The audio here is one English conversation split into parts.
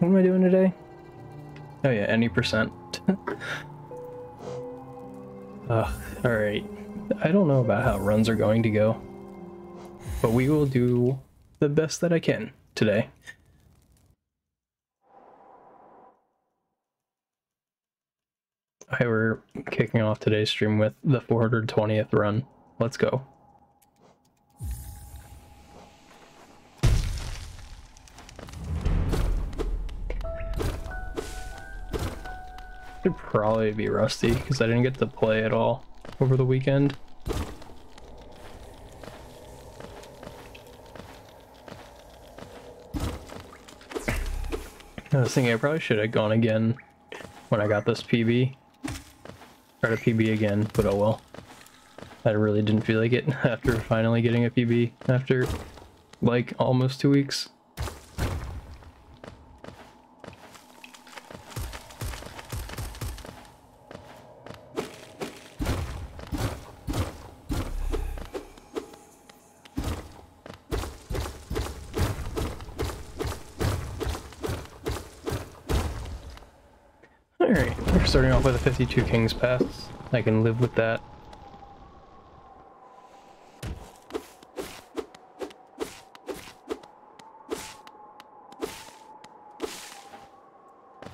What am I doing today? Oh yeah, any percent. Alright. I don't know about how runs are going to go, but we will do the best that I can today. We're kicking off today's stream with the 420th run. Let's go. Should probably be rusty because I didn't get to play at all over the weekend. I was thinking I probably should have gone again when I got this PB. Try to PB again, but oh well. I really didn't feel like it after finally getting a PB after like almost 2 weeks. Alright, we're starting off with a 52 Kings pass. I can live with that.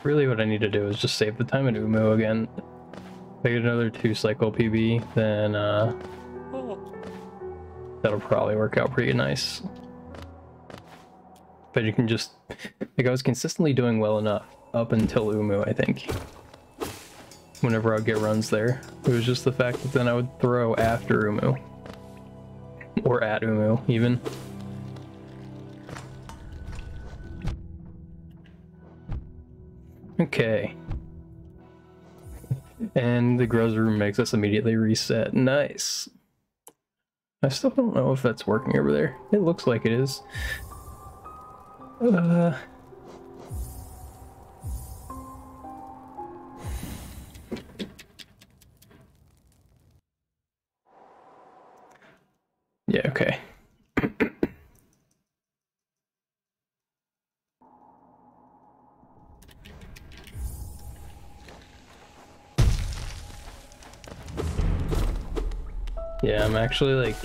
Really what I need to do is just save the time at Umu again. If I get another 2-cycle PB, then that'll probably work out pretty nice. But you can just, like, I was consistently doing well enough up until Umu, I think. Whenever I would get runs there. It was just the fact that then I would throw after Umu. Or at Umu, even. Okay. And the grows room makes us immediately reset. Nice. I still don't know if that's working over there. It looks like it is. Yeah, okay. Yeah, I'm actually like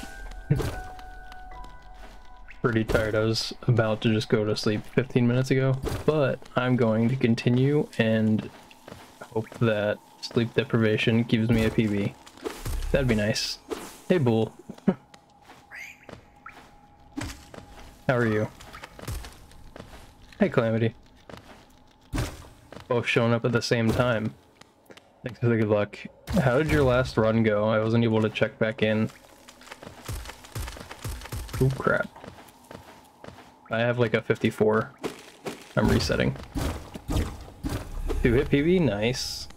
pretty tired. I was about to just go to sleep 15 minutes ago, but I'm going to continue and hope that sleep deprivation gives me a PB. That'd be nice. Hey, Bull. How are you? Hey, Calamity. Both showing up at the same time. Thanks for the good luck. How did your last run go? I wasn't able to check back in. Oh crap. I have like a 54. I'm resetting. 2-hit PB? Nice.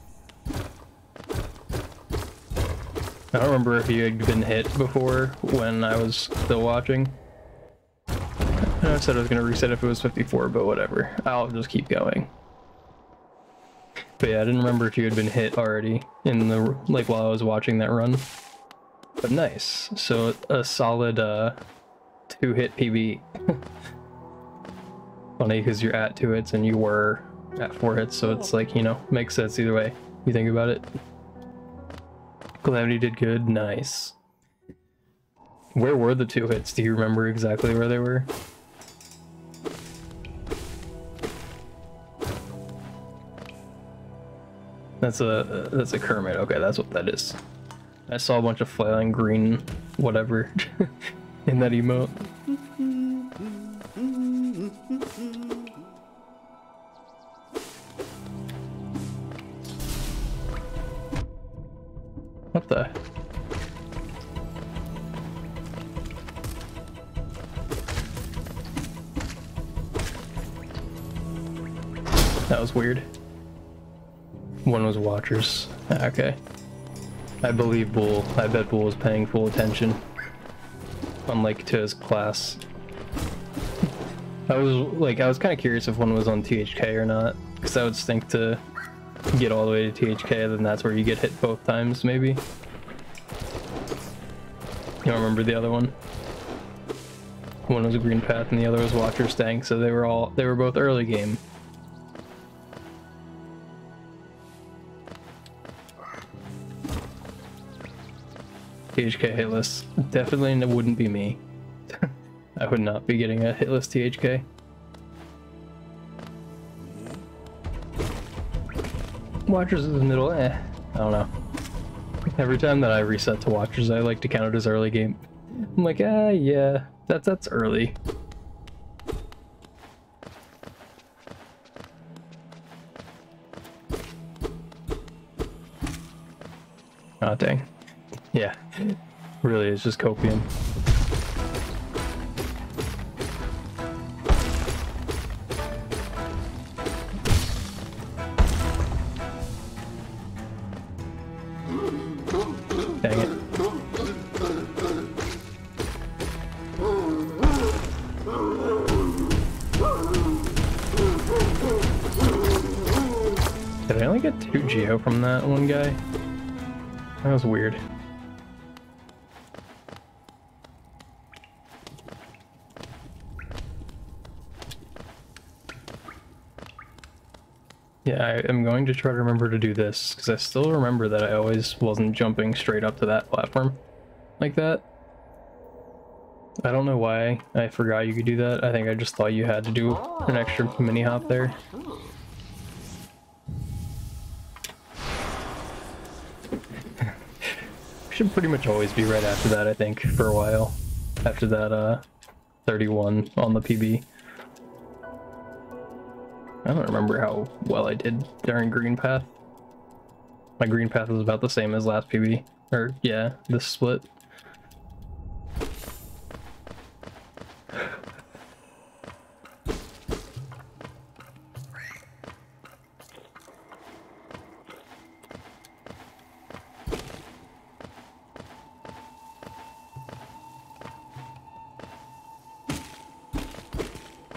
I don't remember if you had been hit before when I was still watching. I know I said I was going to reset if it was 54, but whatever. I'll just keep going. But yeah, I didn't remember if you had been hit already in the, like, while I was watching that run. But nice. So a solid 2-hit PB. Funny because you're at 2 hits and you were at 4 hits, so it's like, you know, makes sense either way you think about it. Calamity did good. Nice. Where were the 2 hits? Do you remember exactly where they were? That's a Kermit. Okay, that's what that is. I saw a bunch of flailing green whatever in that emote. What the? That was weird. One was watchers. Okay. I believe Bull. I bet Bull was paying full attention. Unlike to his class. I was kind of curious if one was on THK or not. Because that would stink to get all the way to THK, then that's where you get hit both times, maybe. You don't remember the other one? One was a green path and the other was watcher stank, so they were both early game. THK hit list. Definitely wouldn't be me. I would not be getting a hit list THK. Watchers in the middle, I don't know. Every time that I reset to Watchers, I like to count it as early game. I'm like, yeah, that's early. Oh dang. Yeah. Really, it's just copium. Dang it. Did I only get 2 Geo from that one guy? That was weird. Yeah, I am going to try to remember to do this, because I still remember that I always wasn't jumping straight up to that platform like that. I don't know why I forgot you could do that. I think I just thought you had to do an extra mini hop there. Should pretty much always be right after that, I think, for a while. After that 31 on the PB. I don't remember how well I did during Green Path. My Green Path was about the same as last PB. Or, yeah, this split.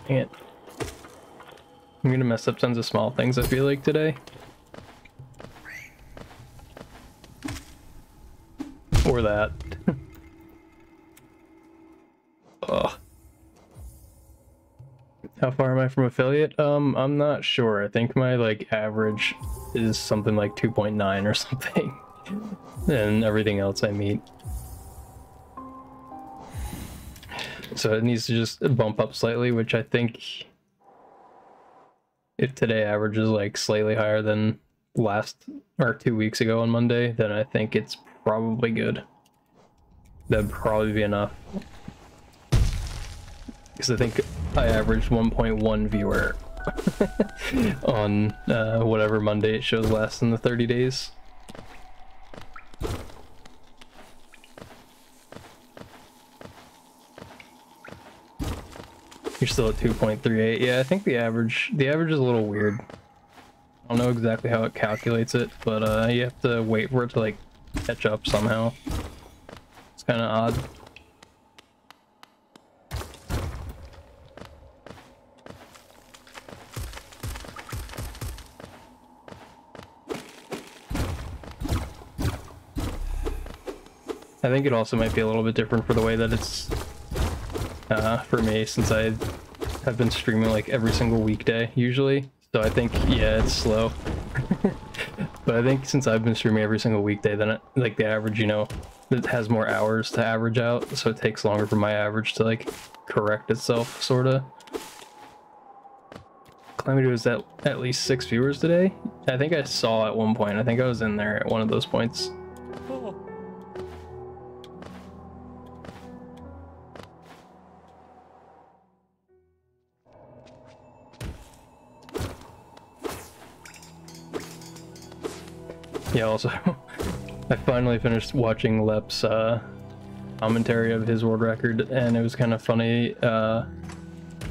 Dang it. I'm gonna mess up tons of small things, I feel like, today. Or that. Ugh. How far am I from affiliate? I'm not sure. I think my, like, average is something like 2.9 or something. And everything else I meet. So it needs to just bump up slightly, which I think... If today average is like slightly higher than last or 2 weeks ago on Monday, then I think it's probably good. That'd probably be enough. Because I think I averaged 1.1 viewer on whatever Monday it shows last in the 30 days. You're still at 2.38. Yeah, I think the average is a little weird. I don't know exactly how it calculates it, but you have to wait for it to like catch up somehow. It's kind of odd. I think it also might be a little bit different for the way that it's for me, since I have been streaming like every single weekday usually. So I think, yeah, it's slow. But I think since I've been streaming every single weekday, then it, like the average, you know, it has more hours to average out, so it takes longer for my average to like correct itself, sorta. Calamity was at least 6 viewers today. I think I saw at one point. I think I was in there at one of those points. Yeah, also, I finally finished watching Lep's commentary of his world record, and it was kind of funny. I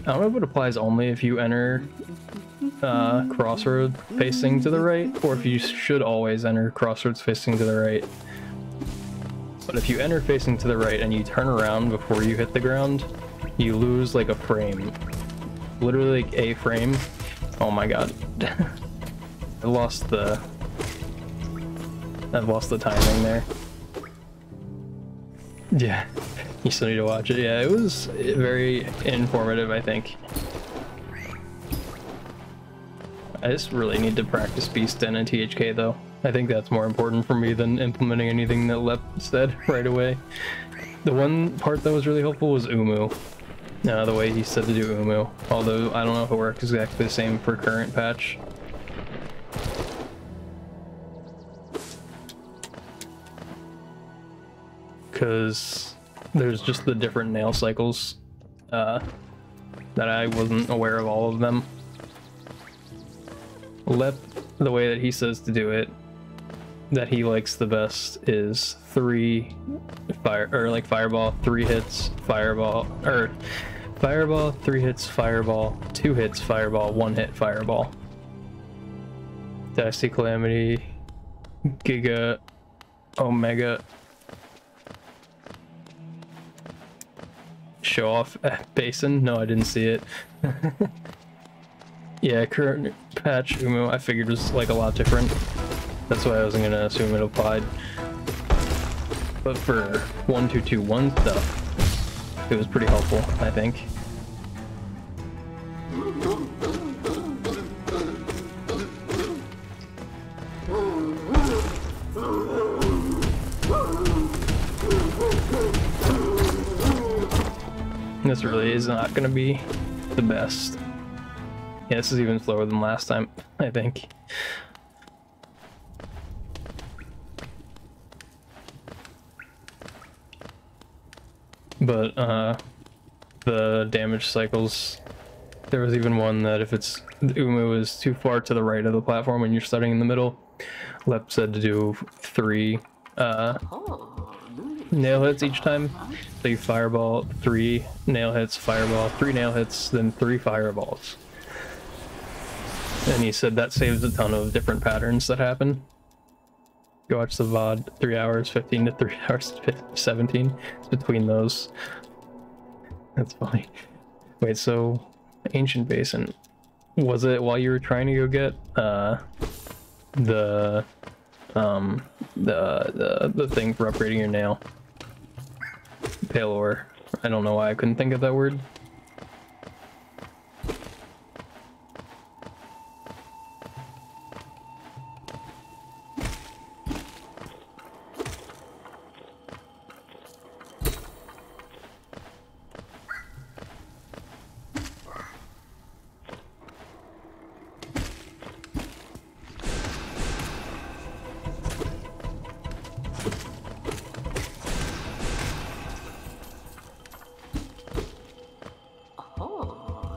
don't know if it applies only if you enter crossroad facing to the right, or if you should always enter crossroads facing to the right. But if you enter facing to the right and you turn around before you hit the ground, you lose like a frame. Literally like a frame. Oh my god. I've lost the timing there. Yeah, you still need to watch it. Yeah, it was very informative, I think. I just really need to practice Beast and THK though. I think that's more important for me than implementing anything that Lep said right away. The one part that was really helpful was Umu. The way he said to do Umu. Although I don't know if it works exactly the same for current patch. Because there's just the different nail cycles that I wasn't aware of all of them. Lep, the way that he says to do it, that he likes the best is 3 fireball, 3 hits, fireball, or fireball, 3 hits, fireball, 2 hits, fireball, 1 hit, fireball. Dynasty Calamity, Giga, Omega. Show off Basin? No, I didn't see it. Yeah, current patch Umu I figured was like a lot different. That's why I wasn't gonna assume it applied. But for 1.2.2.1 stuff, it was pretty helpful, I think. This really is not gonna be the best. Yeah, this is even slower than last time, I think. But the damage cycles, there was even one that if it's Umu is too far to the right of the platform and you're starting in the middle, Lep said to do 3 nail hits each time. So you fireball, 3 nail hits, fireball, 3 nail hits, then 3 fireballs. And he said that saves a ton of different patterns that happen. Go watch the VOD, 3 hours 15 to 3 hours 17. It's between those. That's funny. Wait, so Ancient Basin, was it while you were trying to go get the thing for upgrading your nail? Pale ore. I don't know why I couldn't think of that word.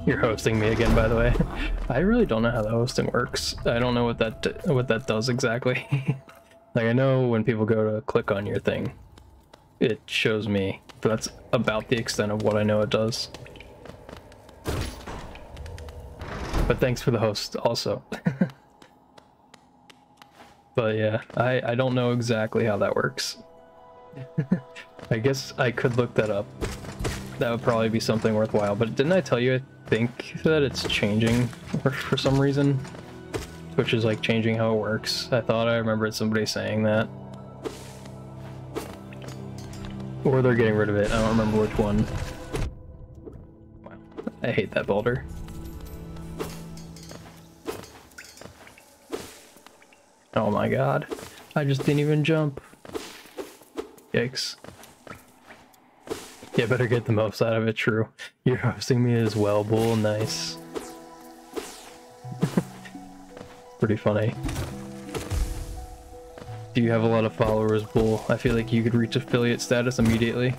You're hosting me again, by the way. I really don't know how the hosting works. I don't know what that does exactly. Like, I know when people go to click on your thing, it shows me, but that's about the extent of what I know it does. But thanks for the host also. But yeah, I don't know exactly how that works. I guess I could look that up. That would probably be something worthwhile, but didn't I tell you I think that it's changing for some reason? Twitch is like changing how it works. I thought I remembered somebody saying that. Or they're getting rid of it, I don't remember which one. Wow, I hate that boulder. Oh my god, I just didn't even jump. Yikes. Yeah, better get the most out of it, true. You're hosting me as well, Bull, nice. Pretty funny. Do you have a lot of followers, Bull? I feel like you could reach affiliate status immediately.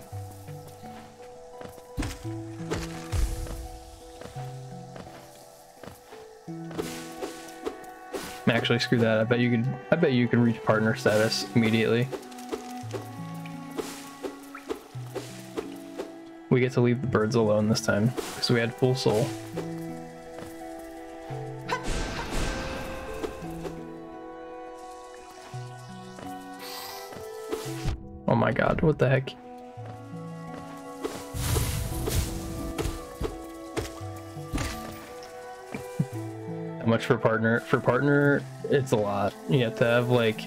Actually, screw that. I bet you could reach partner status immediately. We get to leave the birds alone this time, because we had full soul. Oh my god, what the heck? How much for partner? For partner, it's a lot. You have to have like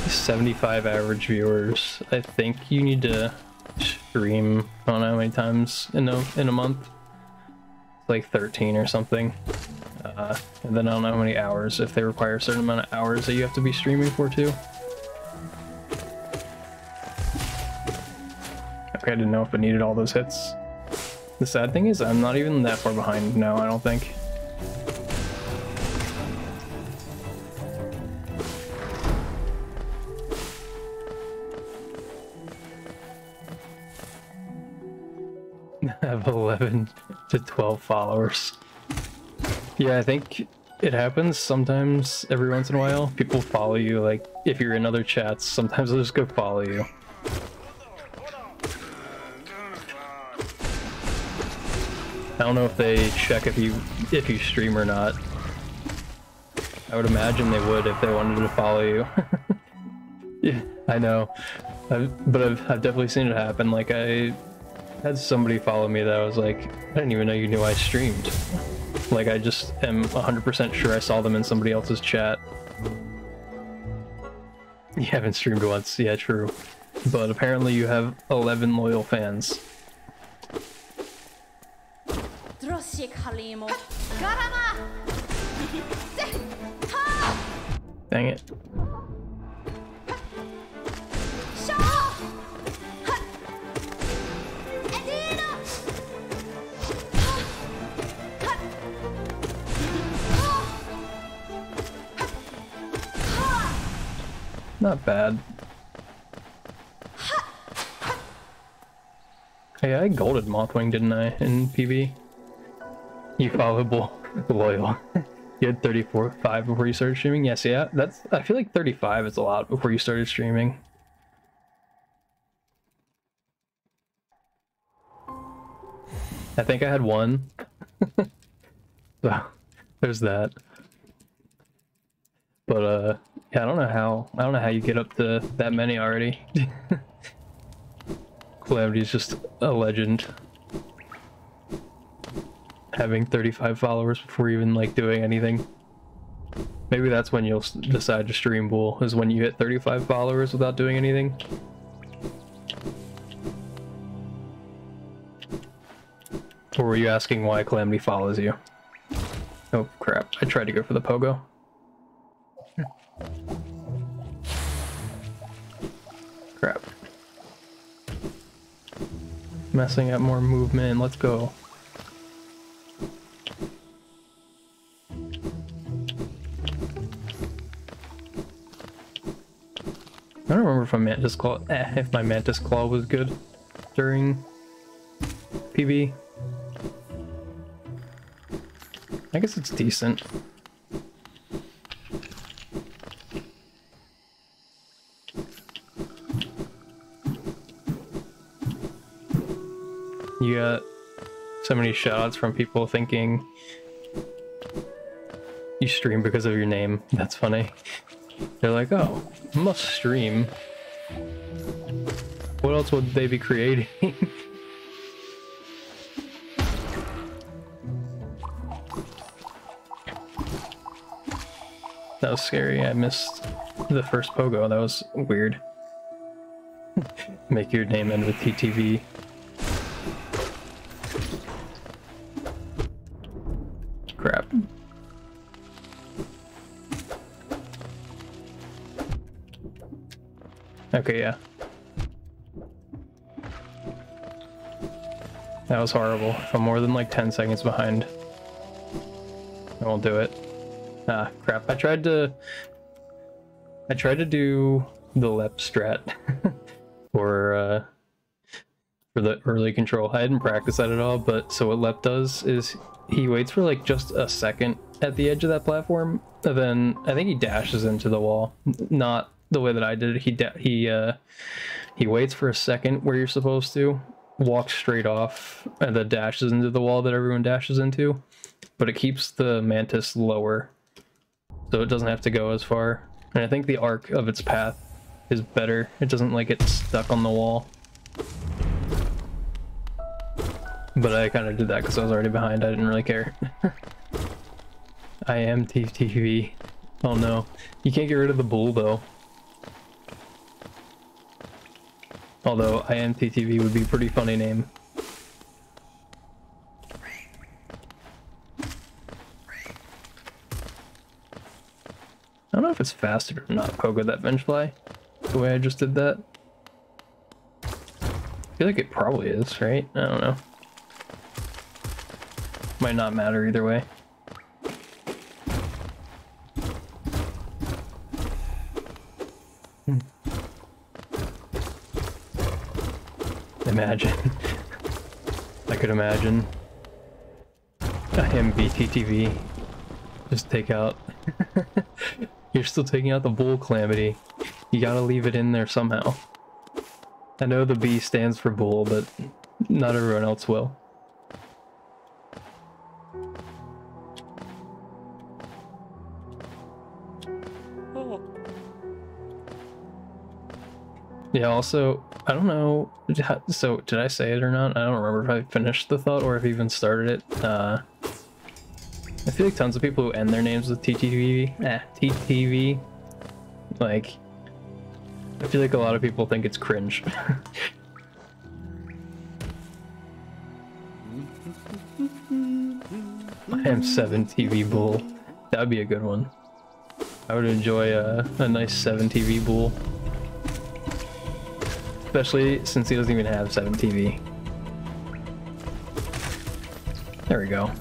75 average viewers. I think you need to stream, I don't know how many times in a month. It's like 13 or something. And then I don't know how many hours, if they require a certain amount of hours that you have to be streaming for too. Okay, I didn't know if it needed all those hits. The sad thing is I'm not even that far behind now, I don't think. I have 11 to 12 followers. Yeah, I think it happens sometimes every once in a while. People follow you, like if you're in other chats, sometimes they'll just go follow you. I don't know if they check if you stream or not. I would imagine they would if they wanted to follow you. Yeah, I know. But I've definitely seen it happen. Like I had somebody follow me that I was like, I didn't even know you knew I streamed. Like I just am 100% sure I saw them in somebody else's chat. You haven't streamed once, yeah, true. But apparently you have 11 loyal fans. Dang it. Not bad. Hey, I golded Mothwing, didn't I, in PB? You followable, loyal. You had 34.5 before you started streaming? Yes, yeah, that's, I feel like 35 is a lot before you started streaming. I think I had one. So, there's that. But, yeah, I don't know how you get up to that many already. Calamity's just a legend. Having 35 followers before even like doing anything. Maybe that's when you'll decide to stream Bull, is when you hit 35 followers without doing anything. Or were you asking why Calamity follows you? Oh crap, I tried to go for the pogo. Crap. Messing up more movement, let's go. I don't remember if my Mantis Claw, if my Mantis Claw was good during PB. I guess it's decent. You got so many shoutouts from people thinking you stream because of your name. That's funny. They're like, oh, must stream. What else would they be creating? That was scary. I missed the first pogo. That was weird. Make your name end with TTV. Crap. Okay, yeah. That was horrible. If I'm more than like 10 seconds behind, I won't do it. Ah, crap. I tried to do the lep strat for the early control. I hadn't practiced that at all, but so what lep does is he waits for like just a second at the edge of that platform, and then I think he dashes into the wall. Not the way that I did it. He waits for a second where you're supposed to, walks straight off, and then dashes into the wall that everyone dashes into, but it keeps the Mantis lower, so it doesn't have to go as far. And I think the arc of its path is better. It doesn't like get stuck on the wall. But I kind of did that because I was already behind. I didn't really care. I am TTV. Oh no. You can't get rid of the bull though. Although I am TTV would be a pretty funny name. don't know if it's faster to not pogo that benchfly the way I just did that. I feel like it probably is, right? I don't know. Might not matter either way. Imagine. I could imagine him BTTV. Just take out. You're still taking out the bull calamity. You gotta leave it in there somehow. I know the B stands for bull, but not everyone else will. Yeah, also, I don't know, so did I say it or not? I don't remember if I finished the thought or if I even started it. I feel like tons of people who end their names with TTV, like, I feel like a lot of people think it's cringe. I am 7 TV bull. That would be a good one. I would enjoy a nice 7 TV bull. Especially since he doesn't even have 7 TV. There we go.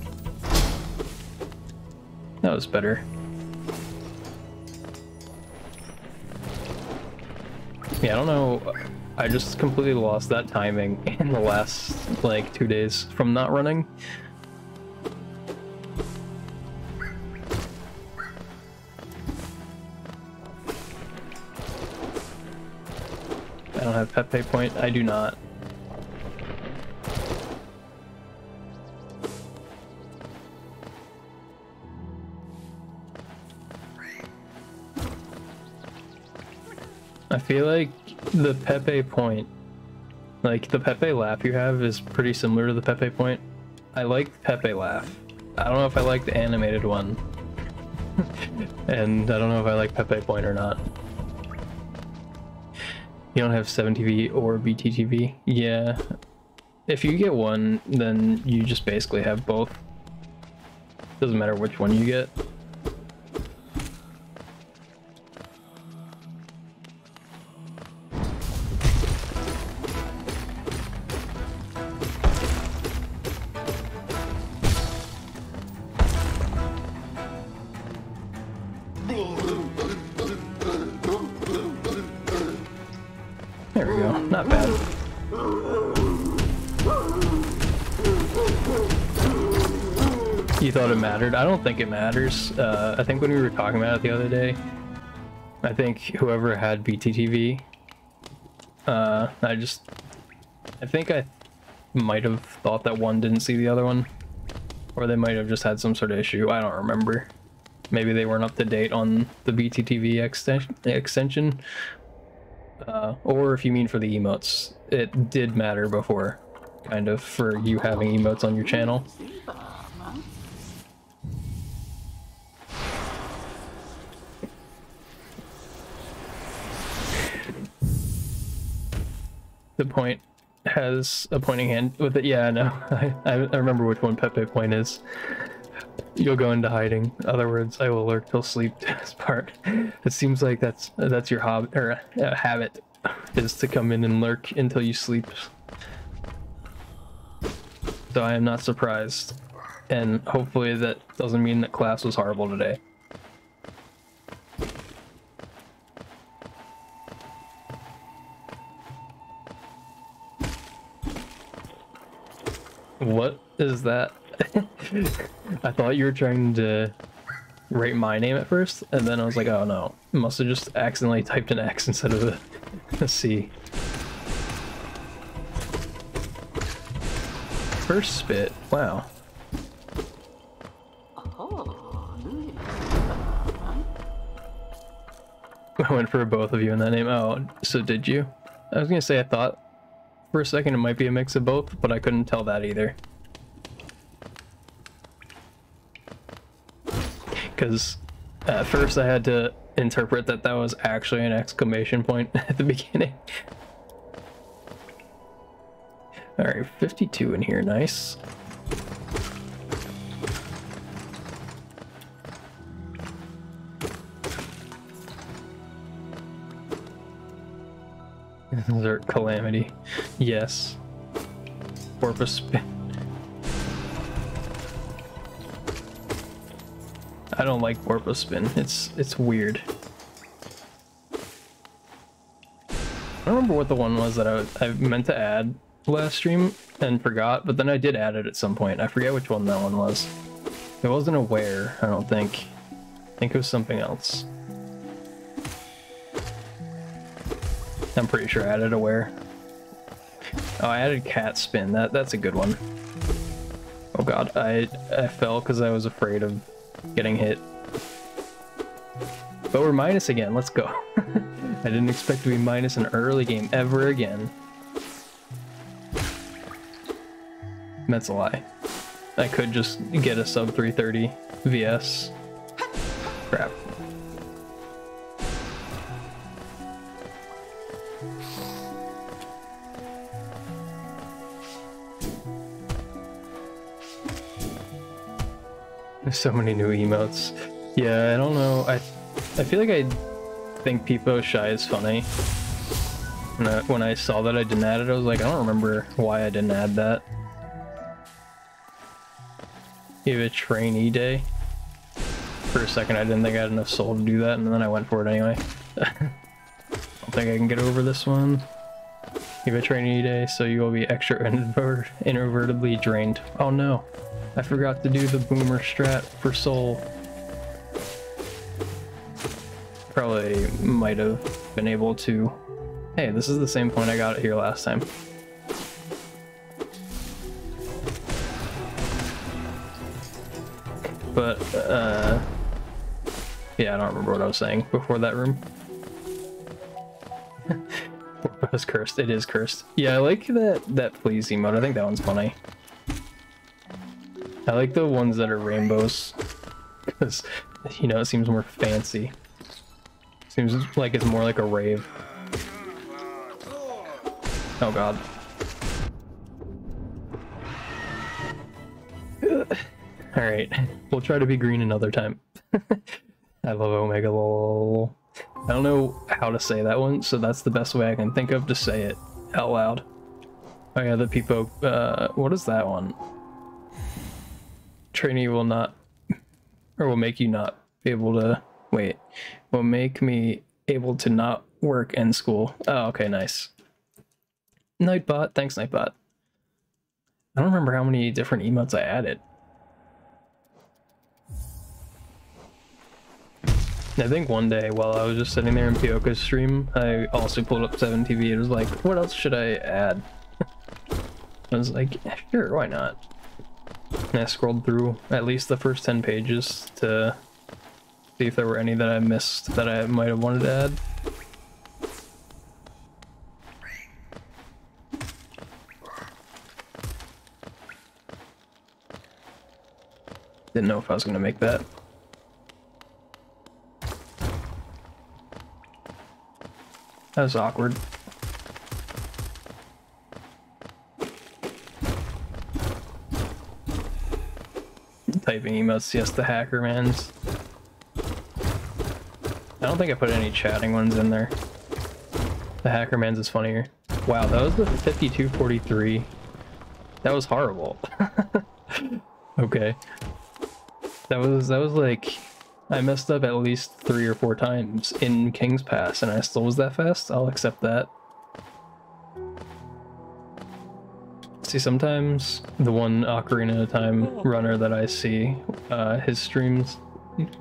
That was better. Yeah, I don't know. I just completely lost that timing in the last, like, 2 days from not running. I don't have Pepe point. I do not. I feel like the Pepe point, like the Pepe laugh you have is pretty similar to the Pepe point. I like Pepe laugh. I don't know if I like the animated one. And I don't know if I like Pepe point or not. You don't have 7TV or BTTV? Yeah. If you get one, then you just basically have both. Doesn't matter which one you get. There we go. Not bad. You thought it mattered? I don't think it matters. I think when we were talking about it the other day, I think whoever had BTTV, I think I might have thought that one didn't see the other one. Or they might have just had some sort of issue. I don't remember. Maybe they weren't up to date on the BTTV extension. Or if you mean for the emotes, it did matter before, kind of, for you having emotes on your channel. The point has a pointing hand with it. Yeah, I know. I remember which one Pepe point is. You'll go into hiding. Other words, I will lurk till sleep. This part. It seems like that's your hobby or habit, is to come in and lurk until you sleep. So I am not surprised, and hopefully that doesn't mean that class was horrible today. What is that? I thought you were trying to write my name at first, and then I was like, oh no, I must have just accidentally typed an X instead of a C. First spit, wow. I went for both of you in that name. Oh, so did you? I was gonna say, I thought for a second it might be a mix of both, but I couldn't tell that either. Because at first I had to interpret that that was actually an exclamation point at the beginning. Alright, 52 in here, nice. Desert calamity. Yes. Porpoise spin. I don't like porpoise spin. It's weird. I don't remember what the one was that I meant to add last stream and forgot, but then I did add it at some point. I forget which one that one was. It wasn't aware, I don't think. I think it was something else. I'm pretty sure I added aware. Oh, I added cat spin. That's a good one. Oh god, I fell because I was afraid of getting hit. But we're minus again, let's go. I didn't expect to be minus an early game ever again. That's a lie. I could just get a sub 330 VS. Crap. There's so many new emotes. Yeah, I don't know. I feel like I think Peepo Shy is funny. When I saw that I didn't add it, I was like, I don't remember why I didn't add that. Give it trainee day. For a second, I didn't think I had enough soul to do that, and then I went for it anyway. I don't think I can get over this one. Give it trainee day, so you will be extra inadvertently drained. Oh no, I forgot to do the boomer strat for soul. Probably might have been able to. Hey, this is the same point I got it here last time. But, yeah, I don't remember what I was saying before that room. It was cursed. It is cursed. Yeah, I like that please emote. I think that one's funny. I like the ones that are rainbows. Because, you know, it seems more fancy. Seems like it's more like a rave. Oh god. Alright, we'll try to be green another time. I love Omega lol. I don't know how to say that one, so that's the best way I can think of to say it out loud. Oh yeah, the Peepo, what is that one? Trainee will not, or will make you not be able to, wait, will make me able to not work and school. Oh, okay, nice. Nightbot, thanks Nightbot. I don't remember how many different emotes I added. I think one day while I was just sitting there in Pioka's stream, I also pulled up 7TV and was like, what else should I add? I was like, sure, why not? And I scrolled through at least the first 10 pages to see if there were any that I missed that I might have wanted to add. Didn't know if I was going to make that. That was awkward. Typing emotes, yes, the hacker mans. I don't think I put any chatting ones in there. The hacker mans is funnier. Wow, that was the 5243. That was horrible. Okay. That was like, I messed up at least 3 or 4 times in King's Pass and I still was that fast. I'll accept that. See, sometimes the one Ocarina of Time runner that I see, his streams,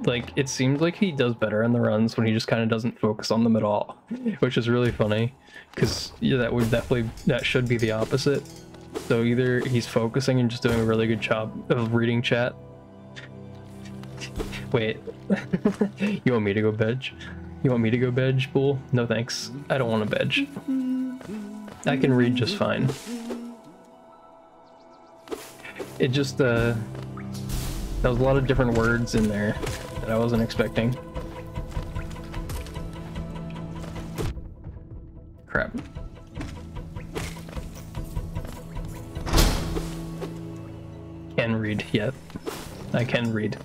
like, it seems like he does better in the runs when he just kind of doesn't focus on them at all, which is really funny, because yeah, that should be the opposite. So either he's focusing and just doing a really good job of reading chat. Wait, you want me to go veg? You want me to go veg, Bull? No thanks, I don't want to veg. I can read just fine. It just, there was a lot of different words in there that I wasn't expecting. Crap. Can read, yeah. I can read.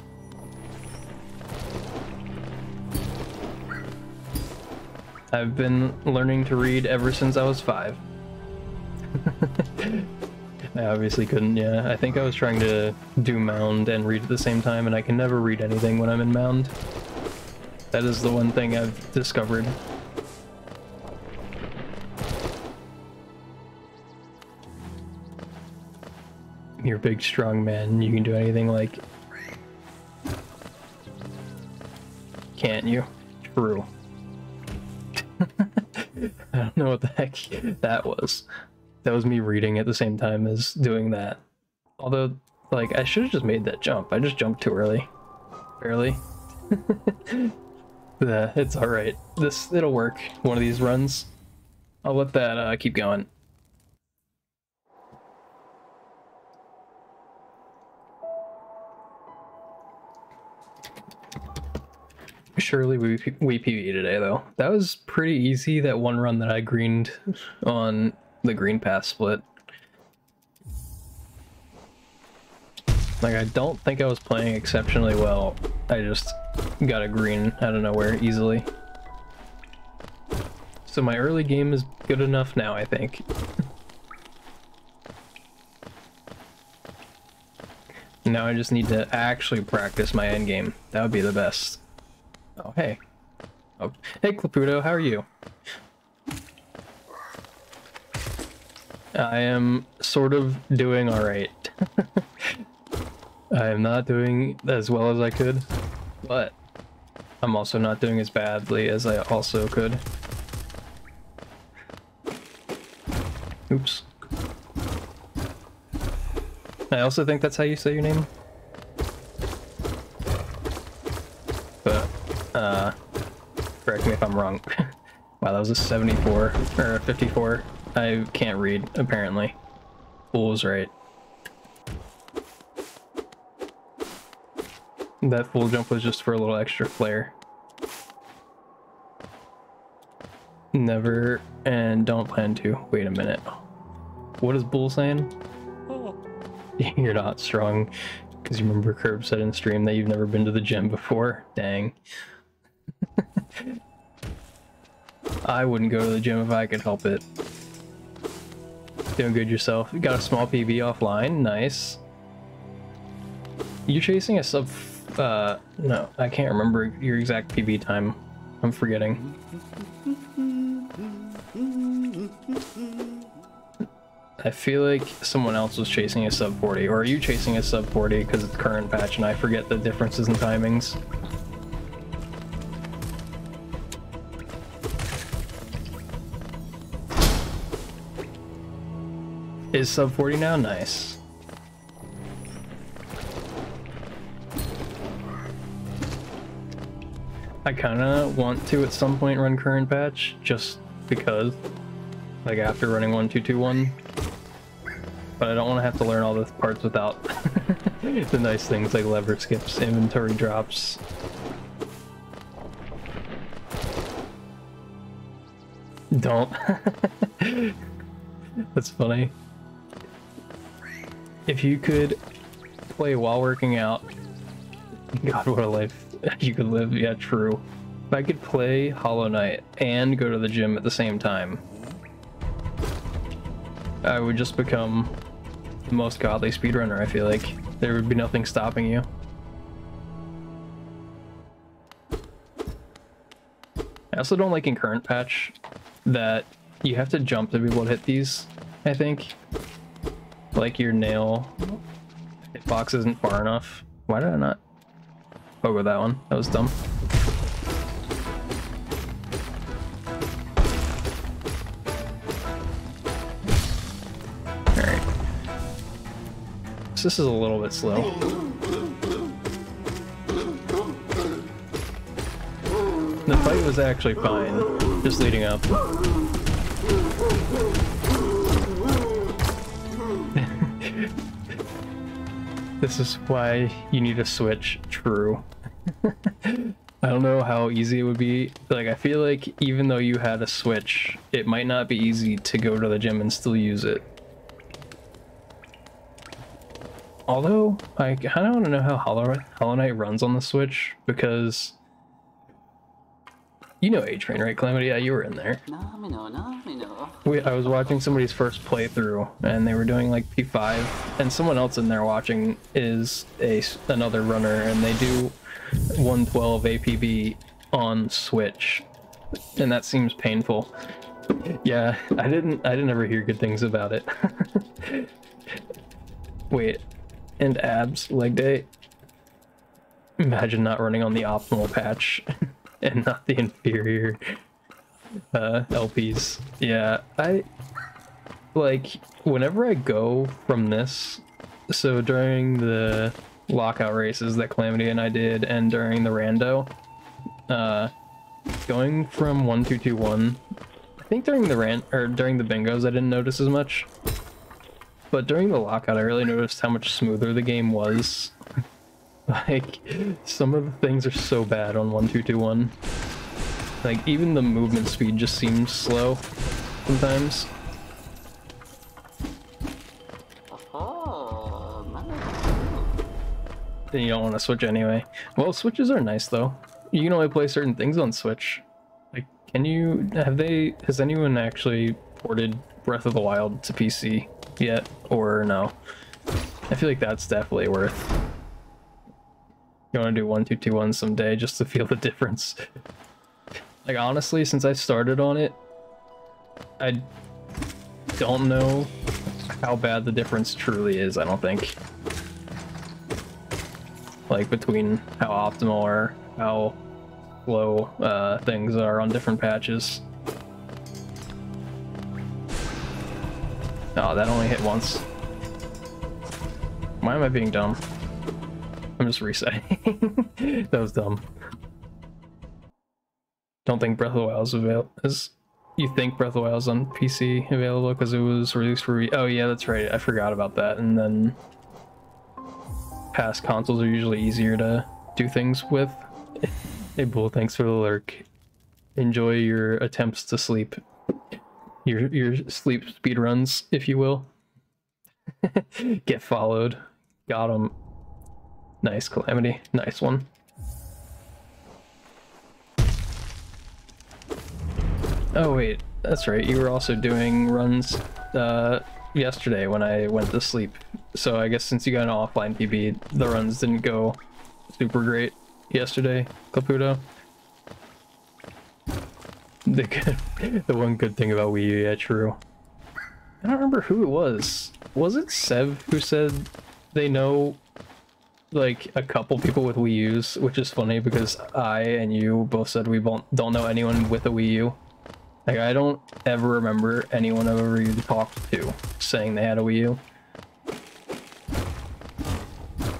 I've been learning to read ever since I was 5. I obviously couldn't, yeah. I think I was trying to do Mound and read at the same time, and I can never read anything when I'm in Mound. That is the one thing I've discovered. You're a big, strong man. You can do anything, like... Can't you? True. I don't know what the heck that was. That was me reading at the same time as doing that. Although, like, I should have just made that jump. I just jumped too early. Barely. Yeah, it's alright. It'll work. One of these runs. I'll let that keep going. Surely we PvE today, though. That was pretty easy, that one run that I greened on the green path split. Like, I don't think I was playing exceptionally well. I just got a green out of nowhere easily. So my early game is good enough now, I think. Now I just need to actually practice my end game. That would be the best. Oh, hey. Oh, hey, Claputo, how are you? I am sort of doing alright. I am not doing as well as I could, but I'm also not doing as badly as I also could. Oops. I also think that's how you say your name. But, correct me if I'm wrong. Wow, that was a 74, or a 54. I can't read, apparently. Fool was right. That full jump was just for a little extra flair. Never and don't plan to. Wait a minute. What is Bull saying? Oh. You're not strong because you remember Curb said in stream that you've never been to the gym before. Dang. I wouldn't go to the gym if I could help it. Doing good yourself. You got a small PB offline. Nice. You chasing a sub... no, I can't remember your exact PB time. I'm forgetting. I feel like someone else was chasing a sub 40, or are you chasing a sub 40 because it's current patch and I forget the differences in timings? Is sub 40 now? Nice. I kinda want to at some point run current patch, just because. Like after running 1221. But I don't want to have to learn all the parts without the nice things like lever skips, inventory drops. Don't. That's funny. If you could play while working out, God, what a life you could live. Yeah, true. If I could play Hollow Knight and go to the gym at the same time, I would just become the most godly speedrunner, I feel like. There would be nothing stopping you. I also don't like in current patch that you have to jump to be able to hit these, I think. Like your nail hitbox isn't far enough. Why did I not pogo that one? That was dumb. Alright. So this is a little bit slow. The fight was actually fine, just leading up. This is why you need a Switch. True. I don't know how easy it would be. Like, I feel like even though you had a Switch, it might not be easy to go to the gym and still use it. Although, I kind of want to know how Hollow Knight runs on the Switch, because You know A-Train, right, Calamity? Yeah, you were in there. I was watching somebody's first playthrough, and they were doing like P5, and someone else in there watching is another runner, and they do 112 APB on Switch, and that seems painful. Yeah, I didn't ever hear good things about it. Wait, and abs leg day. Imagine not running on the optimal patch and not the inferior LPs. Yeah, I like whenever I go from this, so during the lockout races that Calamity and I did and during the rando, going from 1221, I think during the bingos I didn't notice as much, but during the lockout I really noticed how much smoother the game was. Like, some of the things are so bad on 1221. Like, even the movement speed just seems slow sometimes. Then you don't want to switch anyway. Well, switches are nice though. You can only play certain things on Switch. Like, has anyone actually ported Breath of the Wild to PC yet, or no? I feel like that's definitely worth. You want to do 1221 someday just to feel the difference. Like, honestly, since I started on it, I don't know how bad the difference truly is, I don't think. Like, between how optimal or how low things are on different patches. Oh, that only hit once. Why am I being dumb? I'm just resetting. That was dumb. Don't think Breath of the Wild is available. You think Breath of the Wild is on PC available because it was released for oh yeah, that's right. I forgot about that. And then past consoles are usually easier to do things with. Hey Bull, thanks for the lurk. Enjoy your attempts to sleep. Your sleep speedruns, if you will. Get followed. Got him. Nice, Calamity. Nice one. Oh wait, that's right. You were also doing runs yesterday when I went to sleep. So I guess since you got an offline PB, the runs didn't go super great yesterday, Caputo. The one good thing about Wii U, yeah, true. I don't remember who it was. Was it Sev who said they know like a couple people with Wii U's, which is funny because I and you both said we don't know anyone with a Wii U. Like, I don't ever remember anyone I've ever talked to saying they had a Wii U.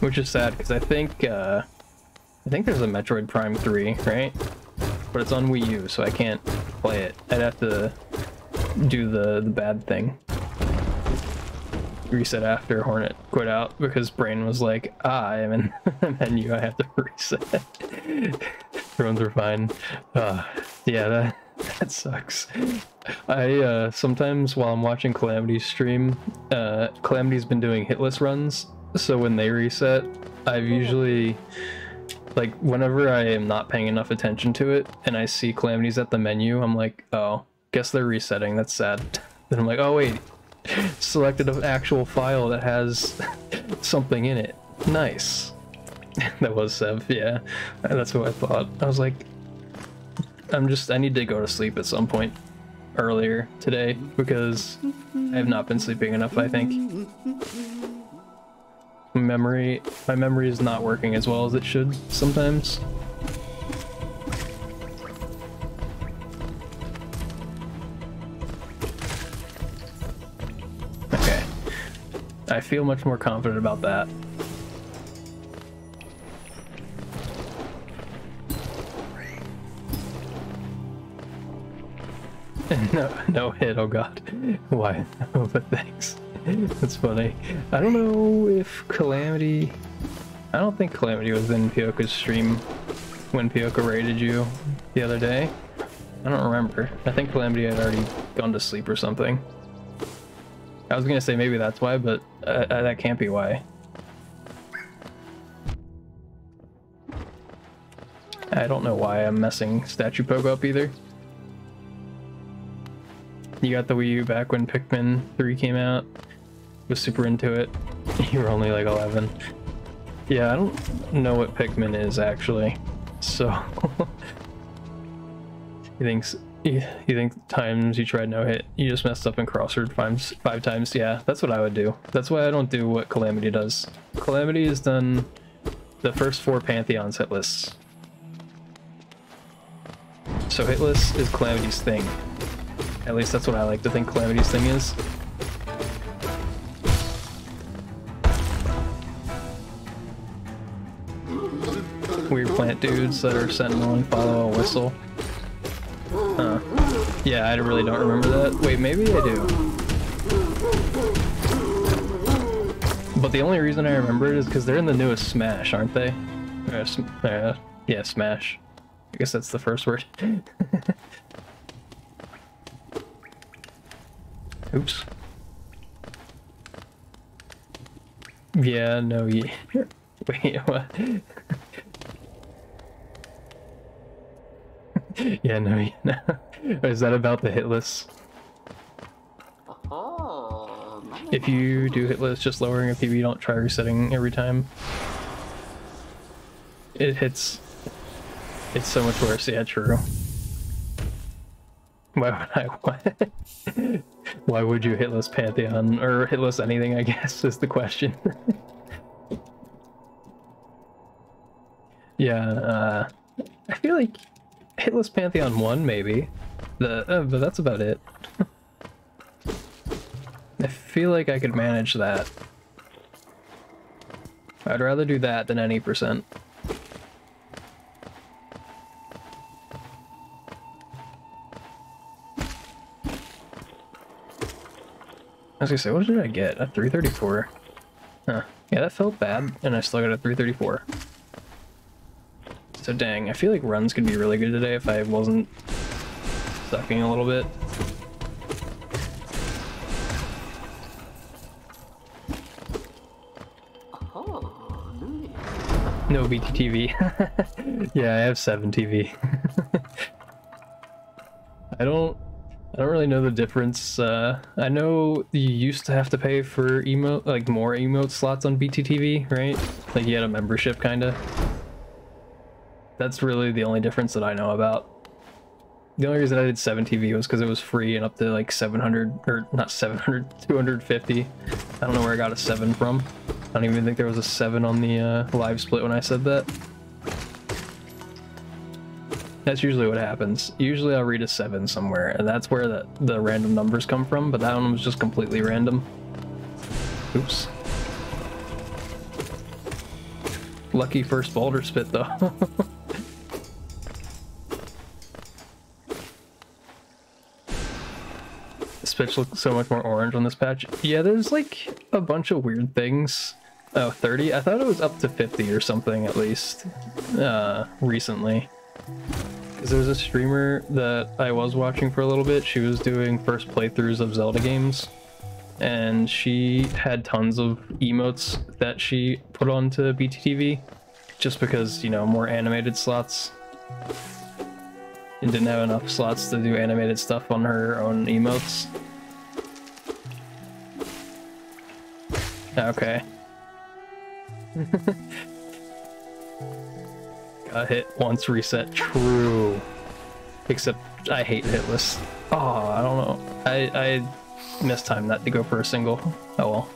Which is sad because I think there's a Metroid Prime 3, right? But it's on Wii U, so I can't play it. I'd have to do the bad thing. Reset after Hornet quit out because Brain was like, I am in the menu, I have to reset. Runs are fine. Yeah, that sucks. I sometimes while I'm watching Calamity's stream, Calamity's been doing hitless runs, so when they reset, I've usually, like, whenever I am not paying enough attention to it and I see Calamity's at the menu, I'm like, oh, guess they're resetting, that's sad. Then I'm like, oh wait, selected an actual file that has something in it. Nice. That was Sev, yeah. That's what I thought. I was like, I need to go to sleep at some point earlier today because I have not been sleeping enough, I think. My memory is not working as well as it should sometimes. Okay. I feel much more confident about that. No hit, oh god. Why? Oh, but thanks. That's funny. I don't know if Calamity... I don't think Calamity was in Pioka's stream when Pioka raided you the other day. I don't remember. I think Calamity had already gone to sleep or something. I was gonna say maybe that's why, but that can't be why. I don't know why I'm messing Statue Pogo up either. You got the Wii U back when Pikmin 3 came out. Was super into it. You were only like 11. Yeah, I don't know what Pikmin is actually. So you think times you tried no hit, you just messed up in crossword five times? Yeah, that's what I would do. That's why I don't do what Calamity does. Calamity has done the first 4 Pantheons hitless. So hitless is Calamity's thing. At least that's what I like to think Calamity's thing is. Weird plant dudes that are sentinel and follow a whistle. Yeah, I really don't remember that. Wait, maybe I do. But the only reason I remember it is because they're in the newest Smash, aren't they? Yeah, Smash. I guess that's the first word. Oops. Yeah, no, yeah. Wait, what? Yeah, no, yeah, no. Is that about the hitless? If you do hitless, just lowering a PB, don't try resetting every time. It hits. It's so much worse. Yeah, true. Why would I? Why would you hitless Pantheon or hitless anything? I guess is the question. Yeah, I feel like hitless Pantheon 1 maybe. But that's about it. I feel like I could manage that. I'd rather do that than any percent. I was gonna say, what did I get? A 334. Huh. Yeah, that felt bad, and I still got a 334. So dang, I feel like runs could be really good today if I wasn't sucking a little bit. No BTTV. Yeah, I have 7 TV. I don't really know the difference. I know you used to have to pay for emote, like more emote slots on BTTV, right? Like you had a membership kinda. That's really the only difference that I know about. The only reason I did 7 TV was because it was free and up to like 700, or not 700, 250. I don't know where I got a 7 from. I don't even think there was a 7 on the live split when I said that. That's usually what happens. Usually I'll read a 7 somewhere, and that's where the random numbers come from, but that one was just completely random. Oops. Lucky first boulder spit though. This pitch looks so much more orange on this patch. Yeah, there's like a bunch of weird things. Oh, 30? I thought it was up to 50 or something at least, recently. Because there was a streamer that I was watching for a little bit. She was doing first playthroughs of Zelda games, and she had tons of emotes that she put onto BTTV just because, you know, more animated slots, and didn't have enough slots to do animated stuff on her own emotes. Okay. Got hit once, reset. True. Except I hate hitless. Oh, I don't know. I mistimed that to go for a single. Oh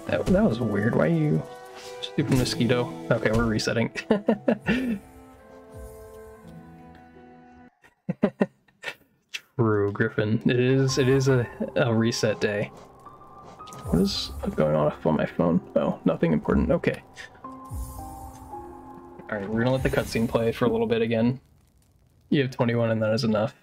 well. That was weird. Why are you stupid mosquito? Okay, we're resetting. True, Griffin. It is a reset day. What is going on my phone? Oh, nothing important. Okay. Alright, we're gonna let the cutscene play for a little bit again. You have 21 and that is enough.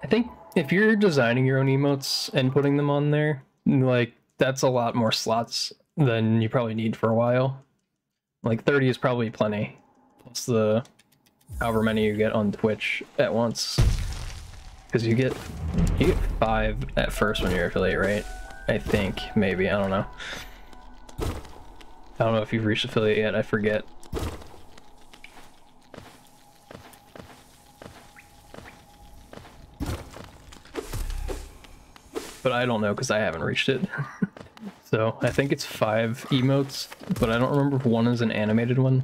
I think if you're designing your own emotes and putting them on there, like, that's a lot more slots than you probably need for a while. Like, 30 is probably plenty. Plus the however many you get on Twitch at once. Because you get 5 at first when you're affiliate, right? I think, maybe, I don't know. I don't know if you've reached affiliate yet, I forget. But I don't know because I haven't reached it. So I think it's 5 emotes, but I don't remember if one is an animated one.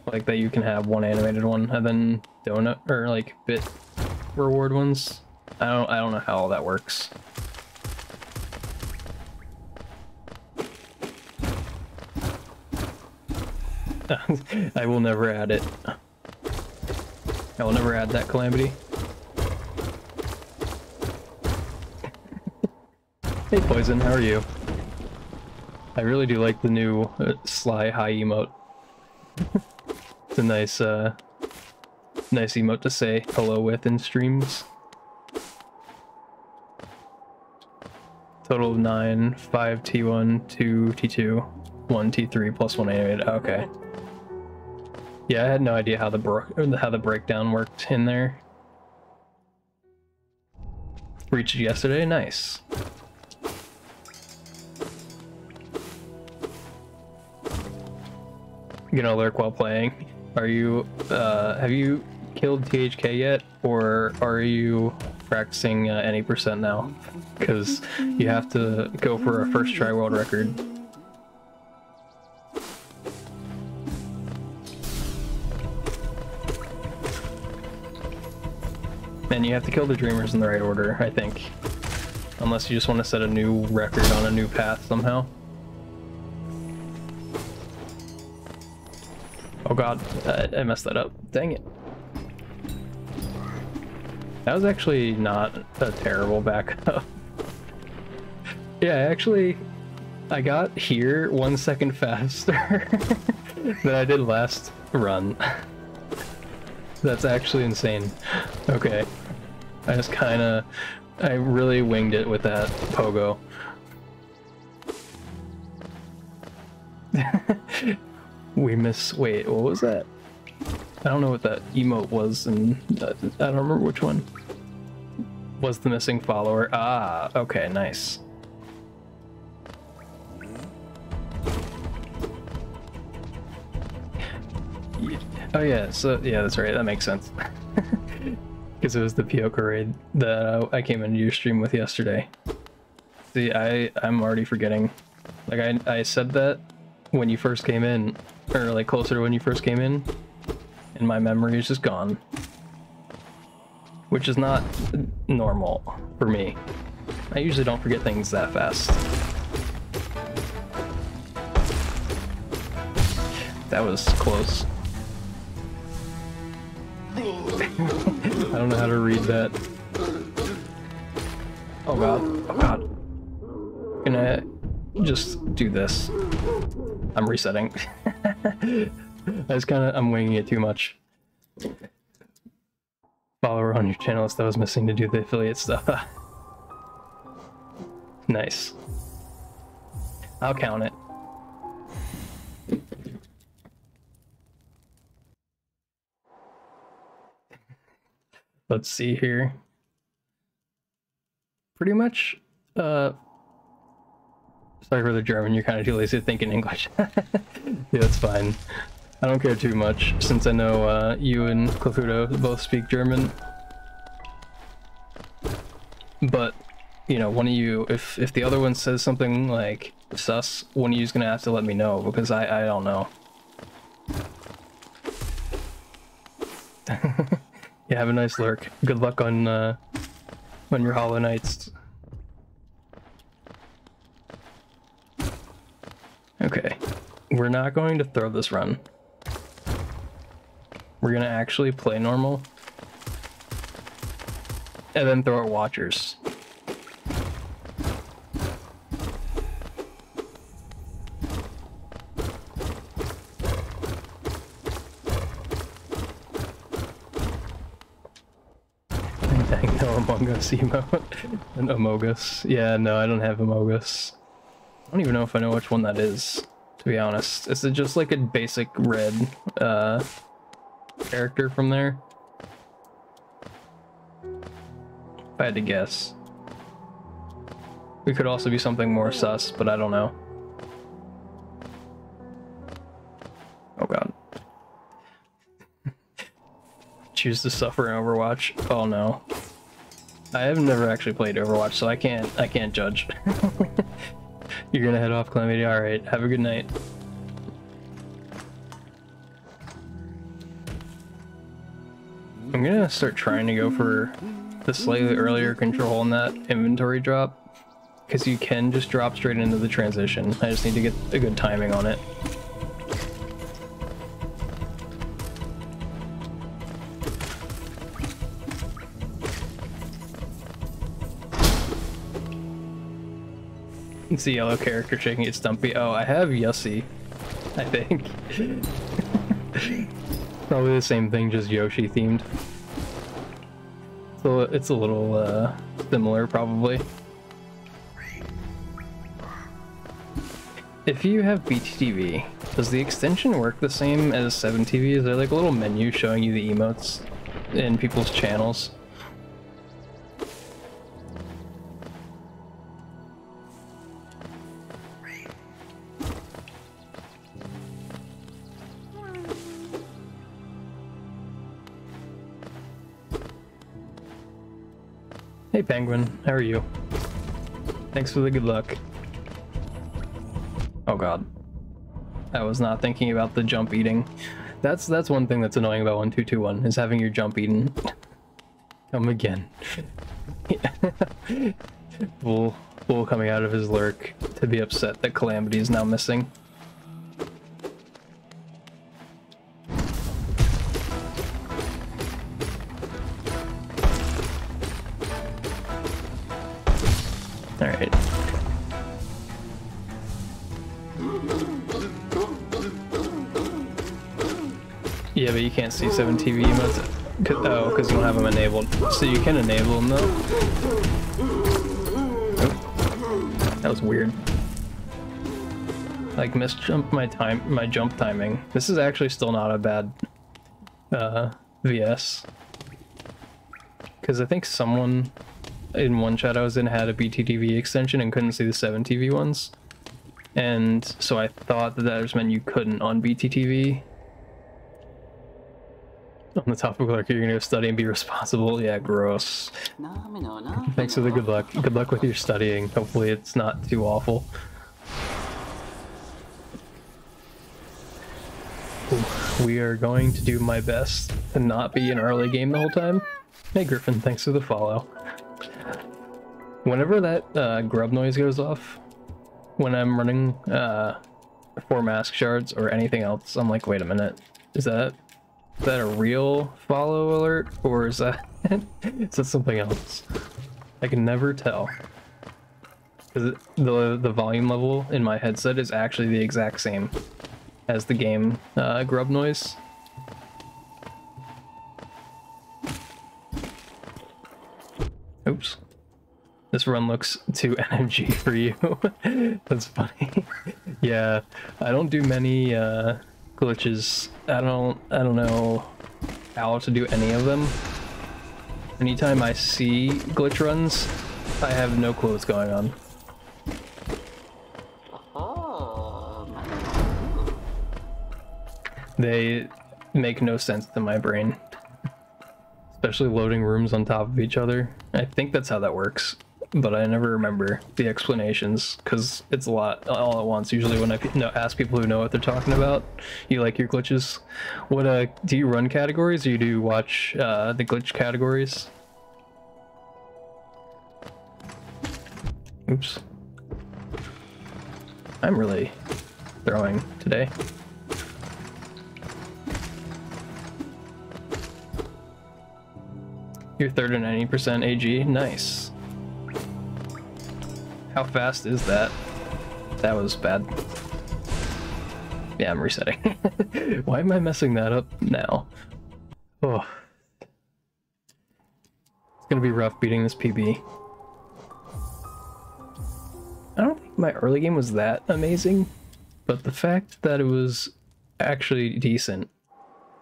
Like that you can have one animated one and then donut or like bit reward ones. I don't know how all that works. I will never add it. I will never add that calamity. Hey Poison, how are you? I really do like the new Sly High emote. It's a nice nice emote to say hello with in streams. Total of 9, 5 T1, 2 T2, 1 T3 plus 1 animated. Okay. Yeah, I had no idea how the breakdown worked in there. Reached it yesterday, nice. You gonna lurk while playing? Are you have you killed THK yet, or are you practicing any percent now? Because you have to go for a first try world record. And you have to kill the dreamers in the right order, I think. Unless you just want to set a new record on a new path somehow. Oh god, I messed that up. Dang it. That was actually not a terrible backup. Yeah, I got here 1 second faster than I did last run. That's actually insane. Okay. I really winged it with that pogo. Wait, what was that? I don't know what that emote was, and I don't remember which one. Was the missing follower? Ah, okay, nice. Oh yeah, so yeah, that's right, that makes sense. Because it was the Pyoka raid that I came into your stream with yesterday. See, I'm already forgetting. Like, I said that when you first came in, or like closer to when you first came in, and my memory is just gone. Which is not normal for me. I usually don't forget things that fast. That was close. I don't know how to read that. Oh god, oh god. I'm gonna just do this. I'm resetting. I'm winging it too much. Follower on your channel list that was missing to do the affiliate stuff. Nice. I'll count it. Let's see here. Pretty much, sorry for the German, you're kind of too lazy to think in English. Yeah, that's fine. I don't care too much, since I know you and Clafudo both speak German. But, you know, one of you, if the other one says something like sus, one of you's gonna have to let me know, because I don't know. Yeah, have a nice lurk. Good luck on your Hollow Knights. Okay, we're not going to throw this run. We're gonna actually play normal. And then throw at Watchers. Dang, no Among Us emote. And Amogus. Yeah, no, I don't have Amogus. I don't even know if I know which one that is, to be honest. Is it just like a basic red character from there? If I had to guess. It could also be something more sus, but I don't know. choose to suffer in Overwatch. Oh no. I have never actually played Overwatch, so I can't judge. You're gonna head off, Calamity. Alright, have a good night. I'm gonna start trying to go for the slightly earlier control on that inventory drop, because you can just drop straight into the transition. I just need to get a good timing on it. It's the yellow character shaking its stumpy. Oh, I have Yussie, I think. Probably the same thing, just Yoshi themed. So it's a little similar, probably. If you have BTTV, does the extension work the same as 7TV? Is there like a little menu showing you the emotes in people's channels? Hey Penguin, how are you? Thanks for the good luck. Oh god. I was not thinking about the jump eating. That's one thing that's annoying about 1221, is having your jump eaten. Come again. Bull coming out of his lurk to be upset that Calamity is now missing. Alright. Yeah, but you can't see 7TV emotes. Oh, because you don't have them enabled. So you can enable them though. Oh, that was weird. Like misjumped my jump timing. This is actually still not a bad VS. Because I think someone in one chat I was in had a BTTV extension and couldn't see the 7TV ones. And so I thought that just meant you couldn't on BTTV. On the topic of like, you're gonna go study and be responsible. Yeah, gross. Thanks for the good luck. Good luck with your studying. Hopefully it's not too awful. Ooh, we are going to do my best to not be an early game the whole time. Hey Griffin, thanks for the follow. Whenever that grub noise goes off, when I'm running 4 mask shards or anything else, I'm like, wait a minute, is that a real follow alert, or is that is that something else? I can never tell. Because the volume level in my headset is actually the exact same as the game grub noise. Oops. This run looks too NMG for you. That's funny. Yeah, I don't do many glitches. I don't know how to do any of them. Anytime I see glitch runs, I have no clue what's going on. They make no sense to my brain. Especially loading rooms on top of each other. I think that's how that works, but I never remember the explanations because it's a lot all at once. Usually when I ask people who know what they're talking about, you like your glitches. What do you run categories, or do you watch the glitch categories? Oops. I'm really throwing today. You're third in 90% AG. Nice. How fast is that? That was bad. Yeah, I'm resetting. Why am I messing that up now? Oh. It's gonna be rough beating this PB. I don't think my early game was that amazing, but the fact that it was actually decent.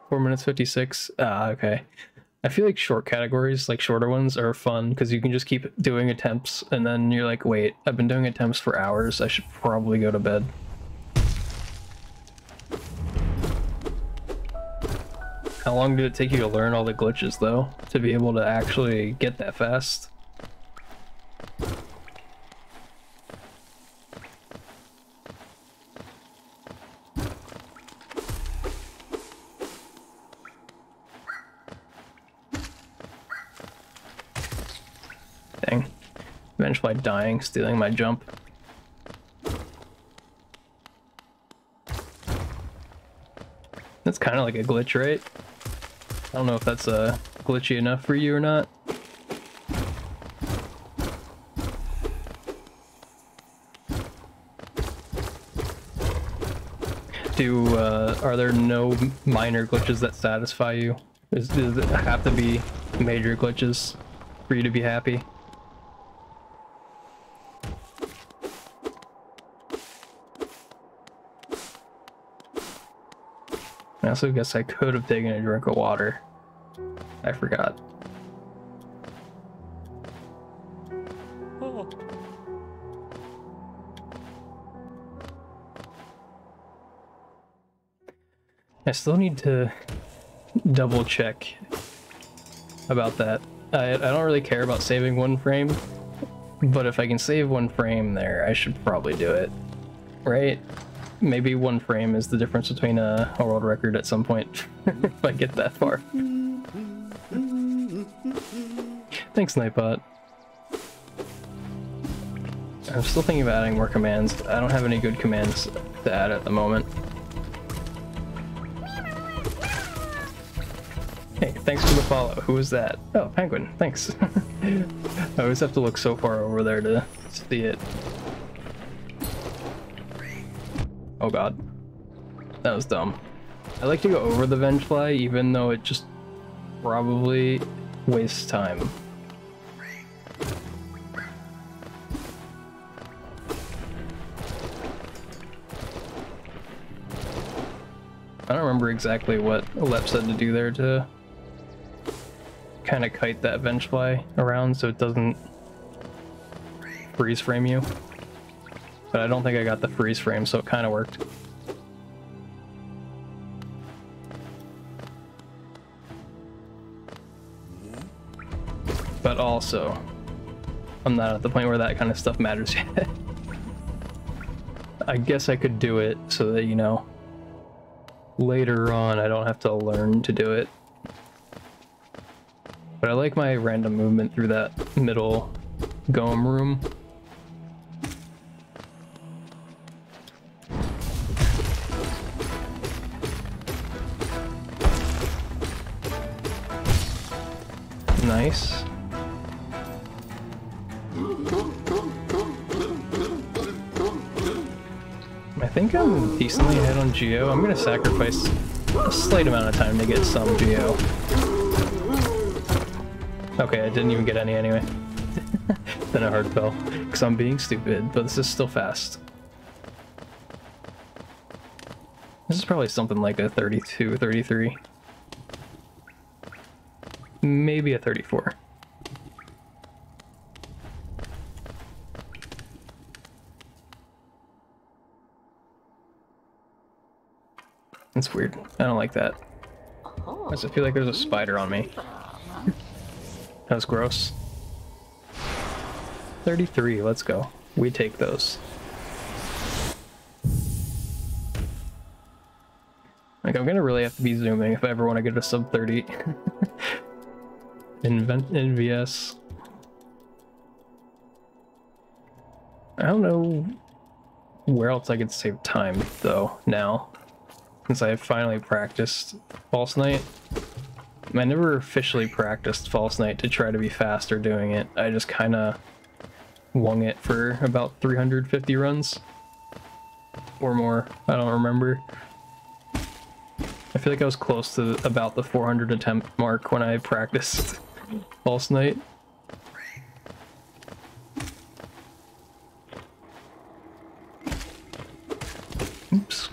4 minutes 56. Ah, okay. I feel like short categories, like shorter ones, are fun because you can just keep doing attempts and then you're like, wait, I've been doing attempts for hours, I should probably go to bed. How long did it take you to learn all the glitches, though, to be able to actually get that fast? Dang. Eventually dying, stealing my jump. That's kind of like a glitch, right? I don't know if that's glitchy enough for you or not. Are there no minor glitches that satisfy you? Does it have to be major glitches for you to be happy? I also guess I could have taken a drink of water. I forgot. Oh. I still need to double check about that. I don't really care about saving one frame, but if I can save one frame there, I should probably do it, right? Maybe one frame is the difference between a world record at some point, if I get that far. Thanks, Nightbot. I'm still thinking about adding more commands. I don't have any good commands to add at the moment. Hey, thanks for the follow. Who was that? Oh, Penguin, thanks. I always have to look so far over there to see it. Oh god. That was dumb. I like to go over the Vengefly, even though it just probably wastes time. I don't remember exactly what Lep said to do there to kind of kite that Vengefly around so it doesn't freeze frame you. But I don't think I got the freeze frame, so it kind of worked. But also, I'm not at the point where that kind of stuff matters yet. I guess I could do it so that, you know, later on I don't have to learn to do it. But I like my random movement through that middle Golem room. Nice. I think I'm decently ahead on Geo. I'm gonna sacrifice a slight amount of time to get some Geo. Okay, I didn't even get any anyway. Then a hard fell, because I'm being stupid, but this is still fast. This is probably something like a 32, 33. Maybe a 34. That's weird. I don't like that. I just feel like there's a spider on me. That's gross. 33, let's go. We take those. Like, I'm gonna really have to be zooming if I ever want to get a sub 30. in VS. I don't know where else I could save time, though, now. Since I finally practiced False Night. I never officially practiced False Night to try to be faster doing it. I just kind of wung it for about 350 runs. Or more, I don't remember. I feel like I was close to about the 400 attempt mark when I practiced False Night. Oops.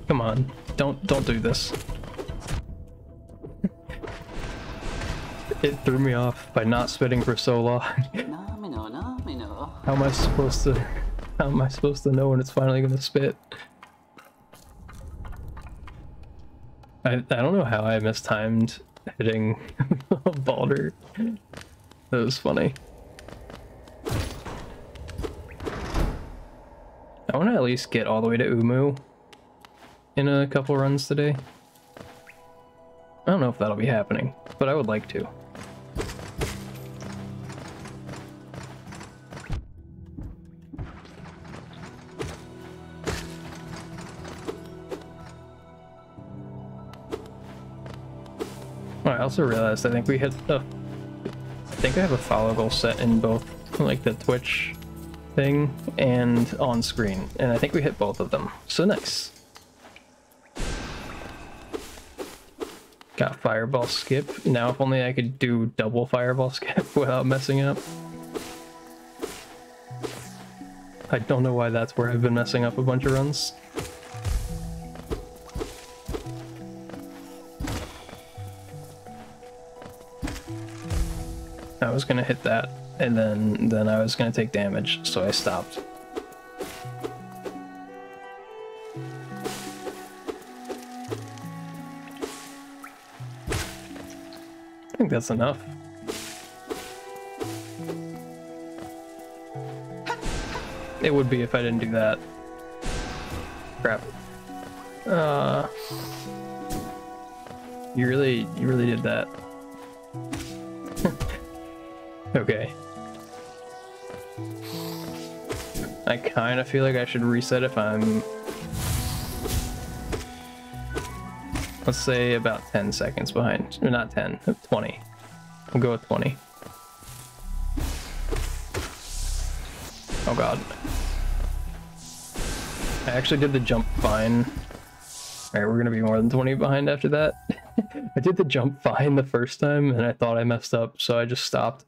Come on, don't do this. It threw me off by not spitting for so long. How am I supposed to How am I supposed to know when it's finally gonna spit? I don't know how I mistimed hitting Balder. That was funny. I want to at least get all the way to Umu in a couple runs today. I don't know if that'll be happening, but I would like to. Oh, I also realized I think we hit the... I think I have a follow goal set in both, like the Twitch thing and on screen, and I think we hit both of them, so nice. Got fireball skip. Now if only I could do double fireball skip without messing up. I don't know why that's where I've been messing up a bunch of runs. I was gonna hit that, and then I was gonna take damage, so I stopped. I think that's enough. It would be if I didn't do that. Crap. You really did that. Okay. I kind of feel like I should reset if I'm... Let's say about 10 seconds behind. Or not 10, 20. We'll go with 20. Oh god. I actually did the jump fine. Alright, we're gonna be more than 20 behind after that. I did the jump fine the first time and I thought I messed up, so I just stopped.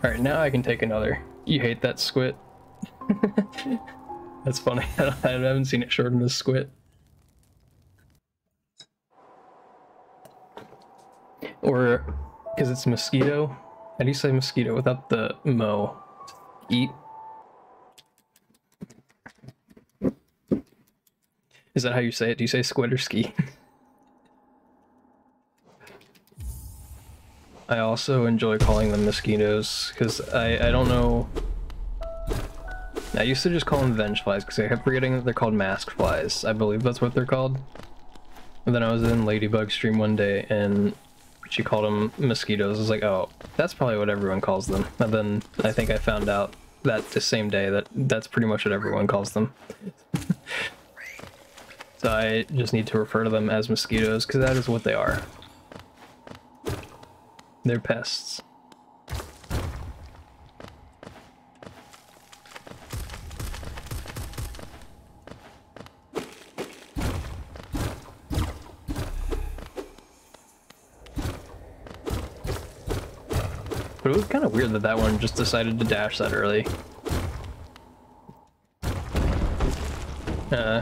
Alright, now I can take another. You hate that squid. That's funny. I haven't seen it shorten this squid. Or, because it's mosquito. How do you say mosquito without the mo? Eat? Is that how you say it? Do you say squid or ski? I also enjoy calling them mosquitoes, because I don't know... I used to just call them venge flies, because I kept forgetting that they're called mask flies. I believe that's what they're called. And then I was in Ladybug's stream one day, and she called them mosquitoes. I was like, oh, that's probably what everyone calls them. And then I think I found out that the same day that that's pretty much what everyone calls them. So I just need to refer to them as mosquitoes, because that is what they are. They're pests. But it was kind of weird that that one just decided to dash that early.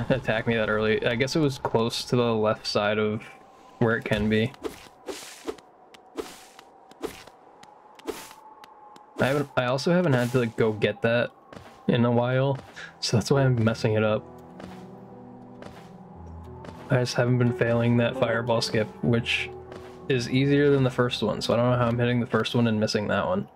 Attack me that early. I guess it was close to the left side of where it can be. I also haven't had to like go get that in a while, so that's why I'm messing it up. I just haven't been failing that fireball skip, which is easier than the first one, so I don't know how I'm hitting the first one and missing that one.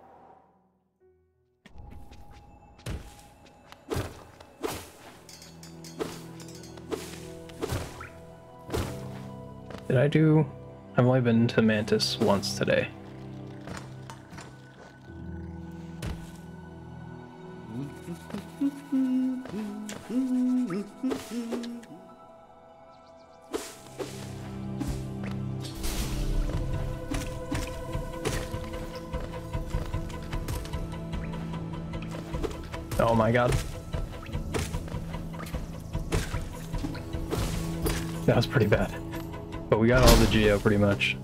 Did I do... I've only been to Mantis once today. Oh my god. That was pretty bad. But we got all the Geo pretty much.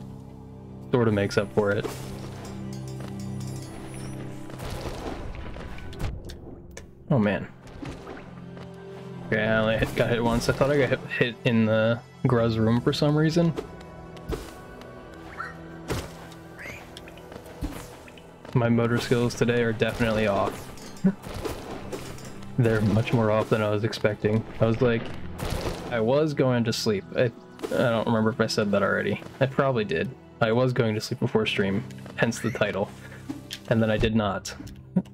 Sort of makes up for it. Oh man. Okay, I only got hit once. I thought I got hit in the Gruz room for some reason. My motor skills today are definitely off. They're much more off than I was expecting. I was going to sleep. I don't remember if I said that already. I probably did. I was going to sleep before stream, hence the title. And then I did not.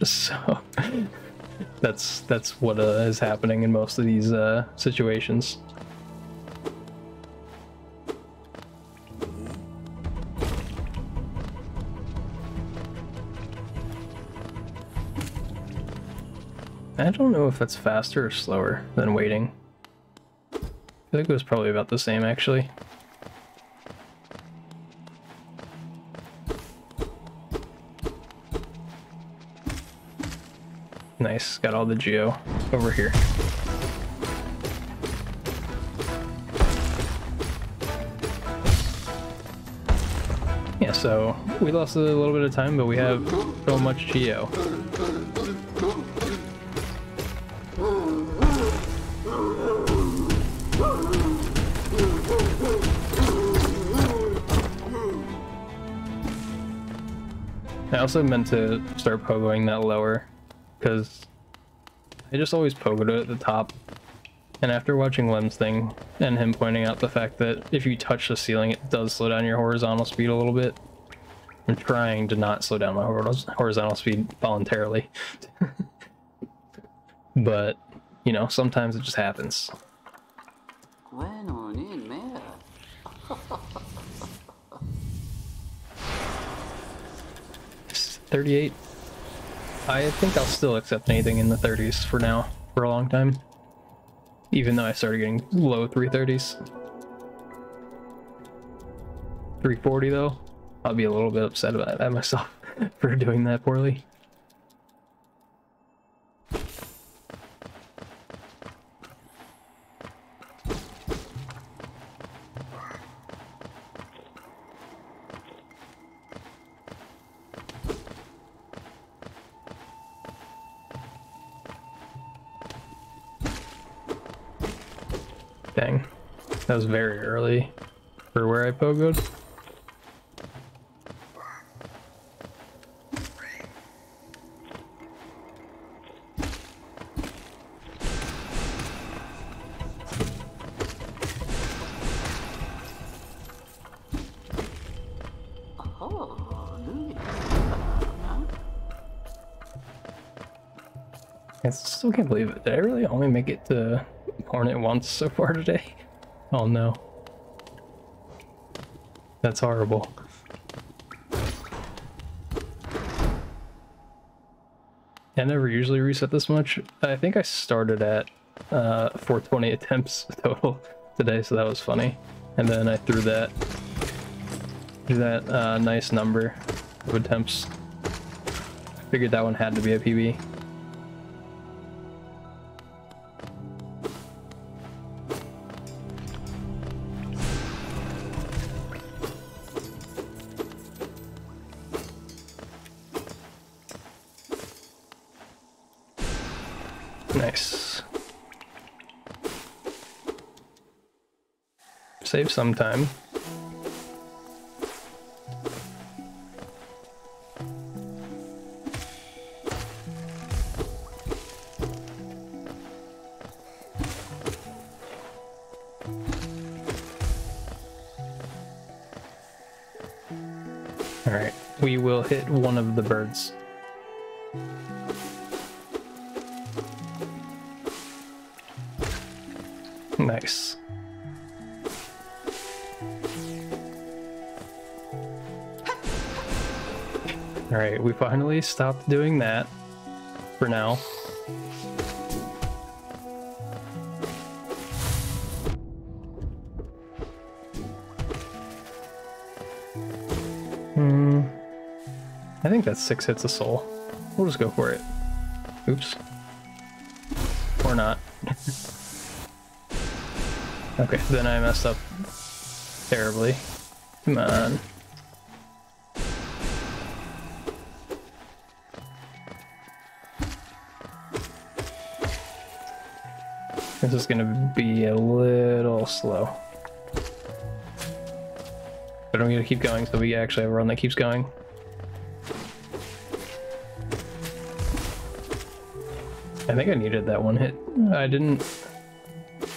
So that's what is happening in most of these situations. I don't know if that's faster or slower than waiting. I feel like it was probably about the same, actually. Nice, got all the geo over here. Yeah, so we lost a little bit of time, but we have so much geo. I also meant to start pogoing that lower, because I just always pogoed it at the top. And after watching Lem's thing, and him pointing out the fact that if you touch the ceiling, it does slow down your horizontal speed a little bit, I'm trying to not slow down my horizontal speed voluntarily. But, you know, sometimes it just happens. 38. I think I'll still accept anything in the 30s for now, for a long time. Even though I started getting low 330s. 340 though, I'll be a little bit upset about that myself for doing that poorly. Dang, that was very early for where I pogoed. I still can't believe it. Did I really only make it to Hornet once so far today? Oh no. That's horrible. I never usually reset this much. I think I started at 420 attempts total today, so that was funny. And then I threw that nice number of attempts. Figured that one had to be a PB. Nice. Save some time. All right, we will hit one of the birds. Nice. Alright, we finally stopped doing that for now. I think that's 6 hits of soul. We'll just go for it. Oops. Or not. Okay, then I messed up terribly. Come on. This is gonna be a little slow. But I'm gonna keep going so we actually have a run that keeps going. I think I needed that one hit. I didn't...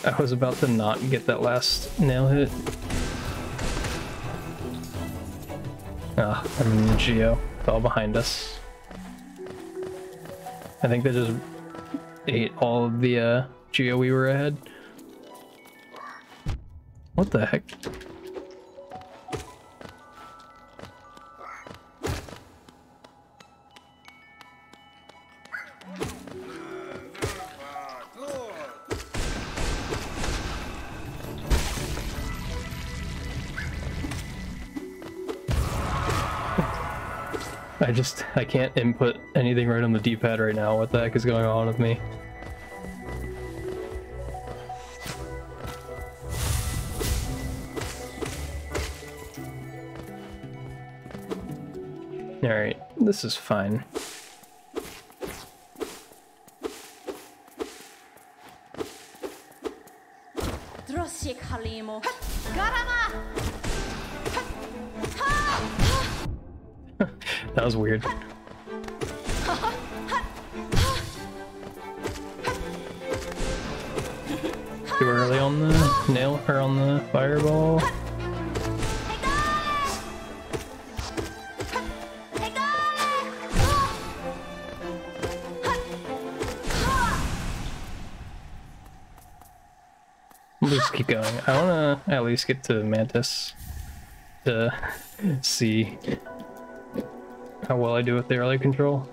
I was about to not get that last nail hit. Ah, I'm in the Geo. It's all behind us. I think they just ate all of the Geo we were ahead. What the heck? I can't input anything right on the D-pad right now. What the heck is going on with me? Alright, this is fine. That was weird. Too early on the nail, or on the fireball. We'll just keep going. I wanna at least get to Mantis to see how well I do with the early control.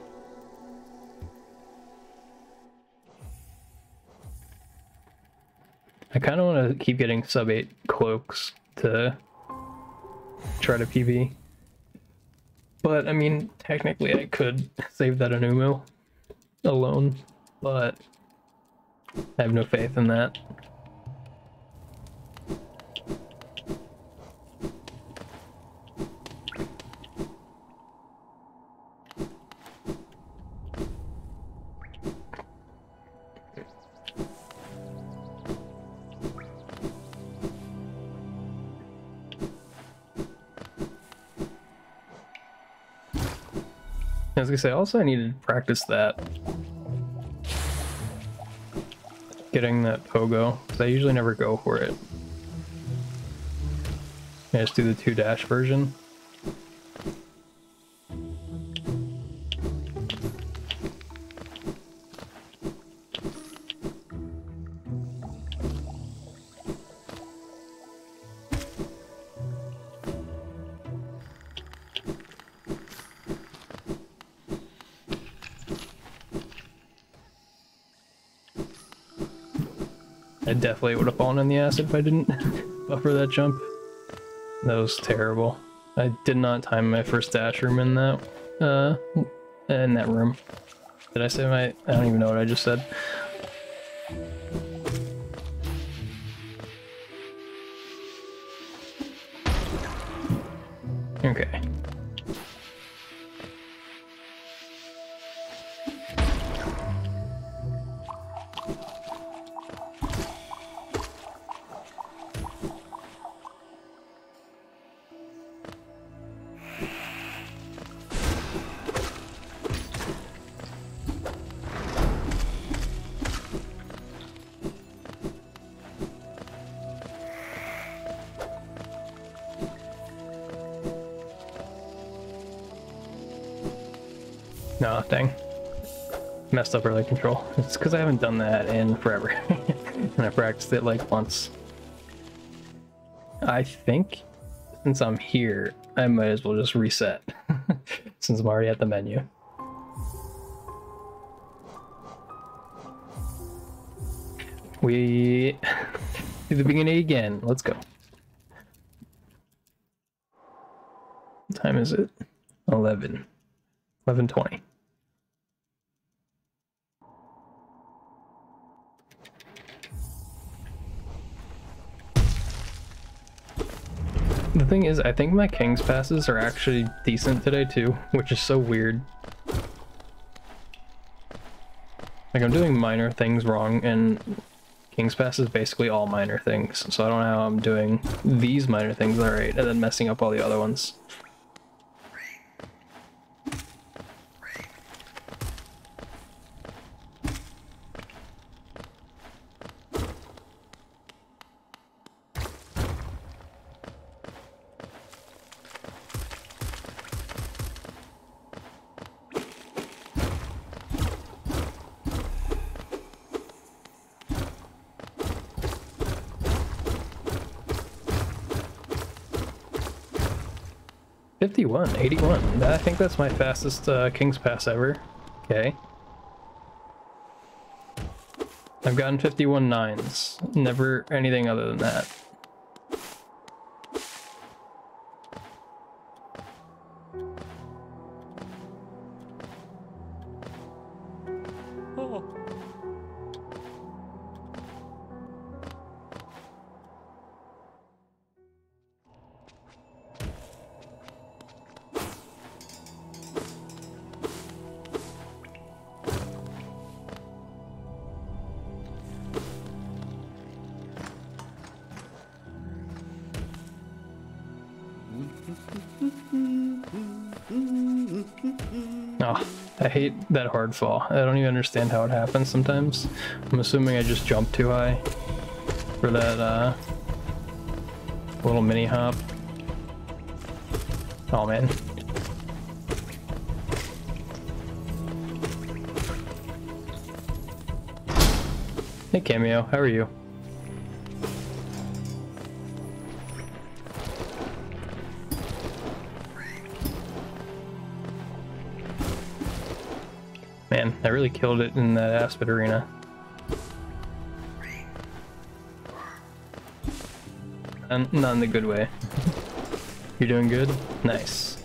I kind of want to keep getting sub 8 cloaks to try to PB. But, I mean, technically I could save that Anumu alone, but I have no faith in that. I was gonna say, also I needed to practice that. Getting that pogo, because I usually never go for it. I just do the 2-dash version. I definitely would have fallen in the acid if I didn't buffer that jump. That was terrible. I did not time my first dash room in that room. Did I say my... I don't even know what I just said. Okay. No, dang. Messed up early control. It's because I haven't done that in forever. And I practiced it like once. I think since I'm here, I might as well just reset. Since I'm already at the menu. We do the beginning again. Let's go. What time is it? 11:20. The thing is, I think my King's passes are actually decent today too, which is so weird. Like, I'm doing minor things wrong, and King's Pass is basically all minor things, so I don't know how I'm doing these minor things alright, and then messing up all the other ones. 51, 81. I think that's my fastest King's Pass ever. Okay. I've gotten 51 nines. Never anything other than that. Oh, I hate that hard fall. I don't even understand how it happens sometimes. I'm assuming I just jumped too high for that little mini hop. Oh man. Hey Cameo, how are you? Man, I really killed it in that Aspen arena. And not in the good way. You're doing good? Nice.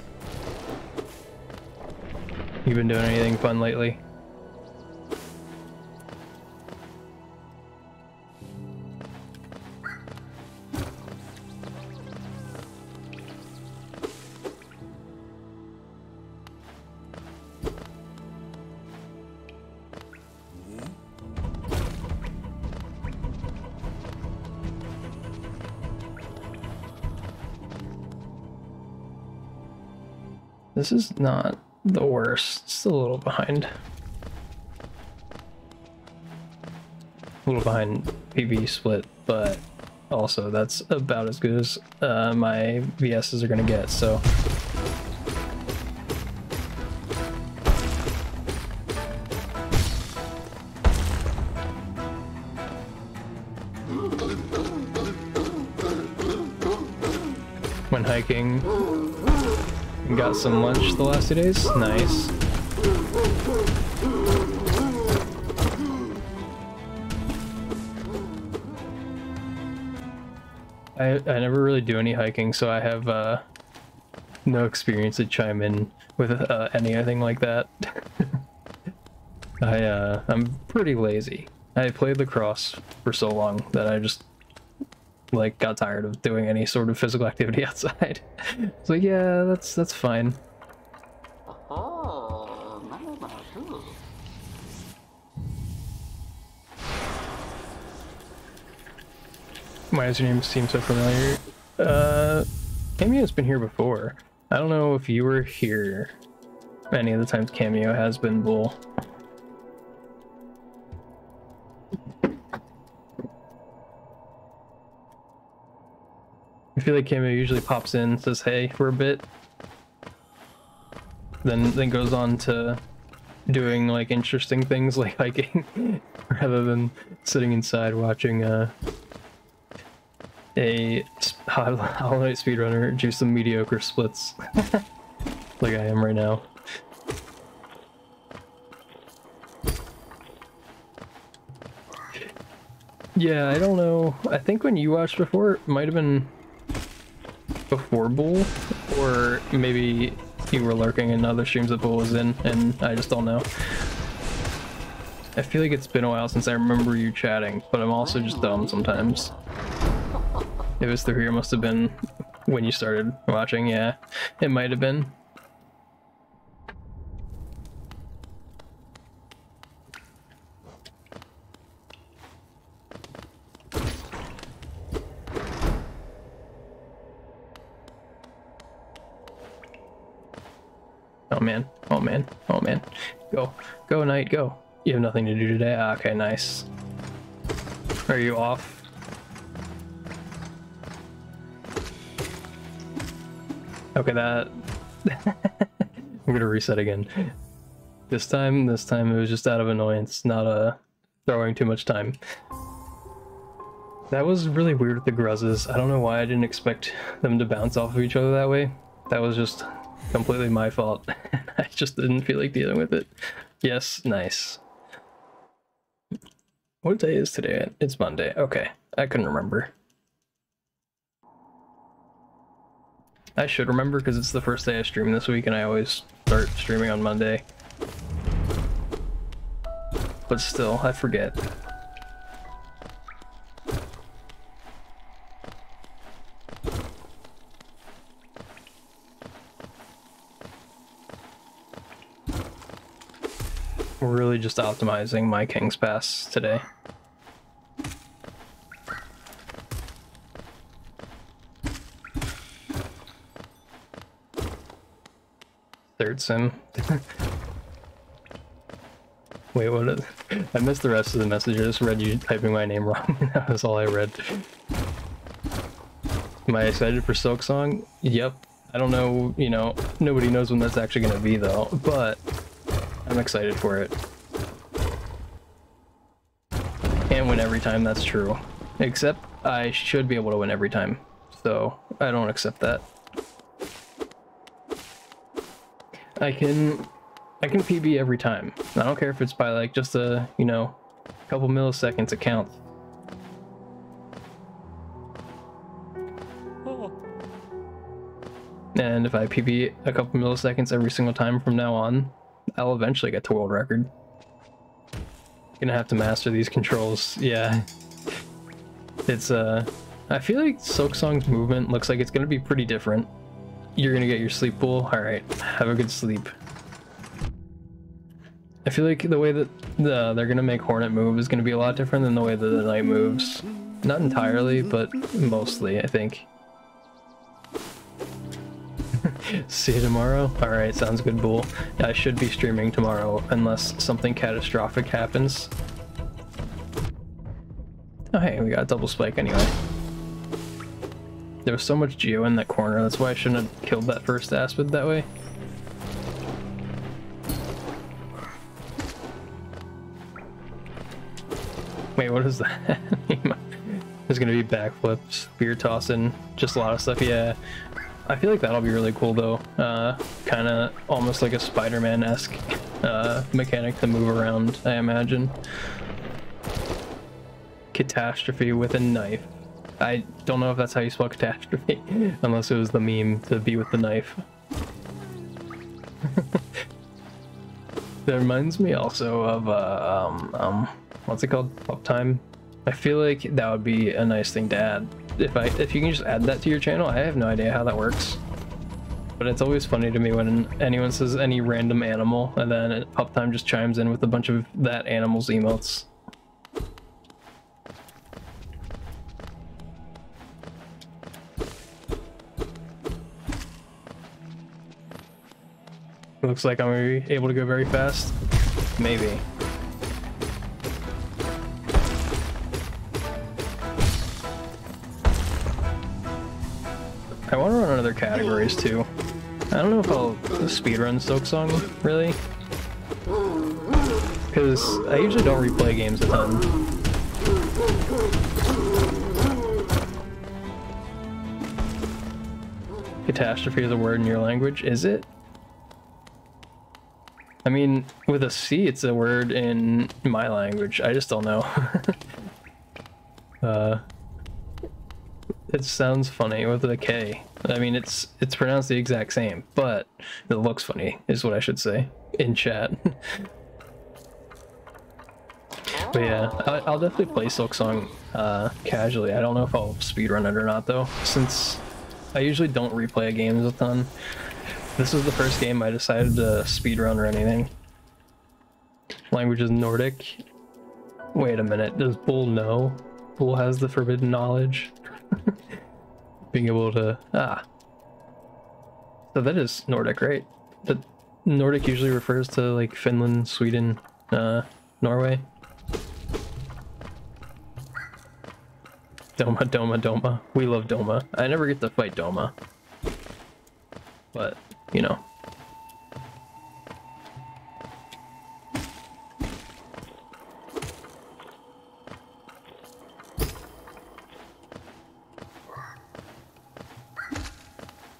You been doing anything fun lately? This is not the worst. Still a little behind. A little behind PB split, but also that's about as good as my VSs are gonna get, so. When hiking, got some lunch the last 2 days. Nice. I never really do any hiking, so I have no experience to chime in with anything like that. I'm pretty lazy. I played lacrosse for so long that I just like got tired of doing any sort of physical activity outside. So yeah, that's fine. Why does your name seem so familiar? Cameo's been here before. I don't know if you were here any of the times Cameo has been, Bull. I feel like Cameo usually pops in, says hey for a bit, then goes on to doing like interesting things like hiking, rather than sitting inside watching a Hollow Knight speedrunner do some mediocre splits, like I am right now. Yeah, I don't know. I think when you watched before, it might have been before Bull, or maybe you were lurking in other streams that Bull was in, and I just don't know. I feel like it's been a while since I remember you chatting, but I'm also just dumb sometimes. If it was through here, it must have been when you started watching. Yeah, it might have been. Oh man, oh man, oh man. Go Knight, go. You have nothing to do today? Ah, okay, nice. Are you off? Okay, that... I'm gonna reset again. This time it was just out of annoyance, not throwing too much time. That was really weird with the Gruzzes. I don't know why I didn't expect them to bounce off of each other that way. That was just completely my fault. I just didn't feel like dealing with it. Yes, nice. What day is today? It's Monday. Okay, I couldn't remember. I should remember because it's the first day I stream this week and I always start streaming on Monday. But still, I forget. We're really just optimizing my King's Pass today. Third sim. Wait, what is... I missed the rest of the message. I just read you typing my name wrong. That was all I read. Am I excited for Silk Song? Yep. I don't know, you know, nobody knows when that's actually going to be though, but I'm excited for it. Can't win every time, that's true. Except I should be able to win every time, so I don't accept that. I can PB every time. I don't care if it's by like just a, you know, couple milliseconds, it counts. And if I PB a couple milliseconds every single time from now on, I'll eventually get to world record. Gonna have to master these controls. Yeah. It's I feel like Silk Song's movement looks like it's gonna be pretty different. You're gonna get your sleep pool. Alright, have a good sleep. I feel like the way that they're gonna make Hornet move is gonna be a lot different than the way that the Knight moves. Not entirely, but mostly, I think. See you tomorrow? Alright, sounds good, Bull. I should be streaming tomorrow, unless something catastrophic happens. Oh hey, we got a double spike anyway. There was so much Geo in that corner, that's why I shouldn't have killed that first Aspid that way. Wait, what is that? There's gonna be backflips, spear tossing, just a lot of stuff, yeah. I feel like that'll be really cool though. Kinda almost like a Spider-Man-esque mechanic to move around, I imagine. Catastrophe with a knife. I don't know if that's how you spell catastrophe, unless it was the meme to be with the knife. That reminds me also of, what's it called? Uptime? I feel like that would be a nice thing to add. If you can just add that to your channel, I have no idea how that works. But it's always funny to me when anyone says any random animal, and then Uptime just chimes in with a bunch of that animal's emotes. Looks like I'm gonna be able to go very fast. Maybe. I want to run other categories too. I don't know if I'll speedrun Silk Song, really. Because I usually don't replay games a ton. Catastrophe is a word in your language, is it? I mean, with a C, it's a word in my language. I just don't know. It sounds funny with a K. I mean, it's pronounced the exact same, but it looks funny, is what I should say, in chat. But yeah, I'll definitely play Silk Song casually. I don't know if I'll speedrun it or not, though, since I usually don't replay games a ton. This was the first game I decided to speedrun or anything. Language is Nordic. Wait a minute, does Bull know? Bull has the forbidden knowledge. Being able to... So that is Nordic, right? But Nordic usually refers to like Finland, Sweden, Norway. Doma, Doma, Doma. We love Doma. I never get to fight Doma. But, you know.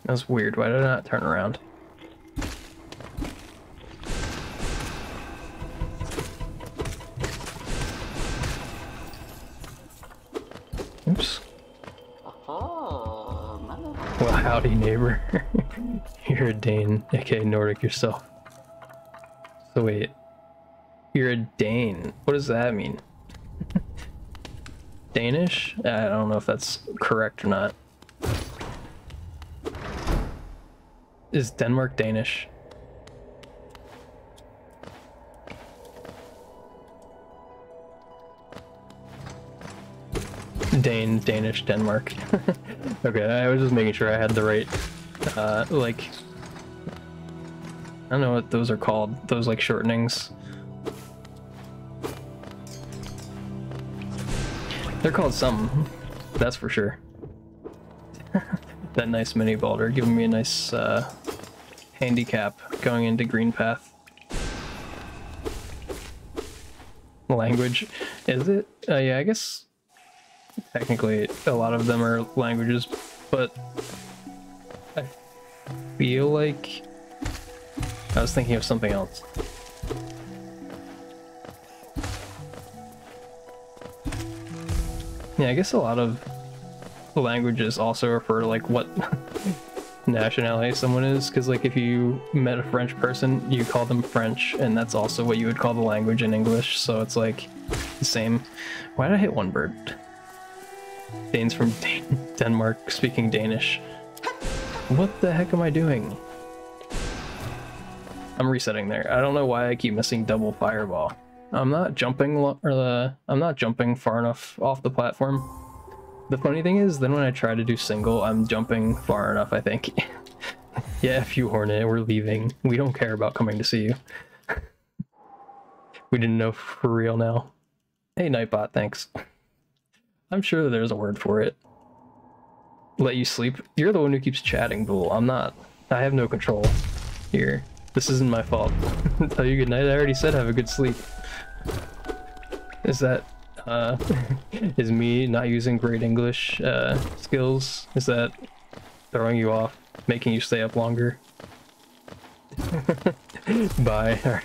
That's weird. Why did I not turn around? Oops. Well, howdy, neighbor. You're a Dane, aka Nordic yourself. So wait, you're a Dane. What does that mean? Danish? I don't know if that's correct or not. Is Denmark Danish? Danish, Denmark. Okay, I was just making sure I had the right, like, I don't know what those are called. Those, like, shortenings. They're called something, that's for sure. That nice mini boulder giving me a nice, handicap going into green path. Language, is it? Yeah, I guess technically a lot of them are languages, but I feel like I was thinking of something else. Yeah, I guess a lot of languages also refer to like what nationality someone is, because like if you met a French person, you call them French, and that's also what you would call the language in English, so it's like the same. Why did I hit one bird? Danes from Denmark speaking Danish. What the heck am I doing? I'm resetting there. I don't know why I keep missing double fireball. I'm not jumping I'm not jumping far enough off the platform. The funny thing is, then when I try to do single, I'm jumping far enough, I think. Yeah, F you, Hornet, we're leaving. We don't care about coming to see you. We didn't know for real now. Hey, Nightbot, thanks. I'm sure that there's a word for it. Let you sleep? You're the one who keeps chatting, Bull. I'm not. I have no control here. This isn't my fault. Tell you good night. I already said have a good sleep. Is that, is me not using great English, skills? Is that throwing you off? Making you stay up longer? Bye. Alright.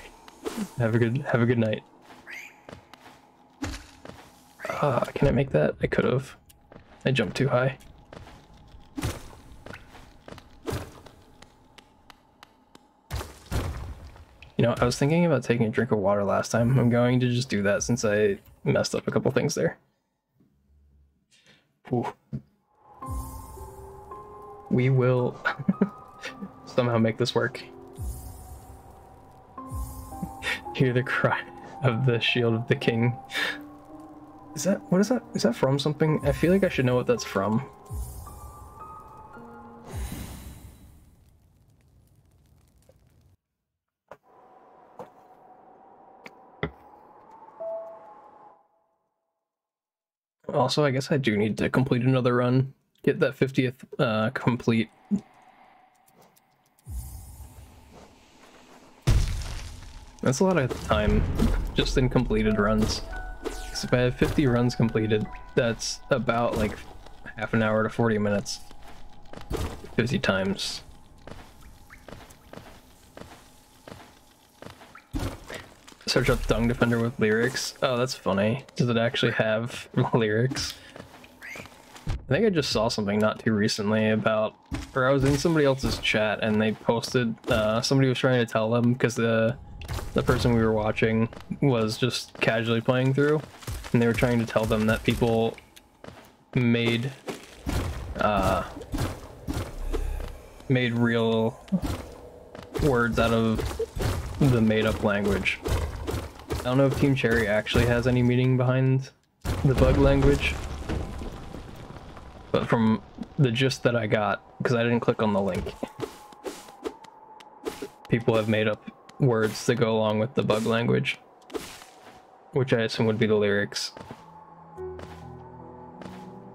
Have a good night. Can I make that? I could have. I jumped too high. You know, I was thinking about taking a drink of water last time. I'm going to just do that since I messed up a couple things there. Ooh. We will somehow make this work. Hear the cry of the shield of the king. Is that, what is that? Is that from something? I feel like I should know what that's from. Also, I guess I do need to complete another run. Get that 50th complete. That's a lot of time just in completed runs. Because if I have 50 runs completed, that's about like half an hour to 40 minutes. 50 times. Search up Dung Defender with lyrics. Oh, that's funny. Does it actually have lyrics? I think I just saw something not too recently about, or I was in somebody else's chat and they posted, somebody was trying to tell them, because the person we were watching was just casually playing through, and they were trying to tell them that people made real words out of the made-up language. I don't know if Team Cherry actually has any meaning behind the bug language, but from the gist that I got, because I didn't click on the link, people have made up words that go along with the bug language, which I assume would be the lyrics.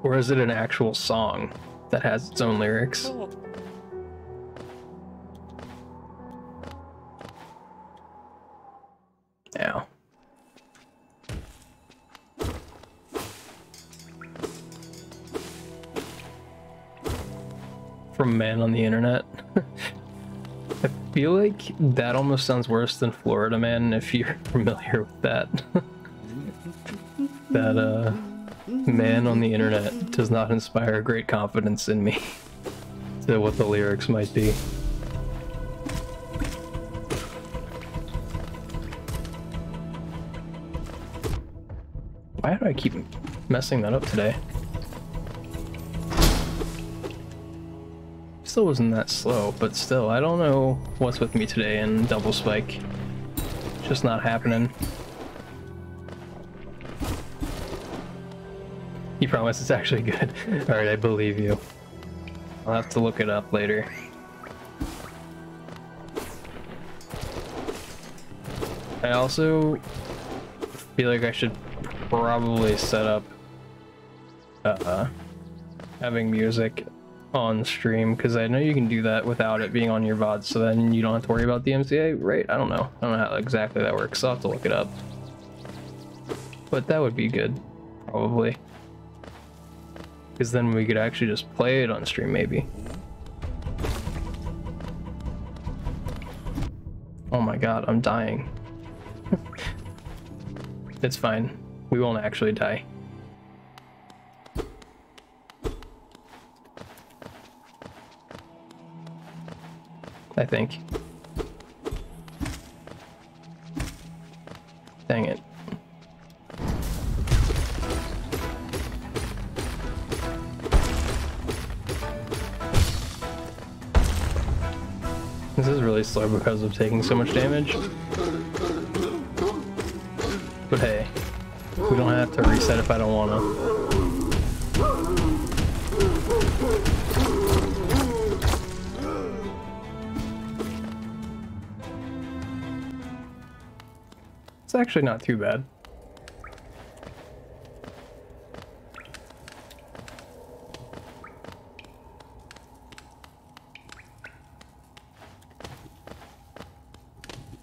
Or is it an actual song that has its own lyrics? Ow. from Man on the Internet. I feel like that almost sounds worse than Florida Man, if you're familiar with that. That, Man on the Internet does not inspire great confidence in me to what the lyrics might be. Why do I keep messing that up today? Still wasn't that slow, but still, I don't know what's with me today in Double Spike. Just not happening. You promise it's actually good? Alright, I believe you. I'll have to look it up later. I also feel like I should probably set up having music on stream, because I know you can do that without it being on your VOD, so then you don't have to worry about the MCA, right? I don't know how exactly that works, so I'll have to look it up. But that would be good, probably. Because then we could actually just play it on stream, maybe. Oh my god, I'm dying. It's fine. We won't actually die. I think. Dang it. This is really slow because of taking so much damage. But hey, we don't have to reset if I don't want to. It's actually not too bad.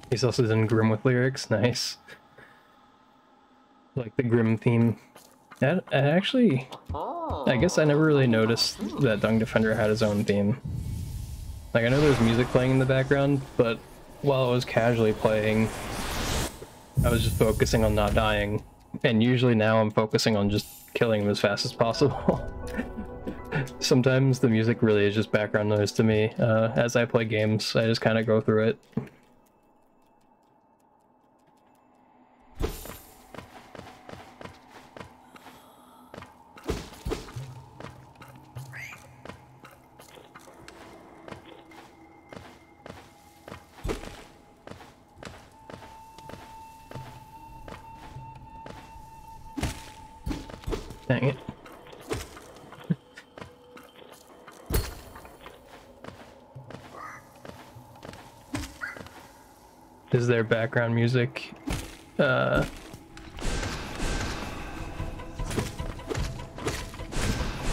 He's also done Grim with lyrics, nice. Like the Grim theme. I actually, I guess I never really noticed that Dung Defender had his own theme. Like, I know there's music playing in the background, but while I was casually playing, I was just focusing on not dying. And usually now I'm focusing on just killing him as fast as possible. Sometimes the music really is just background noise to me. As I play games, I just kind of go through it. Dang it. Is there background music? Well,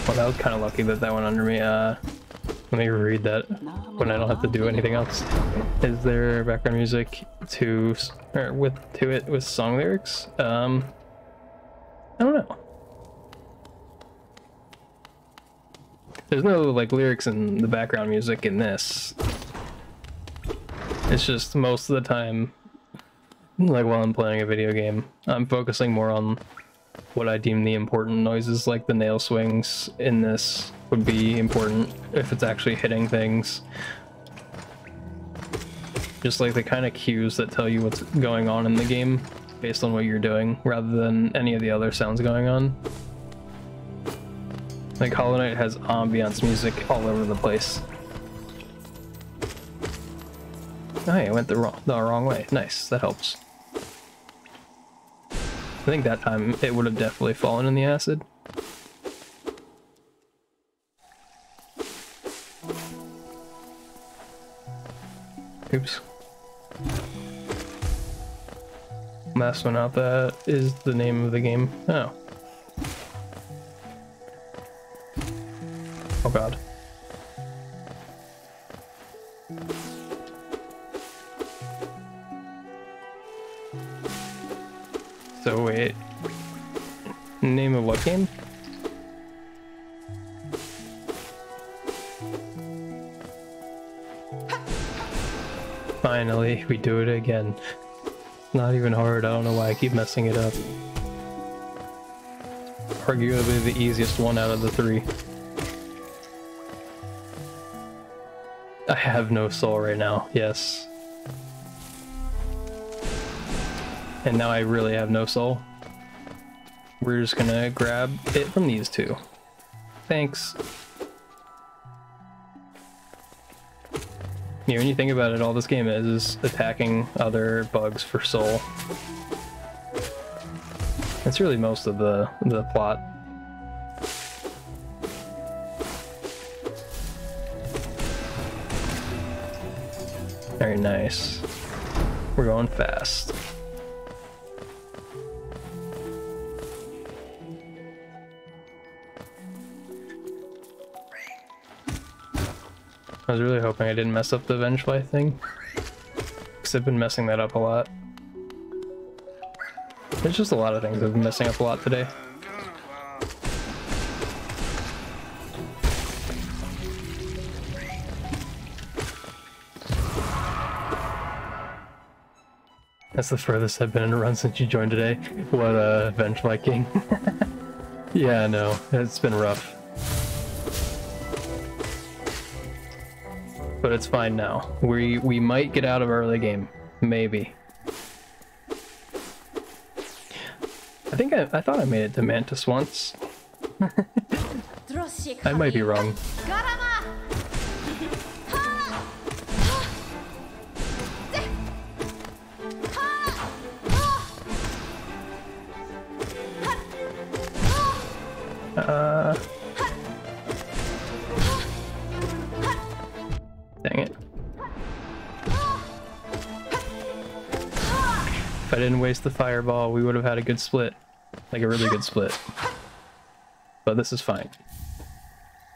that was kind of lucky that that went under me. Let me read that when I don't have to do anything else. Is there background music to it with song lyrics? I don't know. There's no like lyrics in the background music in this. It's just most of the time, like while I'm playing a video game, I'm focusing more on what I deem the important noises, like the nail swings in this would be important if it's actually hitting things. Just like the kind of cues that tell you what's going on in the game based on what you're doing, rather than any of the other sounds going on. Like Hollow Knight has ambiance music all over the place. Oh, hey, I went the wrong way. Nice, that helps. I think that time it would have definitely fallen in the acid. Oops. Last one out, that is the name of the game. Oh. Oh god. So wait. Name of what game? Finally, we do it again. Not even hard, I don't know why I keep messing it up. Arguably the easiest one out of the three. I have no soul right now, yes. And now I really have no soul. We're just gonna grab it from these two. Thanks. Yeah, when you think about it, all this game is attacking other bugs for soul. That's really most of the plot. Very nice. We're going fast. I was really hoping I didn't mess up the Vengefly thing, because I've been messing that up a lot. There's just a lot of things I've been messing up a lot today. That's the furthest I've been in a run since you joined today. What, Vengefly King? Yeah, no, it's been rough. But it's fine now. We might get out of early game. Maybe. I thought I made it to Mantis once. I might be wrong. Dang it. If I didn't waste the fireball, we would have had a good split. Like a really good split. But this is fine.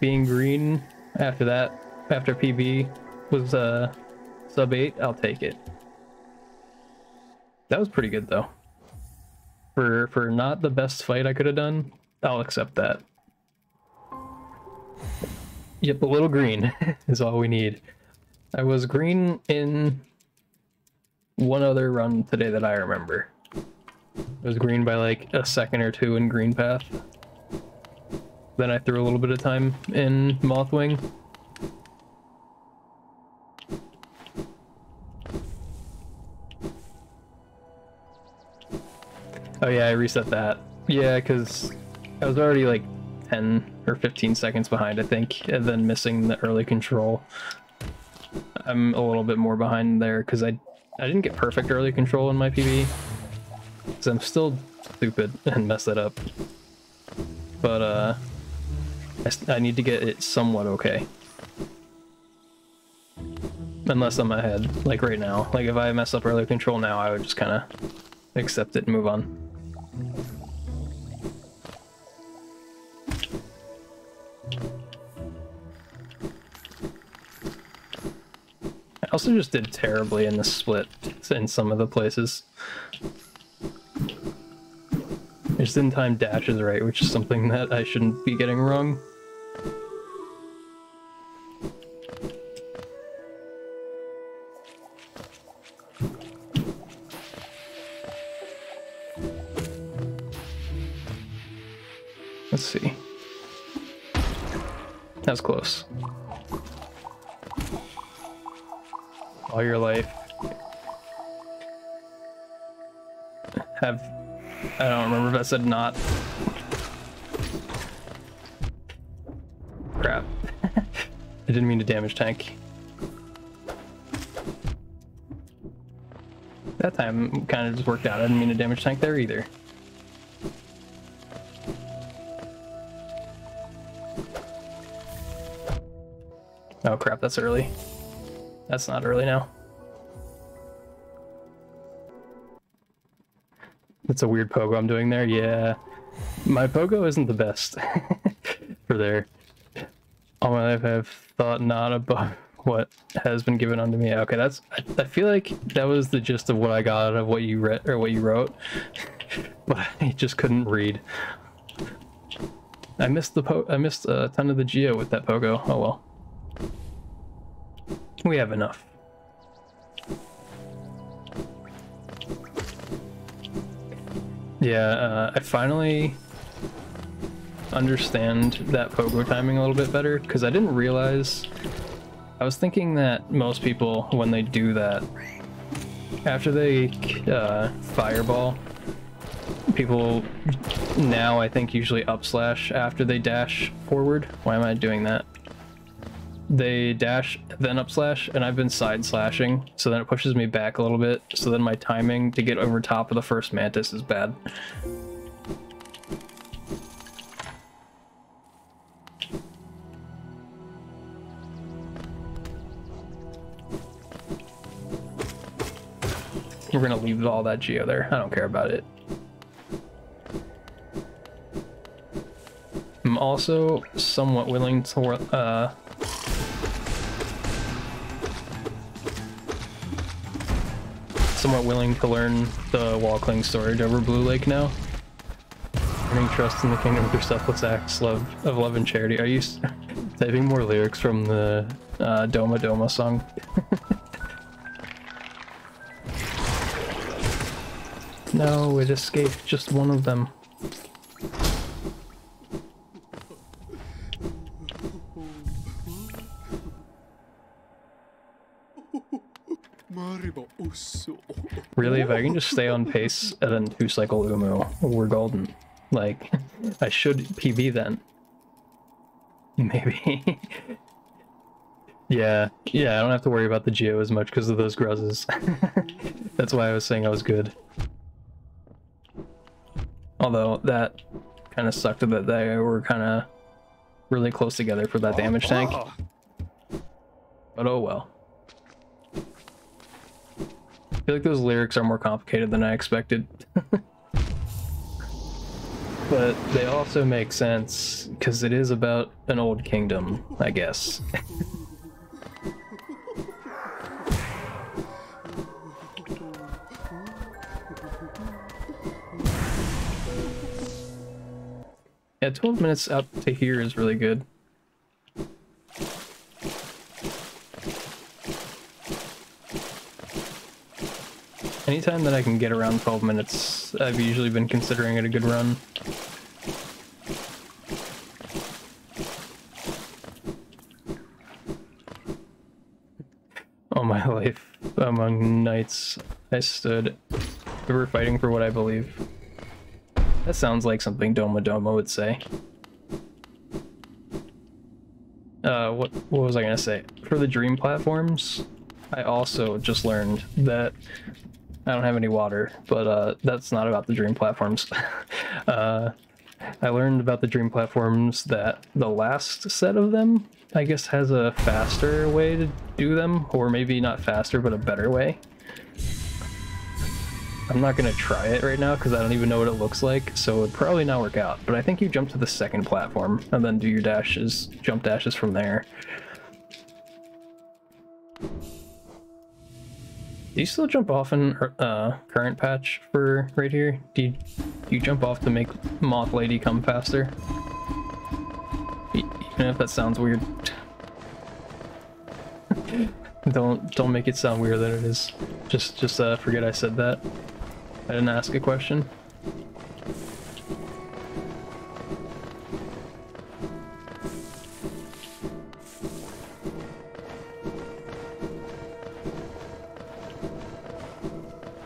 Being green after that, after PB was sub 8, I'll take it. That was pretty good though. For not the best fight I could have done, I'll accept that. Yep, a little green is all we need. I was green in one other run today that I remember. I was green by like a second or two in green path. Then I threw a little bit of time in Mothwing. Oh yeah, I reset that. Yeah, because I was already like 10 or 15 seconds behind, I think, and then missing the early control. I'm a little bit more behind there because I didn't get perfect early control in my PB. Because I'm still stupid and mess that up. But I need to get it somewhat okay. Unless I'm ahead, like right now. Like if I mess up early control now, I would just kind of accept it and move on. I also just did terribly in the split in some of the places. I just didn't time dashes right, which is something that I shouldn't be getting wrong. Let's see. That was close. All your life. I don't remember if I said not. Crap. I didn't mean to damage tank. That time kind of just worked out. I didn't mean to damage tank there either. Oh crap, that's early. That's not early now. That's a weird pogo I'm doing there. Yeah, my pogo isn't the best for there. All my life I've thought not above what has been given unto me. Okay, that's. I feel like that was the gist of what I got out of what you read or what you wrote, but I just couldn't read. I missed a ton of the geo with that pogo. Oh well. We have enough. Yeah, I finally understand that pogo timing a little bit better, because I didn't realize... I was thinking that most people, when they do that, after they fireball, people now, I think, usually up slash after they dash forward. Why am I doing that? They dash, then up slash, and I've been side slashing, so then it pushes me back a little bit, so then my timing to get over top of the first mantis is bad. We're gonna leave all that geo there. I don't care about it. I'm also somewhat willing to learn the wall cling storage over Blue Lake now. Earning trust in the kingdom through selfless acts of love and charity. Are you typing more lyrics from the Doma Doma song? No, it escaped just one of them. Really, if I can just stay on pace and then 2-cycle Umu, we're golden. Like, I should PB then. Maybe. Yeah, I don't have to worry about the geo as much because of those gruzzes. That's why I was saying I was good. Although, that kind of sucked that they were kind of really close together for that damage tank. But oh well. I feel like those lyrics are more complicated than I expected. But they also make sense, because it is about an old kingdom, I guess. Yeah, 12 minutes up to here is really good. Anytime that I can get around 12 minutes, I've usually been considering it a good run. All my life, among knights, I stood. We were fighting for what I believe. That sounds like something Doma Doma would say. What was I gonna say? For the dream platforms, I also just learned that I don't have any water, but that's not about the dream platforms. I learned about the dream platforms that the last set of them, I guess, has a faster way to do them, or maybe not faster, but a better way. I'm not gonna try it right now because I don't even know what it looks like, so it would probably not work out. But I think you jump to the second platform and then do your dashes, jump dashes from there. Do you still jump off in current patch for right here? Do you jump off to make Moth Lady come faster? Even if that sounds weird. Don't make it sound weirder than it is. Just forget I said that. I didn't ask a question.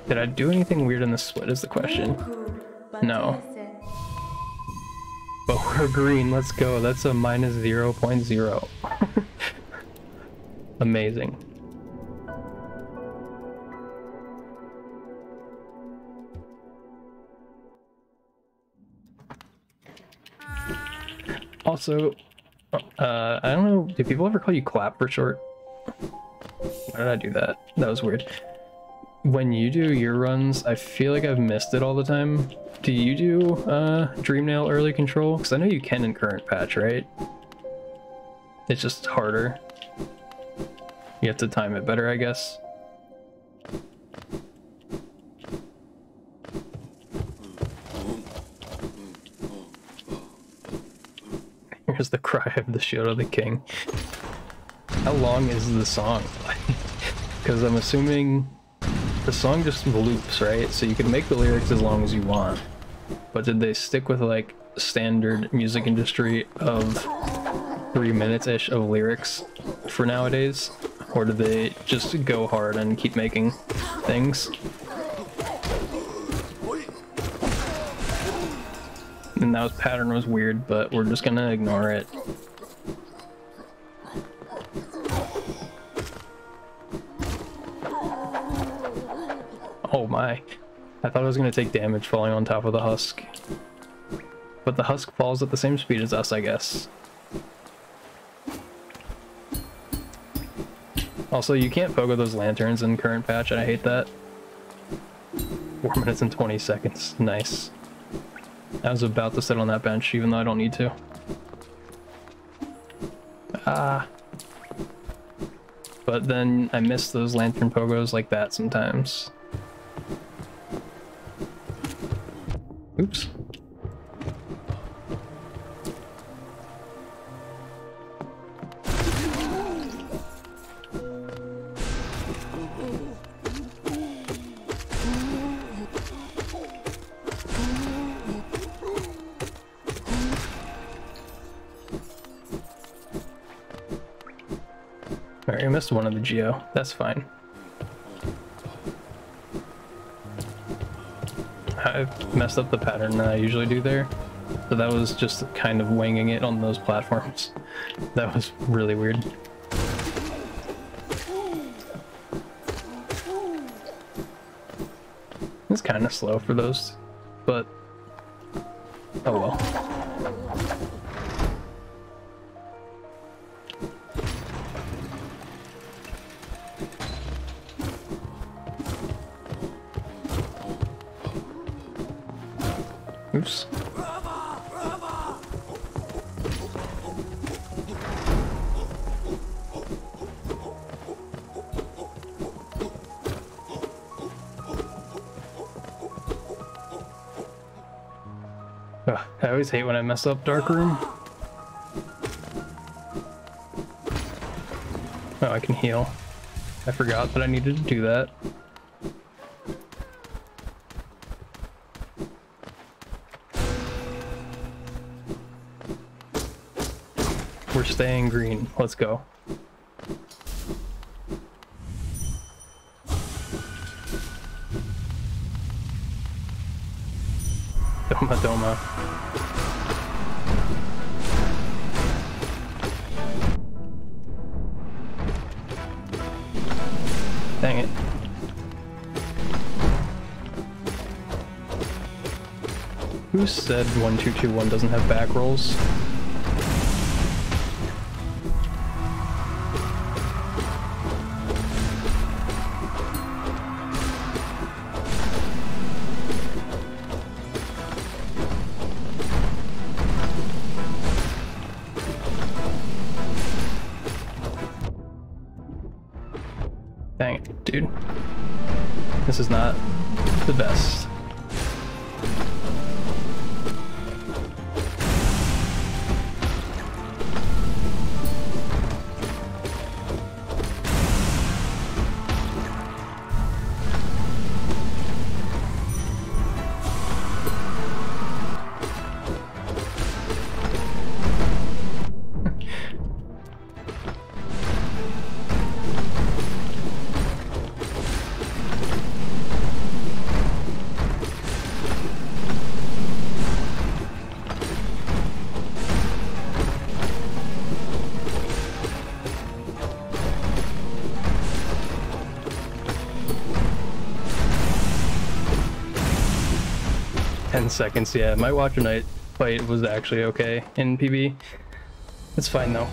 Did I do anything weird in the split is the question. No. But we're green, let's go. That's a minus 0.0. Amazing. Also, I don't know, do people ever call you Clap for short? Why did I do that? That was weird. When you do your runs, I feel like I've missed it all the time. Do you do Dreamnail early control? Because I know you can in current patch, right? It's just harder. You have to time it better, I guess. Here's the cry of the Shield of the King. How long is the song? Because I'm assuming the song just loops, right? So you can make the lyrics as long as you want. But did they stick with like standard music industry of 3 minutes-ish of lyrics for nowadays? Or did they just go hard and keep making things? And that pattern was weird, but we're just gonna ignore it. Oh my. I thought I was gonna take damage falling on top of the husk. But the husk falls at the same speed as us, I guess. Also, you can't pogo those lanterns in current patch, and I hate that. 4 minutes and 20 seconds. Nice. I was about to sit on that bench, even though I don't need to. Ah. But then I miss those lantern pogos like that sometimes. Oops. Alright, I missed one of the geo. That's fine. I've messed up the pattern that I usually do there. So that was just kind of winging it on those platforms. That was really weird. It's kind of slow for those, but oh well. Oops. Ugh, I always hate when I mess up Dark Room. Oh, I can heal. I forgot that I needed to do that. We're staying green. Let's go. Doma Doma. Dang it. Who said 1221 doesn't have back rolls? Dang it, dude. This is not the best. Seconds, yeah. My Watcher Knight fight was actually okay in PB. It's fine though.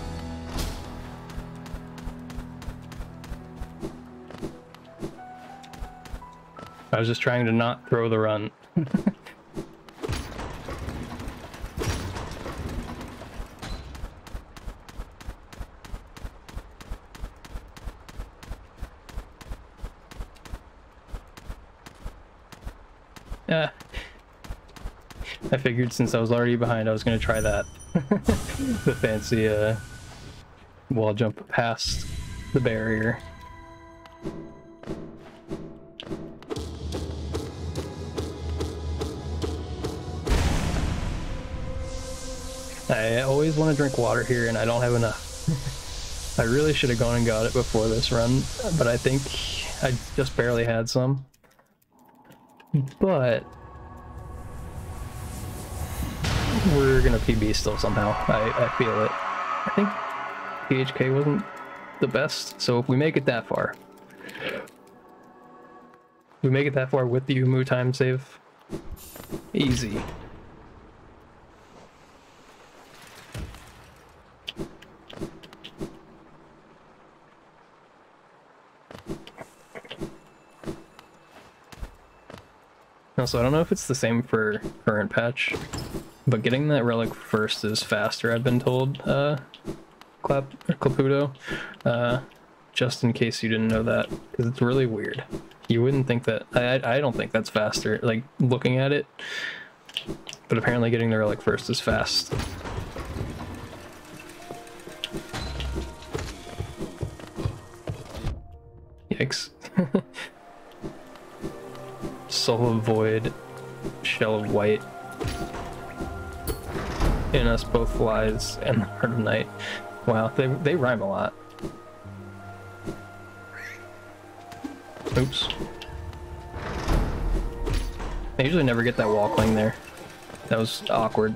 I was just trying to not throw the run. Yeah. I figured since I was already behind, I was going to try that. The fancy wall jump past the barrier. I always want to drink water here and I don't have enough. I really should have gone and got it before this run, but I think I just barely had some. But we're gonna PB still somehow. I feel it. I think PHK wasn't the best, so if we make it that far, we make it that far with the Umu time save, easy. Also, I don't know if it's the same for current patch, but getting that relic first is faster, I've been told, Claputo, just in case you didn't know that, because it's really weird. You wouldn't think that, I don't think that's faster, like, looking at it, but apparently getting the relic first is fast. Yikes. Soul of Void, Shell of White, In Us Both Flies, and the Heart of Night. Wow, they rhyme a lot. Oops. I usually never get that wall cling there. That was awkward.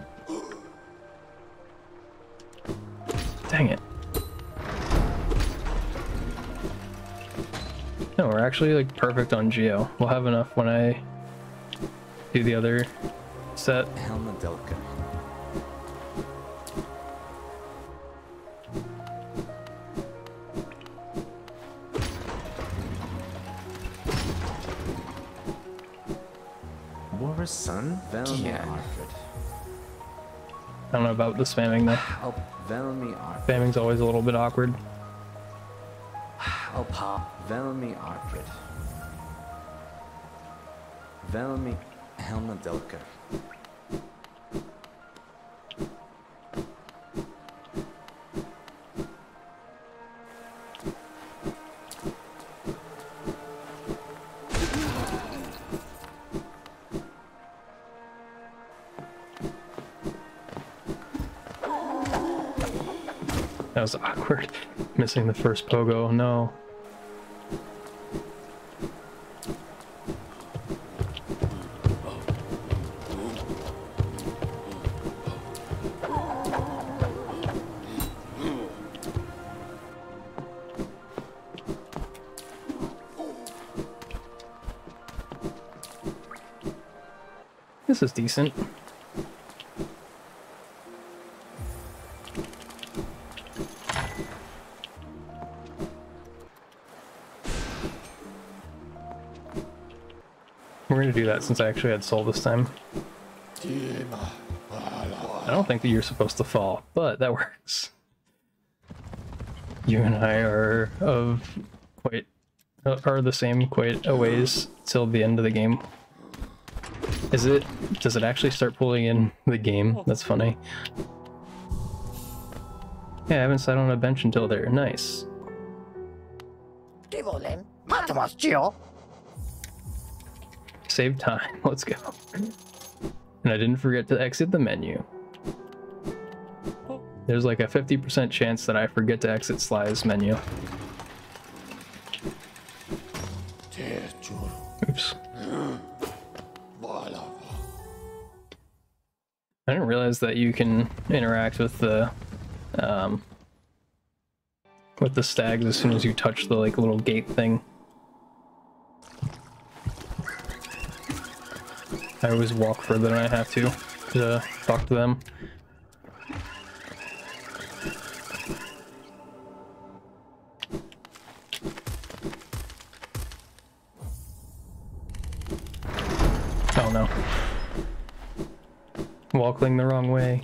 Dang it. No, we're actually like perfect on Geo. We'll have enough when I do the other set. Helmadelka. War's son, Velmi Arfred. I don't know about the spamming though. Oh, Velmi Arfred. Spamming's always a little bit awkward. Oh, pop. Velmi Arfred. Velmi Helmadelka. That was awkward. Missing the first pogo, no. This is decent. We're gonna do that since I actually had soul this time. I don't think that you're supposed to fall, but that works. You and I are the same quite a ways till the end of the game. Does it actually start pulling in the game? That's funny. Yeah, I haven't sat on a bench until there. Nice. Save time. Let's go. And I didn't forget to exit the menu. There's like a 50% chance that I forget to exit Sly's menu. Oops. I didn't realize that you can interact with the stags as soon as you touch the like little gate thing. I always walk further than I have to talk to them. Oh no. Walkling the wrong way.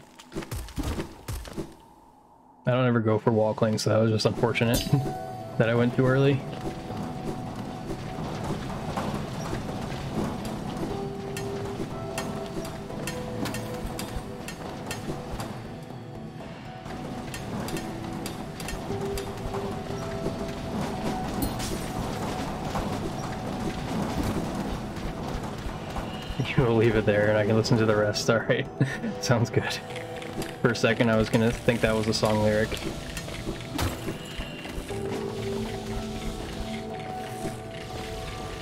I don't ever go for walkling, so that was just unfortunate that I went too early. We'll leave it there and I can listen to the rest. Alright. Sounds good. For a second I was gonna think that was a song lyric.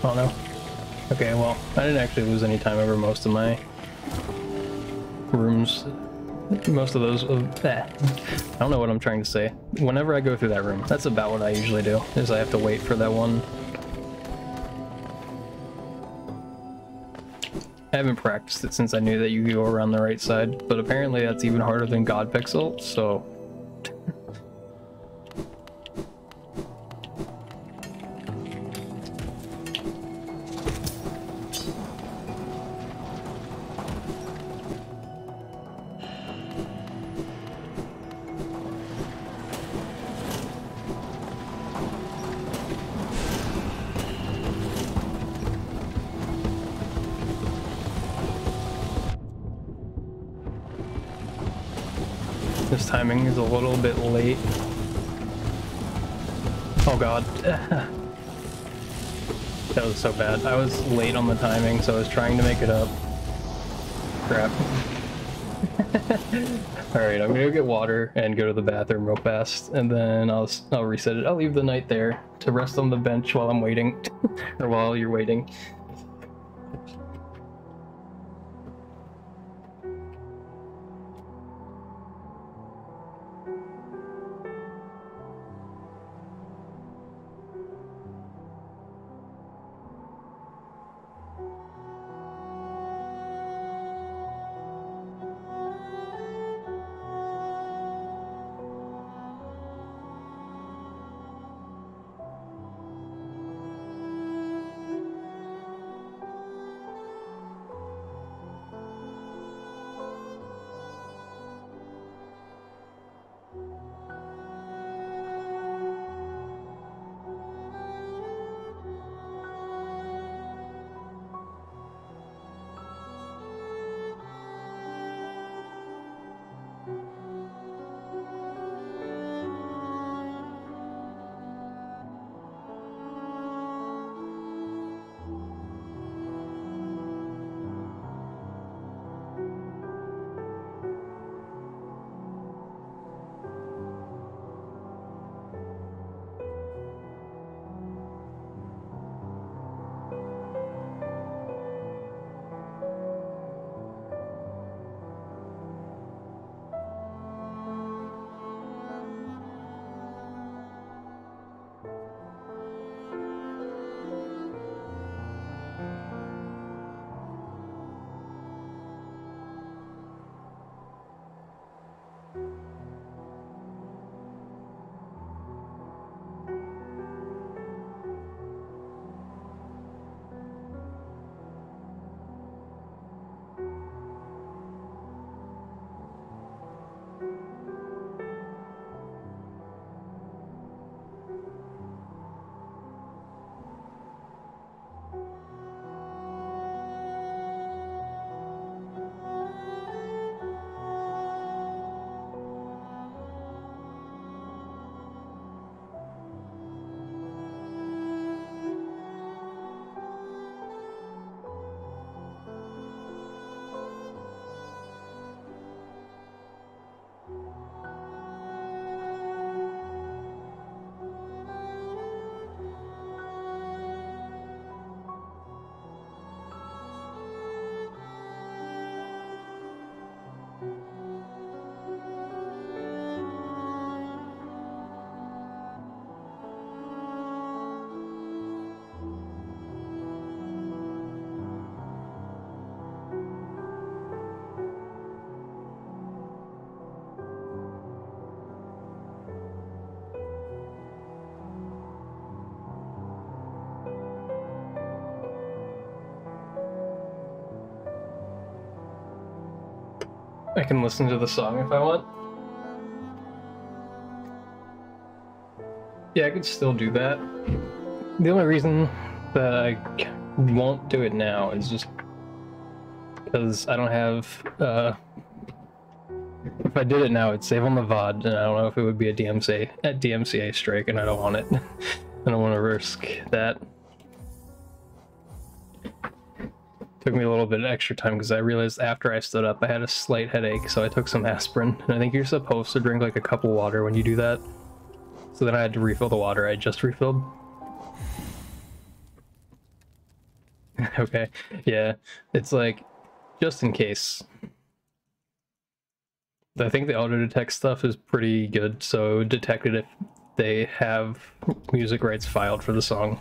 Oh no. Okay, well, I didn't actually lose any time over most of my rooms. Most of those... I don't know what I'm trying to say. Whenever I go through that room, that's about what I usually do, is I have to wait for that one. I haven't practiced it since I knew that you go around the right side, but apparently that's even harder than God Pixel, so... This timing is a little bit late. Oh god. That was so bad. I was late on the timing, so I was trying to make it up. Crap. Alright, I'm gonna go get water and go to the bathroom real fast, and then I'll reset it. I'll leave the night there to rest on the bench while I'm waiting. Or while you're waiting. I can listen to the song if I want. Yeah, I could still do that. The only reason that I won't do it now is just because I don't have, if I did it now, it'd save on the VOD, and I don't know if it would be a DMCA strike, and I don't want it. I don't want to risk that. Took me a little bit of extra time because I realized after I stood up I had a slight headache, so I took some aspirin. And I think you're supposed to drink like a cup of water when you do that. So then I had to refill the water I just refilled. Okay, yeah, it's like, just in case. I think the auto detect stuff is pretty good, so it would detect it if they have music rights filed for the song.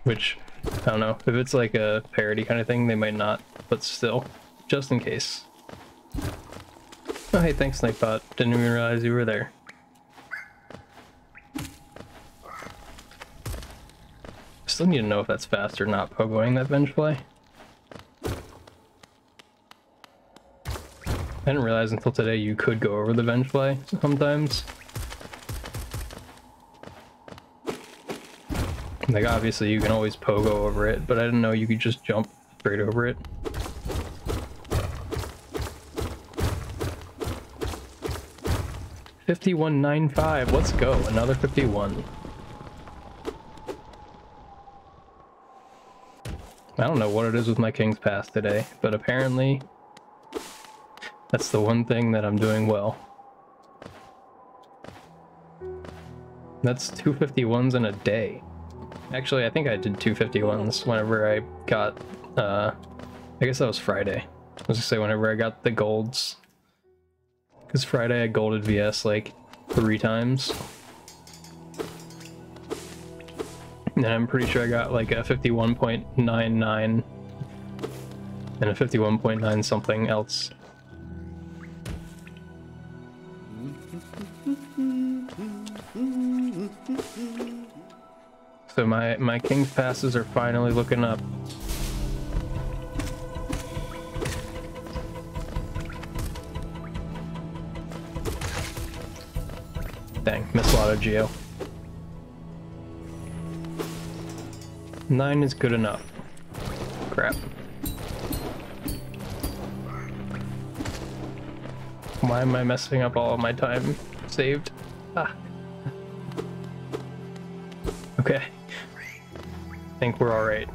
Which, I don't know, if it's like a parody kind of thing, they might not, but still, just in case. Oh hey, thanks Snipebot, didn't even realize you were there. Still need to know if that's fast or not pogoing that Vengefly. I didn't realize until today you could go over the Vengefly sometimes. Like, obviously you can always pogo over it, but I didn't know you could just jump straight over it. $51.95, let's go, another 51. I don't know what it is with my King's Pass today, but apparently that's the one thing that I'm doing well. That's 251s in a day. Actually, I think I did 251s whenever I got, I guess that was Friday. I was gonna say whenever I got the golds. Because Friday I golded VS like 3 times. And I'm pretty sure I got like a 51.99 and a 51.9 something else. So my King's Passes are finally looking up. Dang, missed a lot of Geo. 9 is good enough. Crap. Why am I messing up all of my time saved? Ah. Okay. I think we're alright.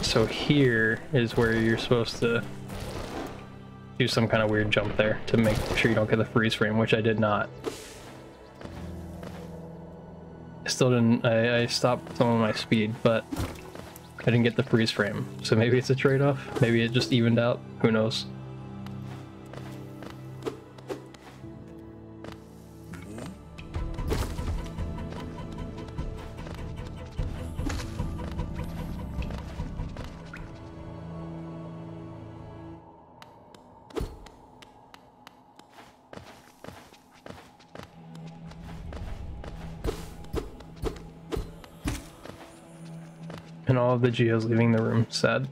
So here is where you're supposed to do some kind of weird jump there to make sure you don't get the freeze frame, which I did not. I still didn't, I stopped some of my speed, but I didn't get the freeze frame. So maybe it's a trade-off, maybe it just evened out, who knows. And all of the Geos leaving the room, sad.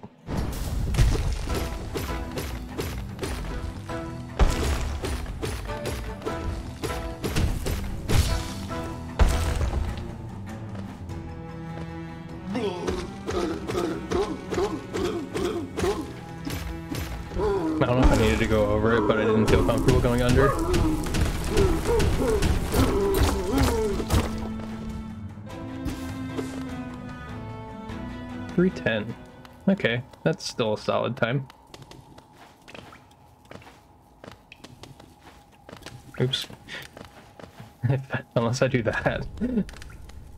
I don't know if I needed to go over it, but I didn't feel comfortable going under. $310. Okay, that's still a solid time. Oops. Unless I do that.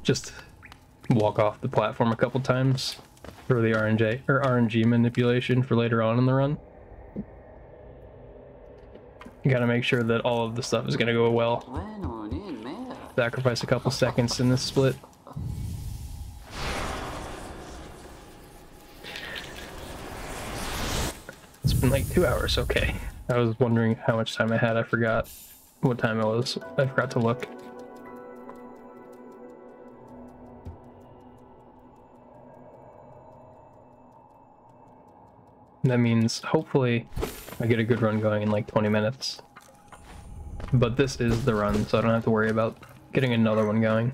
Just walk off the platform a couple times for the RNG manipulation for later on in the run. You gotta make sure that all of the stuff is gonna go well. Sacrifice a couple seconds in this split. It's been like 2 hours, okay. I was wondering how much time I had, I forgot what time it was. I forgot to look. That means hopefully I get a good run going in like 20 minutes. But this is the run, so I don't have to worry about getting another one going.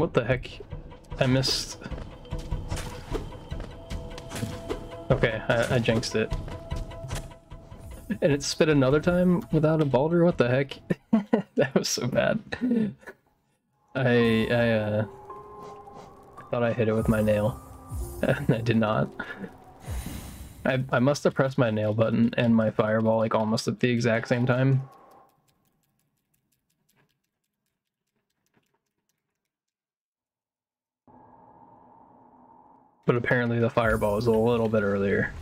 What the heck? I missed. Okay, I jinxed it. And it spit another time without a boulder? What the heck? That was so bad. I thought I hit it with my nail. And I did not. I must have pressed my nail button and my fireball like almost at the exact same time. But apparently the fireball was a little bit earlier.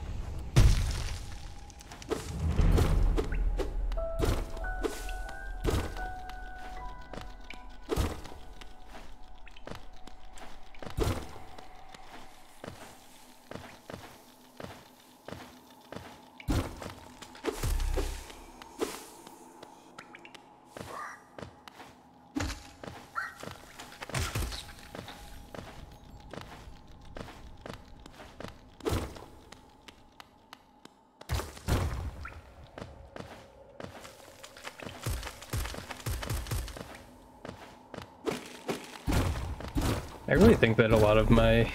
I really think that a lot of my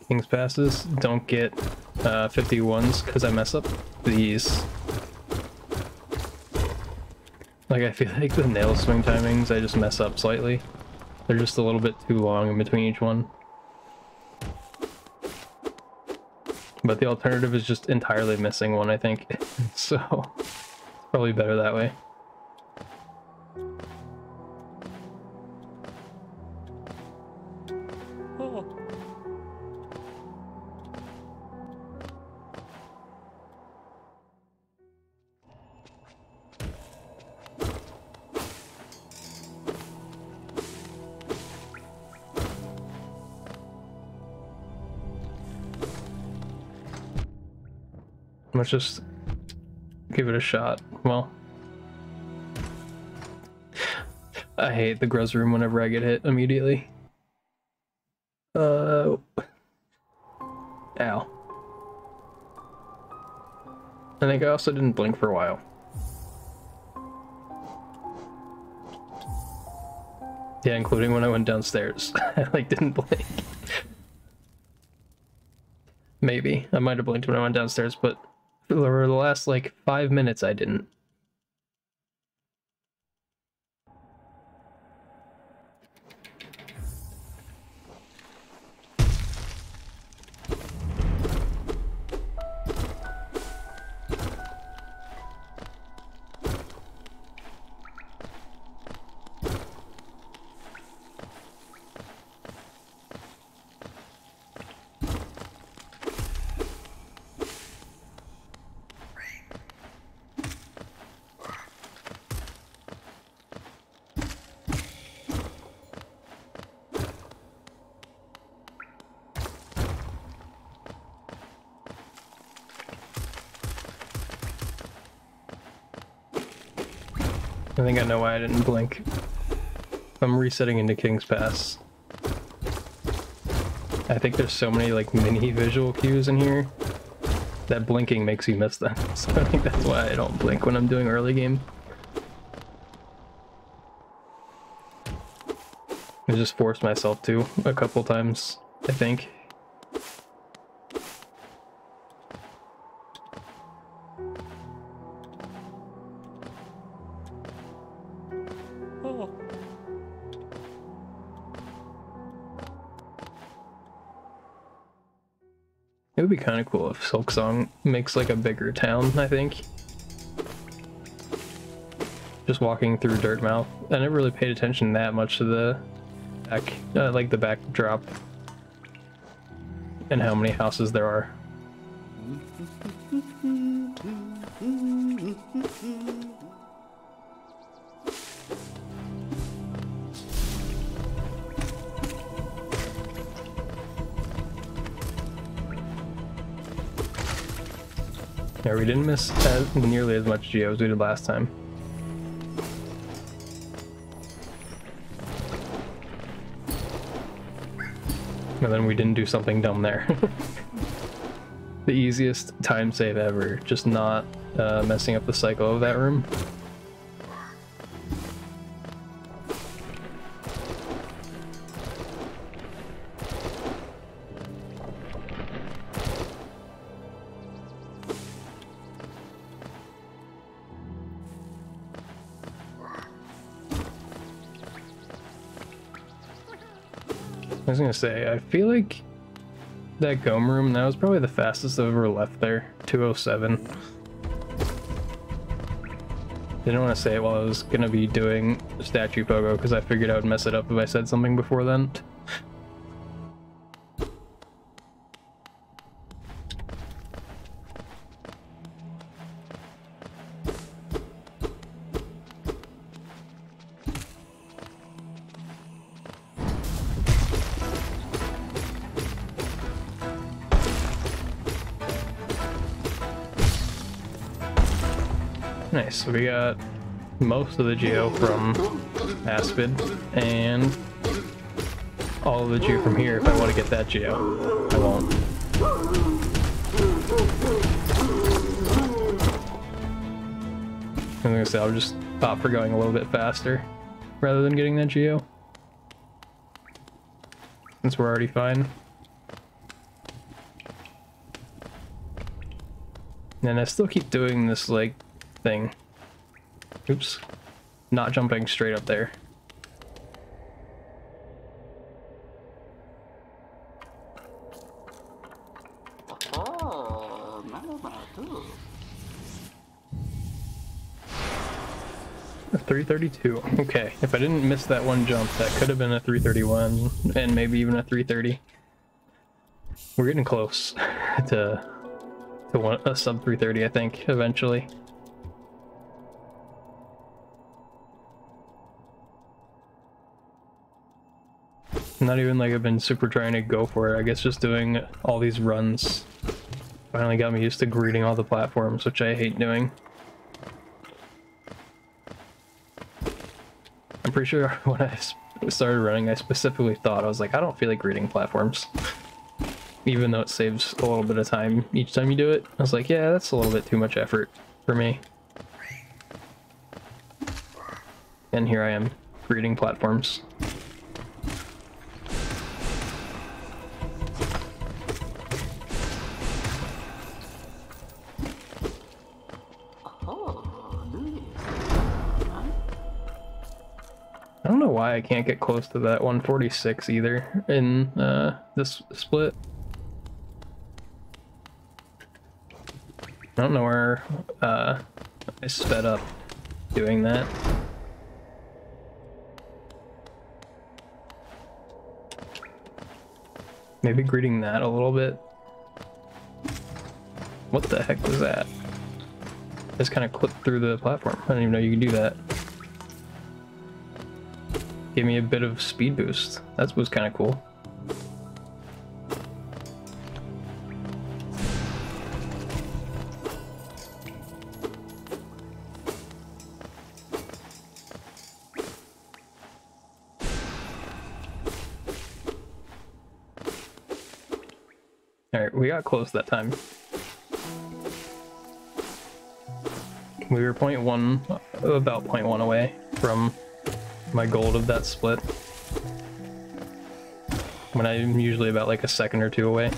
King's Passes don't get 51s because I mess up these. Like, I feel like the nail swing timings I just mess up slightly. They're just a little bit too long in between each one. But the alternative is just entirely missing one, I think. So, it's probably better that way. Let's just give it a shot. Well, I hate the Gruz room whenever I get hit immediately. Ow. I think I also didn't blink for a while. Yeah, including when I went downstairs. I like didn't blink. Maybe. I might have blinked when I went downstairs, but for the last like 5 minutes I didn't. I think I know why I didn't blink. I'm resetting into King's Pass. I think there's so many like mini visual cues in here that blinking makes you miss them. So I think that's why I don't blink when I'm doing early game. I just forced myself to a couple times, I think. It would be kind of cool if Silksong makes like a bigger town, I think. Just walking through Dirtmouth. I never really paid attention that much to the back, like the backdrop and how many houses there are. Yeah, we didn't miss nearly as much geo as we did last time. And then we didn't do something dumb there. The easiest time save ever, just not messing up the cycle of that room. I was gonna say, I feel like that Gome room, that was probably the fastest I've ever left there. 207. Didn't want to say it while I was gonna be doing statue pogo because I figured I would mess it up if I said something before then. Nice, so we got most of the geo from Aspid, and all of the geo from here if I want to get that geo. I won't. I'm gonna say I'll just opt for going a little bit faster rather than getting that geo, since we're already fine. And I still keep doing this, like, thing. Oops. Not jumping straight up there. A 332. Okay, if I didn't miss that one jump, that could have been a 331 and maybe even a 330. We're getting close to a sub 330, I think, eventually. Not even like I've been super trying to go for it. I guess just doing all these runs finally got me used to greeting all the platforms, which I hate doing. I'm pretty sure when I started running, I specifically thought, I was like, I don't feel like greeting platforms. Even though it saves a little bit of time each time you do it. I was like, yeah, that's a little bit too much effort for me. And here I am, greeting platforms. I don't know why I can't get close to that 146 either in this split. I don't know where I sped up doing that. Maybe greeting that a little bit. What the heck was that? Just kind of clipped through the platform. I didn't even know you could do that. Gave me a bit of speed boost. That was kind of cool. Alright, we got close that time. We were about 0.1 away from my goal of that split, when I'm usually about like a second or two away.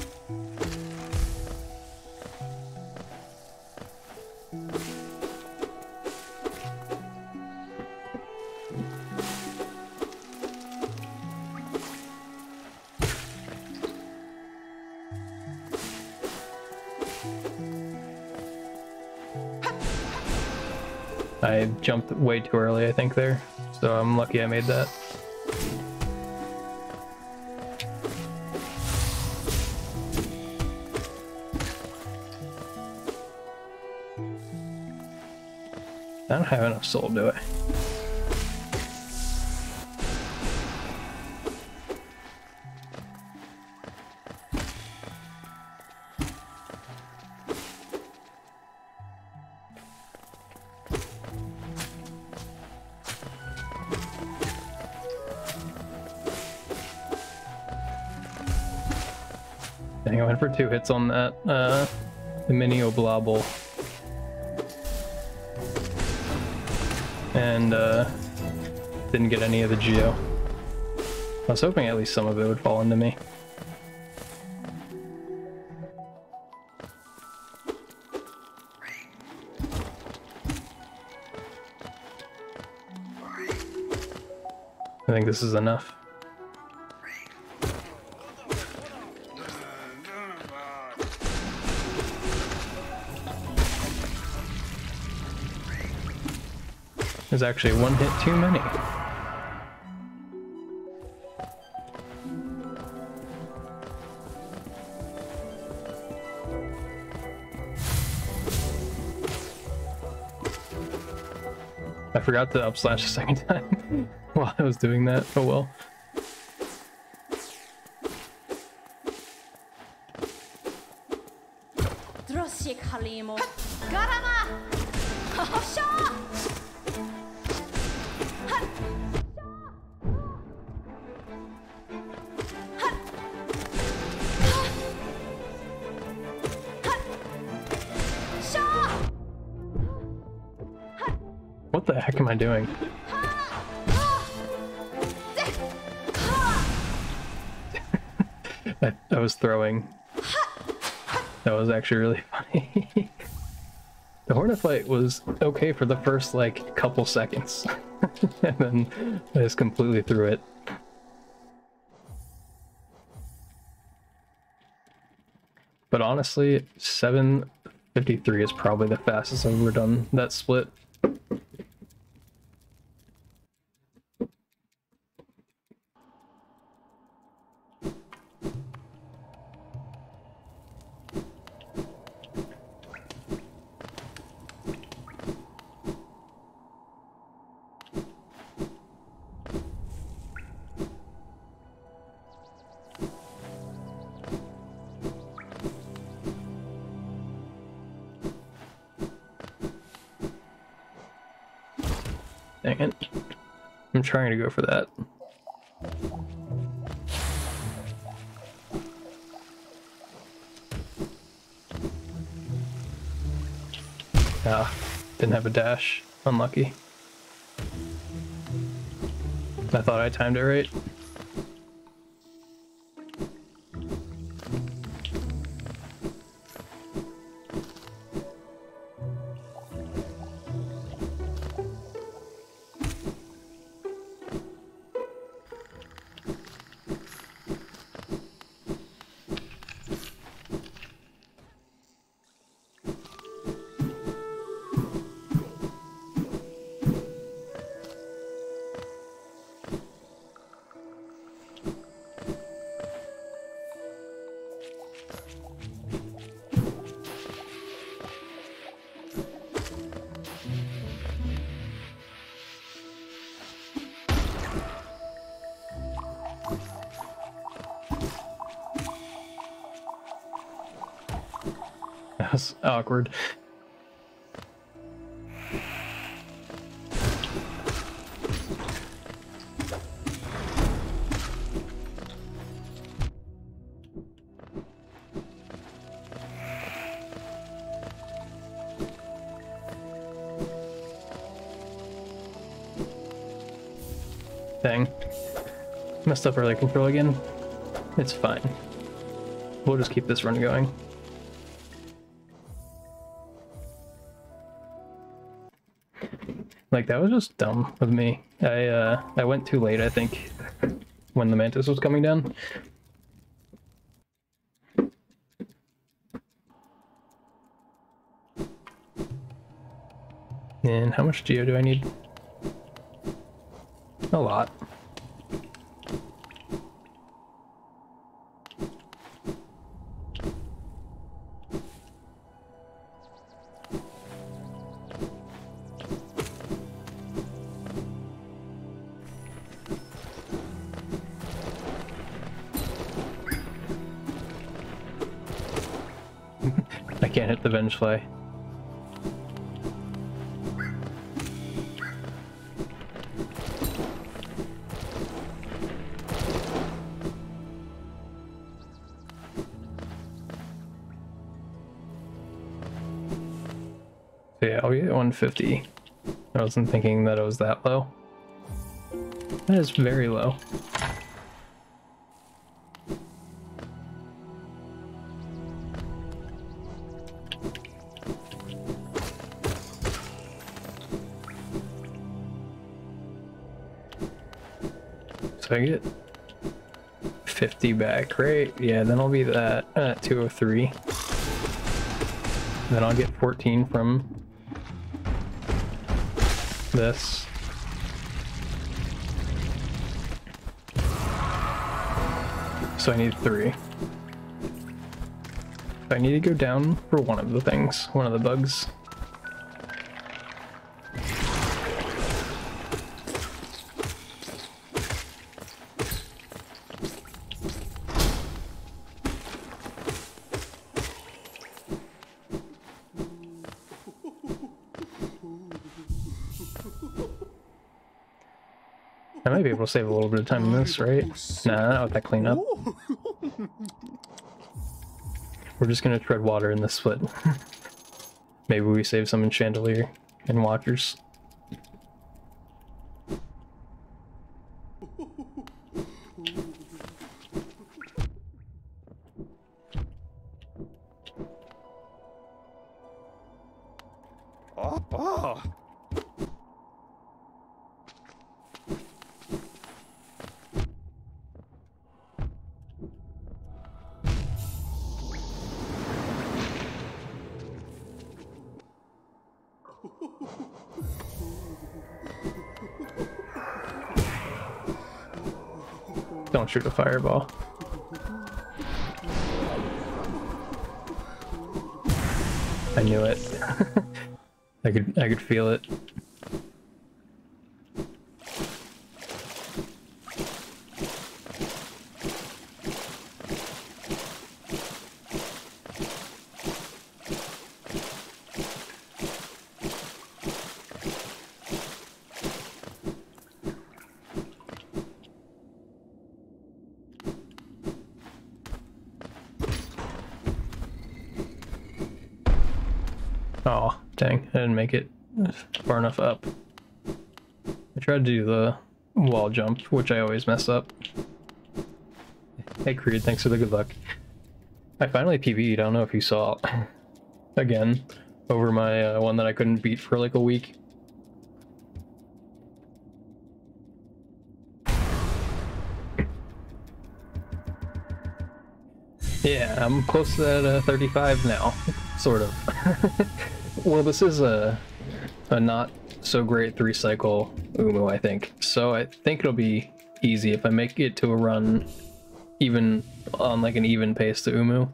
I jumped way too early, I think, there. So I'm lucky I made that. I don't have enough soul, do I? Dang, I went for 2 hits on that, the mini oblobble. And, didn't get any of the geo. I was hoping at least some of it would fall into me. I think this is enough. There's actually one hit too many. I forgot to up slash a second time while I was doing that. Oh well. What the heck am I doing? I was throwing. That was actually really funny. The Hornet fight was okay for the first like couple seconds. And then I just completely threw it. But honestly, 7:53 is probably the fastest I've ever done that split. Dang it. I'm trying to go for that. Ah, didn't have a dash. Unlucky. I thought I timed it right. That was awkward. Dang. Messed up early control again. It's fine. We'll just keep this run going. Like, that was just dumb of me. I went too late, I think, when the Mantis was coming down. And how much geo do I need? A lot. I can't hit the Vengefly. So yeah, I'll get 150. I wasn't thinking that it was that low. That is very low. So I get 50 back, right? Yeah, then I'll be that at 203. Then I'll get 14 from this. So I need 3. I need to go down for one of the things, one of the bugs. I might be able to save a little bit of time in this, right? Nah, not with that cleanup. We're just gonna tread water in this split. Maybe we save some in Chandelier and Watchers. Don't shoot a fireball. I knew it. I could feel it. Oh, dang, I didn't make it far enough up. I tried to do the wall jump, which I always mess up. Hey Creed, thanks for the good luck. I finally PB'd, I don't know if you saw again, over my one that I couldn't beat for like a week. Yeah, I'm close to that 35 now, sort of. Well, this is a not so great 3-cycle Umu, I think. So I think it'll be easy if I make it to a run even on like an even pace to Umu,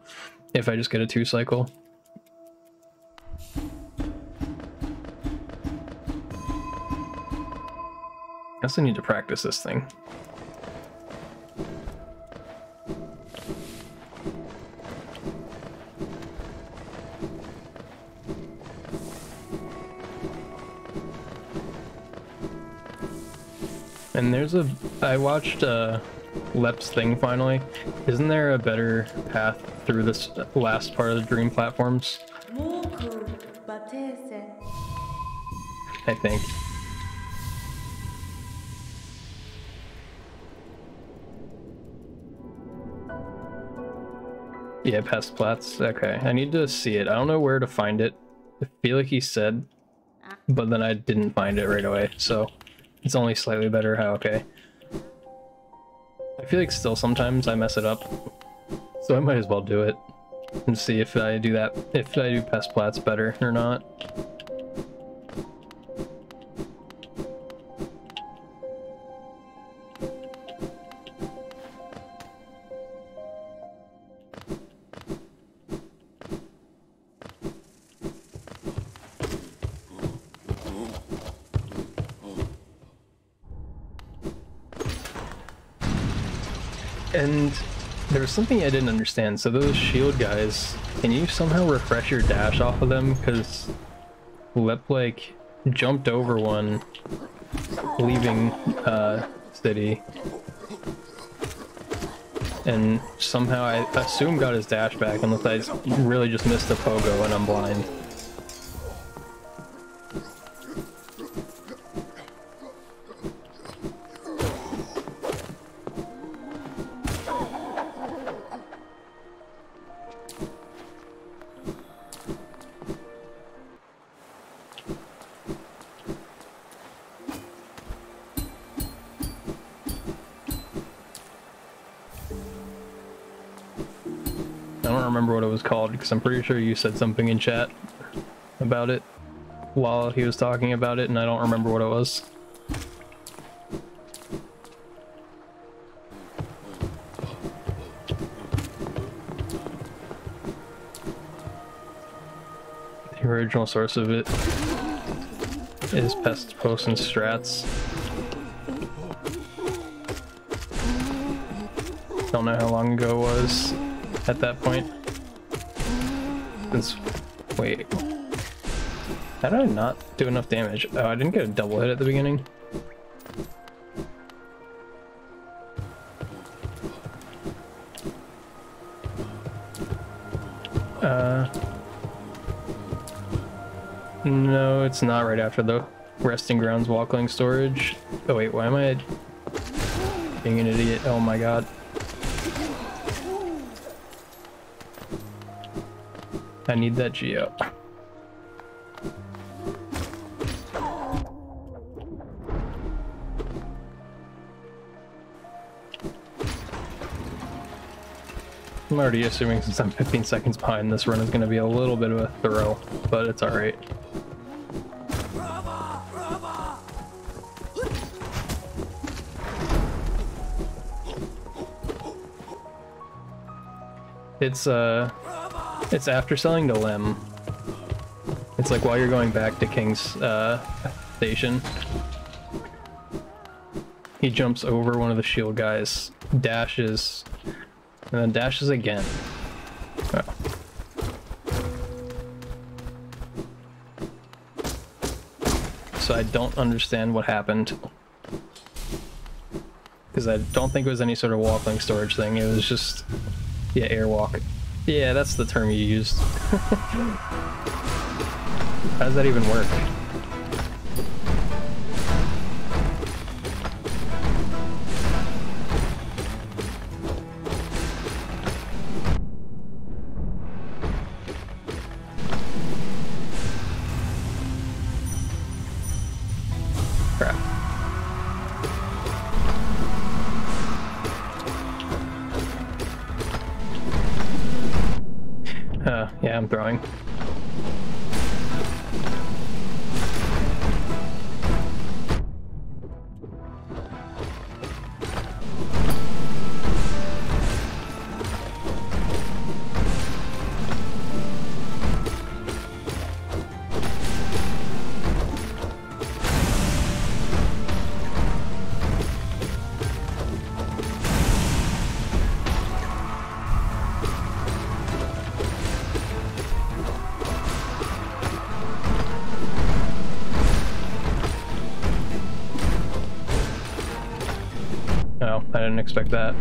if I just get a 2-cycle. I also need to practice this thing. And there's a... I watched Lep's thing finally. Isn't there a better path through this last part of the dream platforms? I think. Yeah, past Platts. Okay, I need to see it. I don't know where to find it. I feel like he said, but then I didn't find it right away, so it's only slightly better. How okay. I feel like still sometimes I mess it up, so I might as well do it and see if I do that, if I do past Platts better or not. And there was something I didn't understand. So those shield guys, can you somehow refresh your dash off of them? Because Lep like jumped over one leaving city, and somehow I assume got his dash back, unless I really just missed a pogo and I'm blind. I don't remember what it was called because I'm pretty sure you said something in chat about it. while he was talking about it, and I don't remember what it was. The original source of it is Pest Post and Strats. Don't know how long ago it was at that point. Wait. How did I not do enough damage? Oh, I didn't get a double hit at the beginning. No, it's not right after the Resting Grounds Walkling storage. Oh wait, why am I being an idiot? Oh my god. I need that geo. I'm already assuming since I'm 15 seconds behind, this run is going to be a little bit of a throw, but it's alright. It's after selling to Lem. It's like while you're going back to King's station. He jumps over one of the shield guys, dashes, and then dashes again. Oh. So I don't understand what happened. Because I don't think it was any sort of walkling storage thing, it was just, yeah, airwalk. Yeah, that's the term you used. How does that even work? Crap. Yeah, I'm throwing. Oh, I didn't expect that.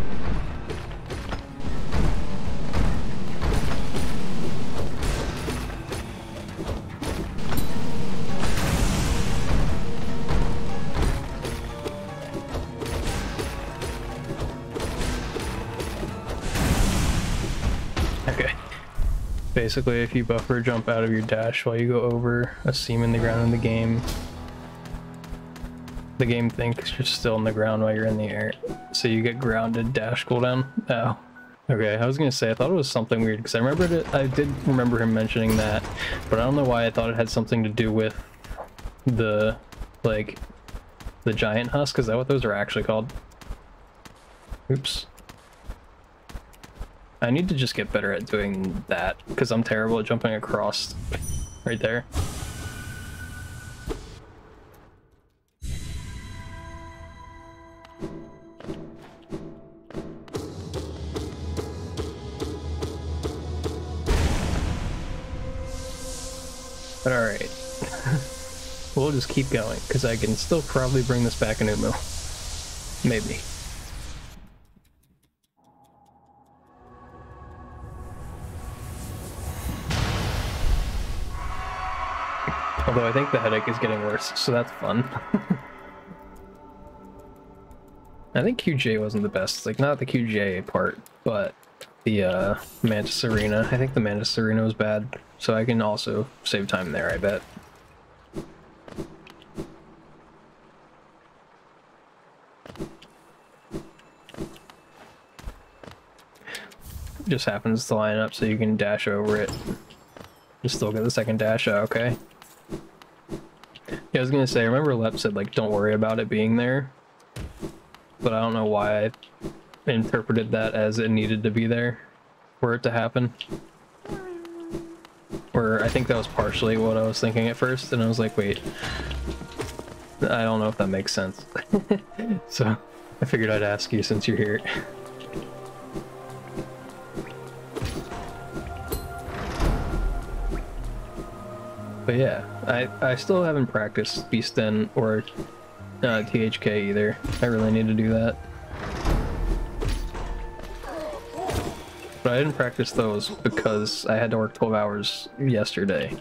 Okay. Basically, if you buffer jump out of your dash while you go over a seam in the ground in the game thinks you're still in the ground while you're in the air. So you get grounded dash cooldown. Oh. Okay, I was gonna say, I thought it was something weird, because I did remember him mentioning that, but I don't know why I thought it had something to do with the, like, the giant husk. Is that what those are actually called? Oops. I need to just get better at doing that, because I'm terrible at jumping across right there. But alright. We'll just keep going, because I can still probably bring this back in Umu. Maybe. Although I think the headache is getting worse, so that's fun. I think QJ wasn't the best, like not the QJ part, but the Mantis Arena. I think the Mantis Arena was bad, so I can also save time there, I bet. Just happens to line up so you can dash over it. You still get the second dash, okay. Yeah, I was gonna say, I remember Lep said, like, don't worry about it being there. But I don't know why I interpreted that as it needed to be there for it to happen. Or I think that was partially what I was thinking at first, and I was like, wait, I don't know if that makes sense. So I figured I'd ask you since you're here. But yeah, I still haven't practiced Beasten or THK either. I really need to do that. But I didn't practice those because I had to work 12 hours yesterday.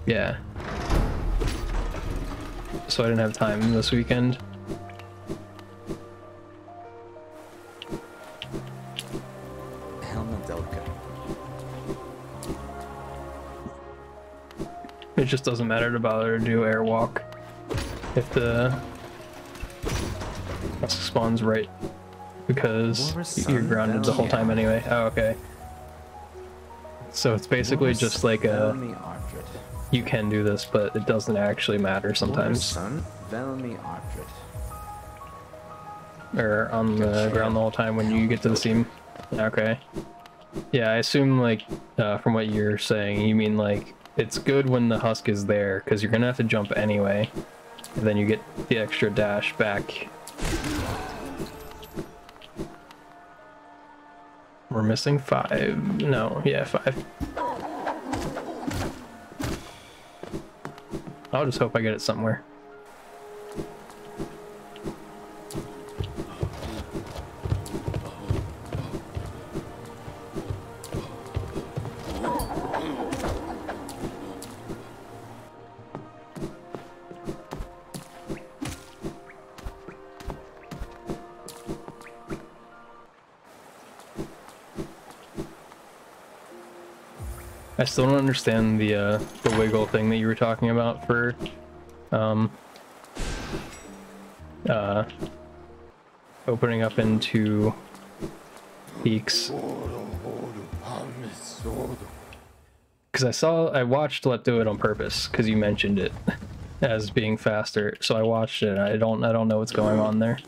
Yeah. So I didn't have time this weekend. It just doesn't matter to bother to do airwalk if the husk spawns right, because you're grounded the whole time anyway. Oh, okay. So it's basically just like a, you can do this, but it doesn't actually matter sometimes. Or on the ground the whole time when you get to the seam. Okay. Yeah, I assume, like, from what you're saying, you mean like it's good when the husk is there, because you're gonna have to jump anyway, and then you get the extra dash back. We're missing 5. No, yeah, 5. I'll just hope I get it somewhere. I still don't understand the wiggle thing that you were talking about for opening up into peaks. Because I watched Let do it on purpose because you mentioned it as being faster, so I watched it and I don't know what's going on there.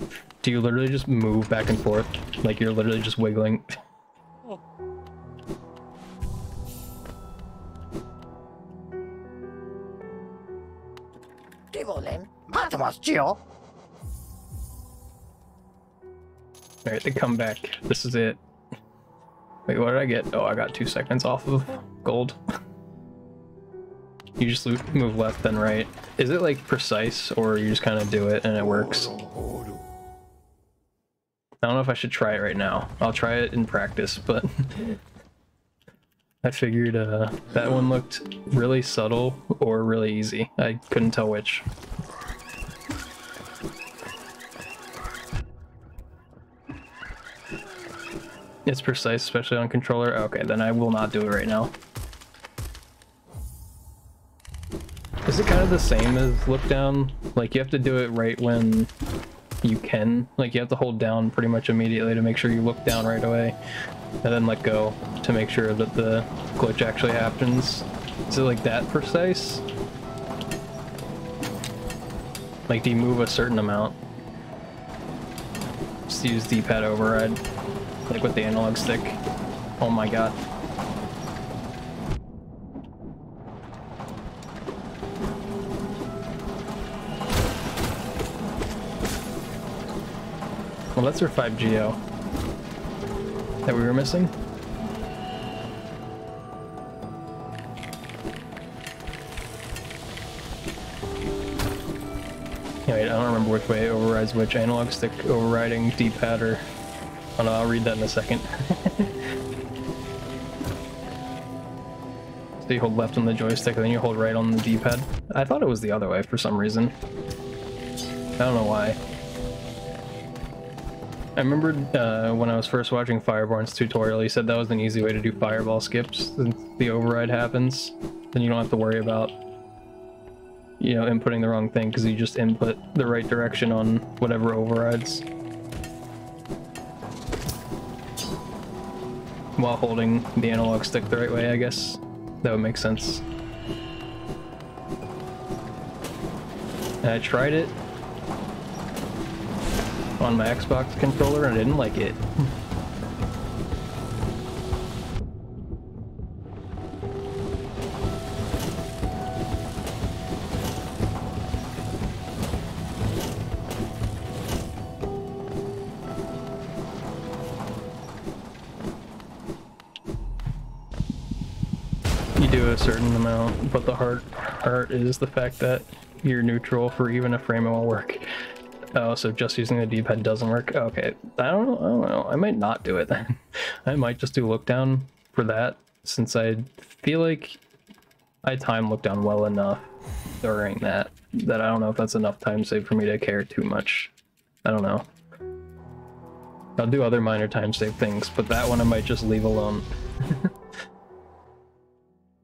Do you literally just move back and forth? Like you're literally just wiggling? Alright, they come back. This is it. Wait, what did I get? Oh, I got 2 seconds off of gold. You just move left then right. Is it like precise, or you just kind of do it and it works? I don't know if I should try it right now. I'll try it in practice, but I figured that one looked really subtle or really easy. I couldn't tell which. It's precise, especially on controller. Okay, then I will not do it right now. Is it kind of the same as look down? Like you have to do it right when you can. Like you have to hold down pretty much immediately to make sure you look down right away, and then let go to make sure that the glitch actually happens. Is it like that precise? Like do you move a certain amount? Just use D-pad override. Like with the analog stick. Oh my god. Well, that's our 5GO that we were missing. Yeah, wait, I don't remember which way it overrides which. Analog stick overriding D-pad or... Oh no, I'll read that in a second. So you hold left on the joystick and then you hold right on the D-pad. I thought it was the other way for some reason. I don't know why. I remembered when I was first watching Fireborn's tutorial, he said that was an easy way to do fireball skips. The override happens, then you don't have to worry about, you know, inputting the wrong thing because you just input the right direction on whatever overrides. While holding the analog stick the right way, I guess. That would make sense. And I tried it on my Xbox controller and I didn't like it. You do a certain amount, but the hard part is the fact that you're neutral for even a frame won't work. Oh, so just using the D-pad doesn't work? Okay, I don't know. I might not do it then. I might just do look down for that, since I feel like I timed look down well enough during that I don't know if that's enough time save for me to care too much. I don't know. I'll do other minor time save things, but that one I might just leave alone.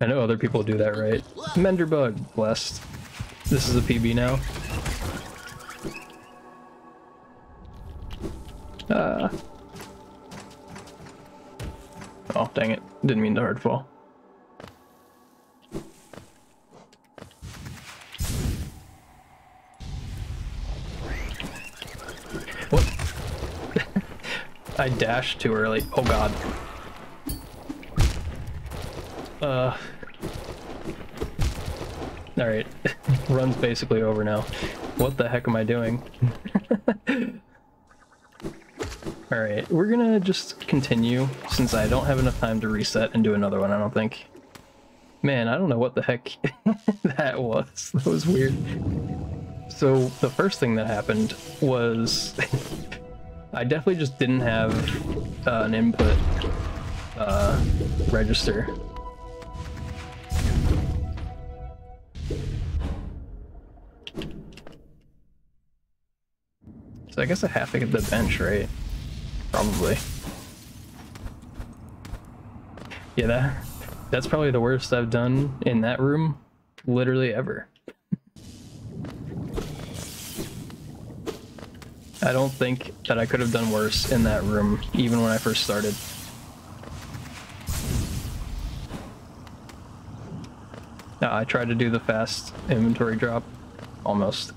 I know other people do that, right? Menderbug, blessed. This is a PB now. Oh, dang it. Didn't mean to hard fall. What? I dashed too early. Oh god. Alright. Run's basically over now. What the heck am I doing? Alright, we're gonna just continue, since I don't have enough time to reset and do another one, I don't think. Man, I don't know what the heck that was. That was weird. So, the first thing that happened was... I definitely just didn't have an input register. So I guess I have to get the bench, right? Probably. Yeah, that's probably the worst I've done in that room, literally ever. I don't think that I could have done worse in that room, even when I first started. I tried to do the fast inventory drop, almost.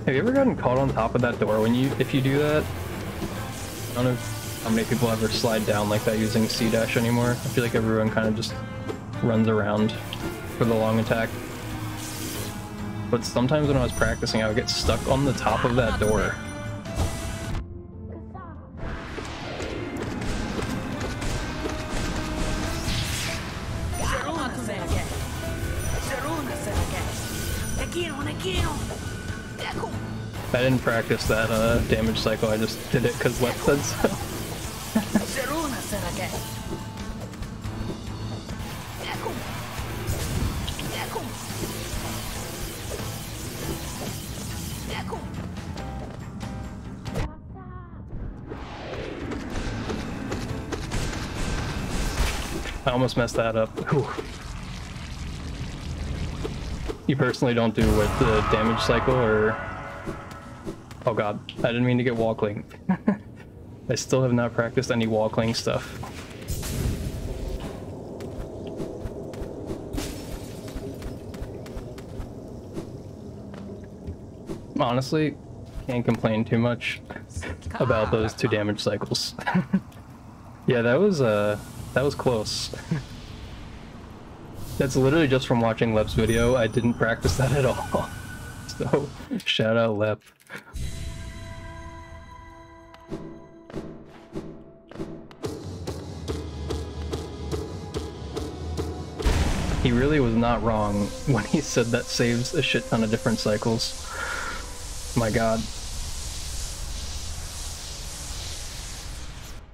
Have you ever gotten caught on top of that door if you do that? I don't know how many people ever slide down like that using C-dash anymore. I feel like everyone kind of just runs around for the long attack. But sometimes when I was practicing, I would get stuck on the top of that door. I didn't practice that damage cycle, I just did it because Left said so. I almost messed that up. Whew. You personally don't do with the damage cycle, or... Oh god, I didn't mean to get wall cling. I still have not practiced any wall cling stuff. Honestly, can't complain too much about those two damage cycles. Yeah, that was close. That's literally just from watching Lep's video. I didn't practice that at all. So, shout out Lep. He really was not wrong when he said that saves a shit ton of different cycles. My god.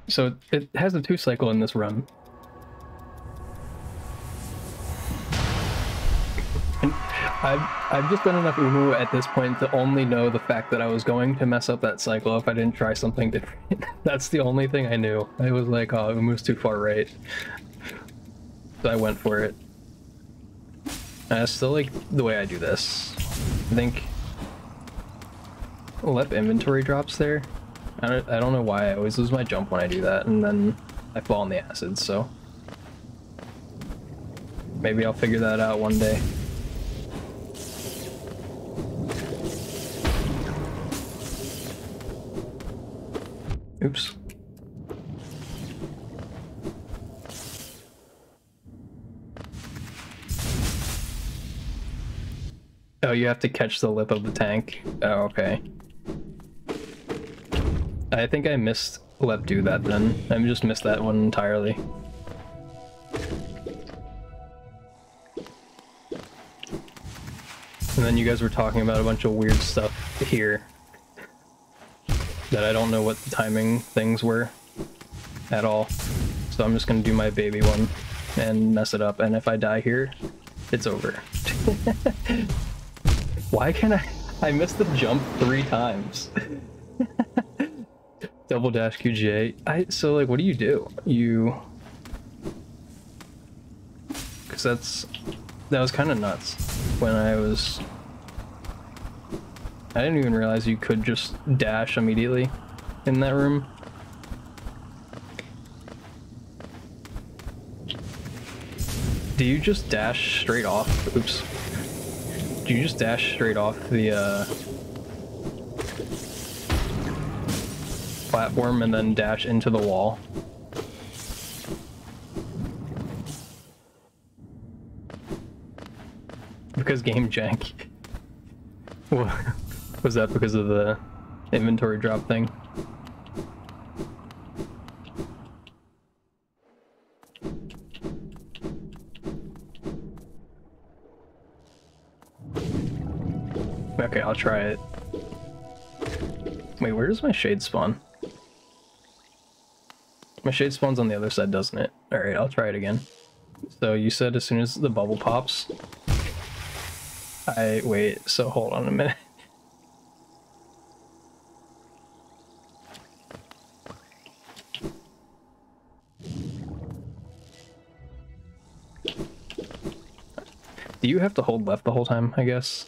So it has a 2 cycle in this run. And I've just done enough Umu at this point to only know the fact that I was going to mess up that cycle if I didn't try something different. That's the only thing I knew. I was like, oh, Umu's too far right. So I went for it. And I still like the way I do this. I think Lep inventory drops there I don't know why I always lose my jump when I do that, and then I fall in the acid, so... Maybe I'll figure that out one day. Oops. Oh, you have to catch the lip of the tank. Oh, okay. I think I missed let do that then. I just missed that one entirely. And then you guys were talking about a bunch of weird stuff here that I don't know what the timing things were at all. So I'm just gonna do my baby one and mess it up, and if I die here, it's over. Why can't I missed the jump 3 times. Double dash QGA. So like, what do? Because that was kind of nuts when I didn't even realize you could just dash immediately in that room. Do you just dash straight off? Oops. Do you just dash straight off the platform and then dash into the wall? Because game jank. Was that because of the inventory drop thing? Okay, I'll try it. Wait, where does my shade spawn? My shade spawns on the other side, doesn't it? Alright, I'll try it again. So you said as soon as the bubble pops... Wait, so hold on a minute. Do you have to hold left the whole time, I guess?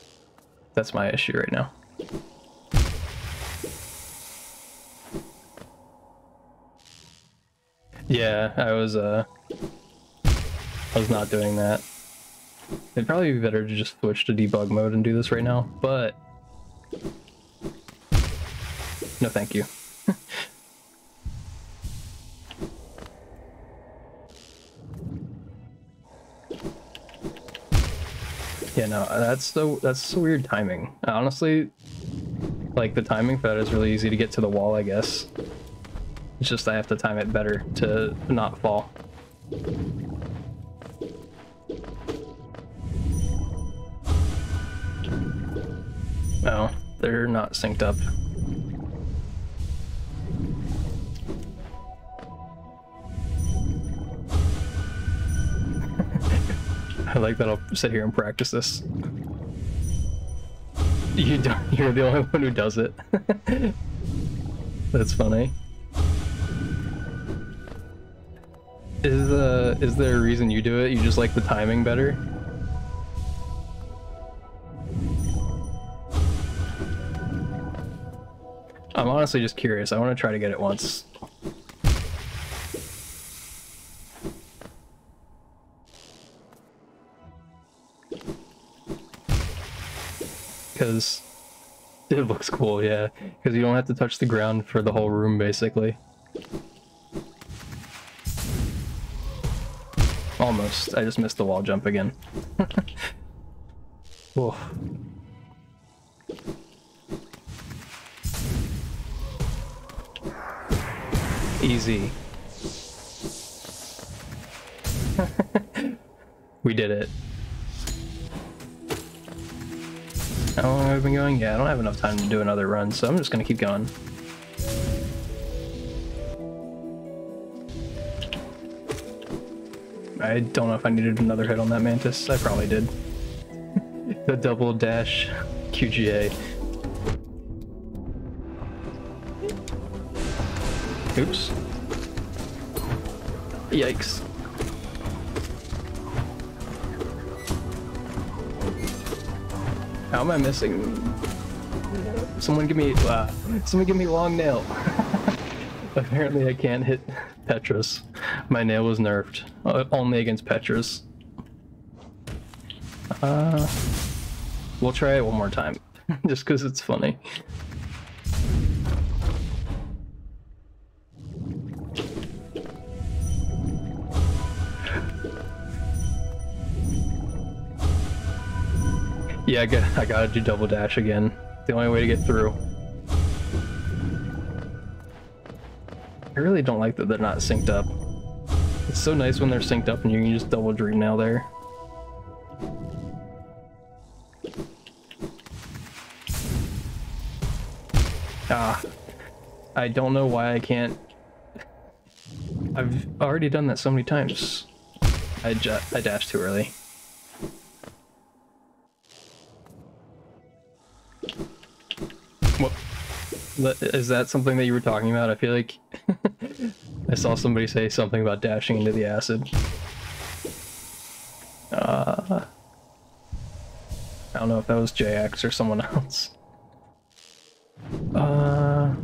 That's my issue right now. Yeah, I was not doing that. It'd probably be better to just switch to debug mode and do this right now, but... No thank you. Yeah, no, that's so weird timing. Honestly, like, the timing for that is really easy to get to the wall, I guess. It's just I have to time it better to not fall. Oh, they're not synced up. I like that I'll sit here and practice this. You're the only one who does it. That's funny. Is there a reason you do it? You just like the timing better? I'm honestly just curious. I want to try to get it once. Because it looks cool, yeah. Because you don't have to touch the ground for the whole room, basically. Almost. I just missed the wall jump again. Whoa. Easy. We did it. How long have I been going? Yeah, I don't have enough time to do another run, so I'm just gonna keep going. I don't know if I needed another hit on that mantis. I probably did. The double dash QGA. Oops. Yikes. How am I missing? Someone give me long nail. Apparently I can't hit Petrus. My nail was nerfed. Only against Petrus. We'll try it one more time. Just because it's funny. Yeah, I gotta do double dash again. The only way to get through. I really don't like that they're not synced up. It's so nice when they're synced up and you can just double dream nail there. I don't know why I can't. I've already done that so many times. I dashed too early. What? Is that something that you were talking about? I feel like I saw somebody say something about dashing into the acid. I don't know if that was JX or someone else.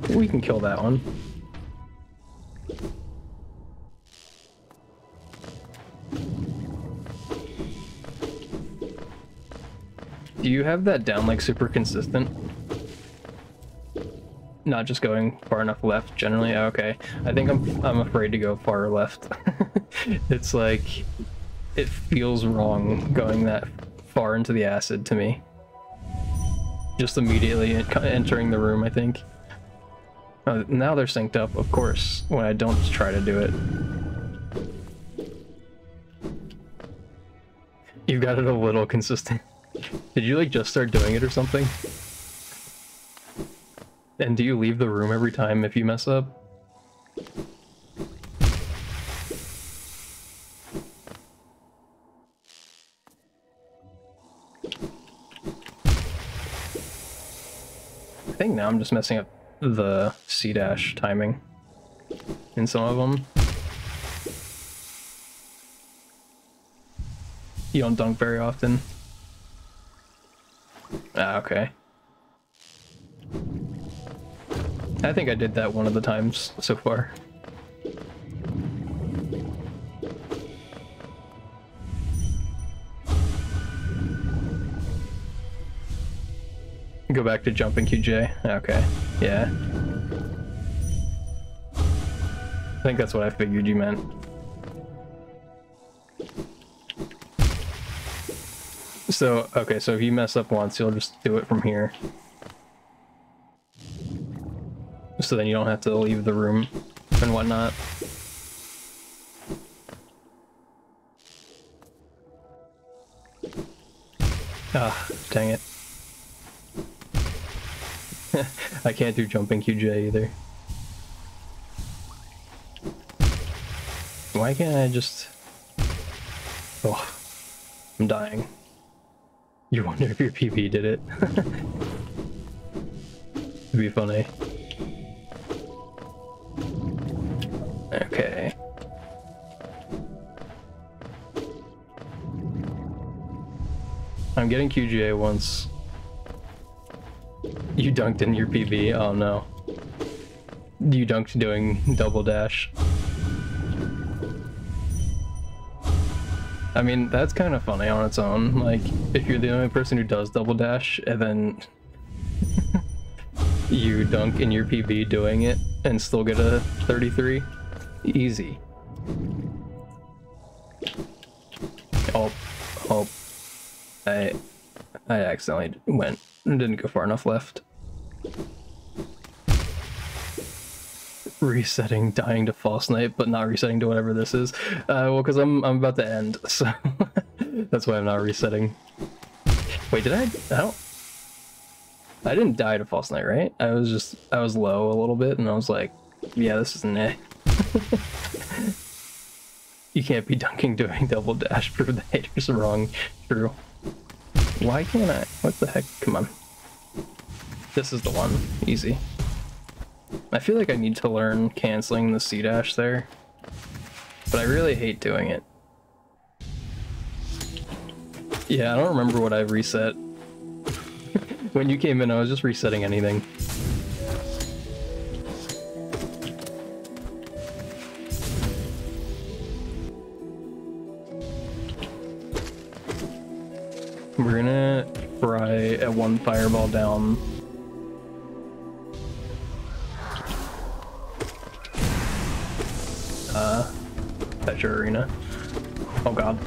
We can kill that one. Do you have that down like super consistent? Not just going far enough left generally? Okay. I think I'm afraid to go far left. It's like it feels wrong going that far into the acid to me. Just immediately entering the room, I think. Oh, now they're synced up, of course, when I don't try to do it. You've got it a little consistent. Did you like just start doing it or something? And do you leave the room every time if you mess up? I think now I'm just messing up the C-dash timing in some of them. You don't dunk very often. Ah, okay. I think I did that one of the times so far. Go back to jumping QJ. Okay, yeah. I think that's what I figured you meant. So, okay, so if you mess up once, you'll just do it from here. So then you don't have to leave the room and whatnot. Ah, dang it. I can't do jumping QJ either. Why can't I just... Oh, I'm dying. You wonder if your PB did it. It'd be funny. Okay. I'm getting QGA once. You dunked in your PB? Oh no. You dunked doing double dash. I mean, that's kind of funny on its own. Like, if you're the only person who does double dash, and then you dunk in your PB doing it, and still get a 33, easy. Oh, I accidentally didn't go far enough left. Resetting, dying to false night, but not resetting to whatever this is. Well, because I'm about to end, so that's why I'm not resetting. Wait, did I didn't die to false night, right? I was low a little bit, and I was like, yeah, this is nah. You can't be dunking doing double dash, prove the haters wrong. True. Why can't I? What the heck? Come on. This is the one. Easy. I feel like I need to learn canceling the C-dash there, but I really hate doing it. Yeah, I don't remember what I've reset. When you came in, I was just resetting anything. We're gonna fry a one fireball down. Petra Arena. Oh god.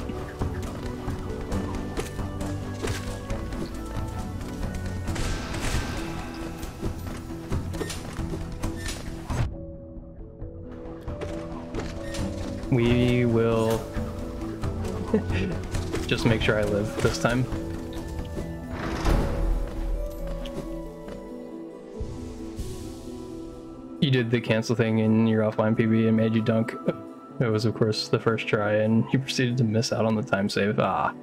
We will just make sure I live this time. You did the cancel thing in your offline PB and made you dunk. It was, of course, the first try, and you proceeded to miss out on the time save. Ah.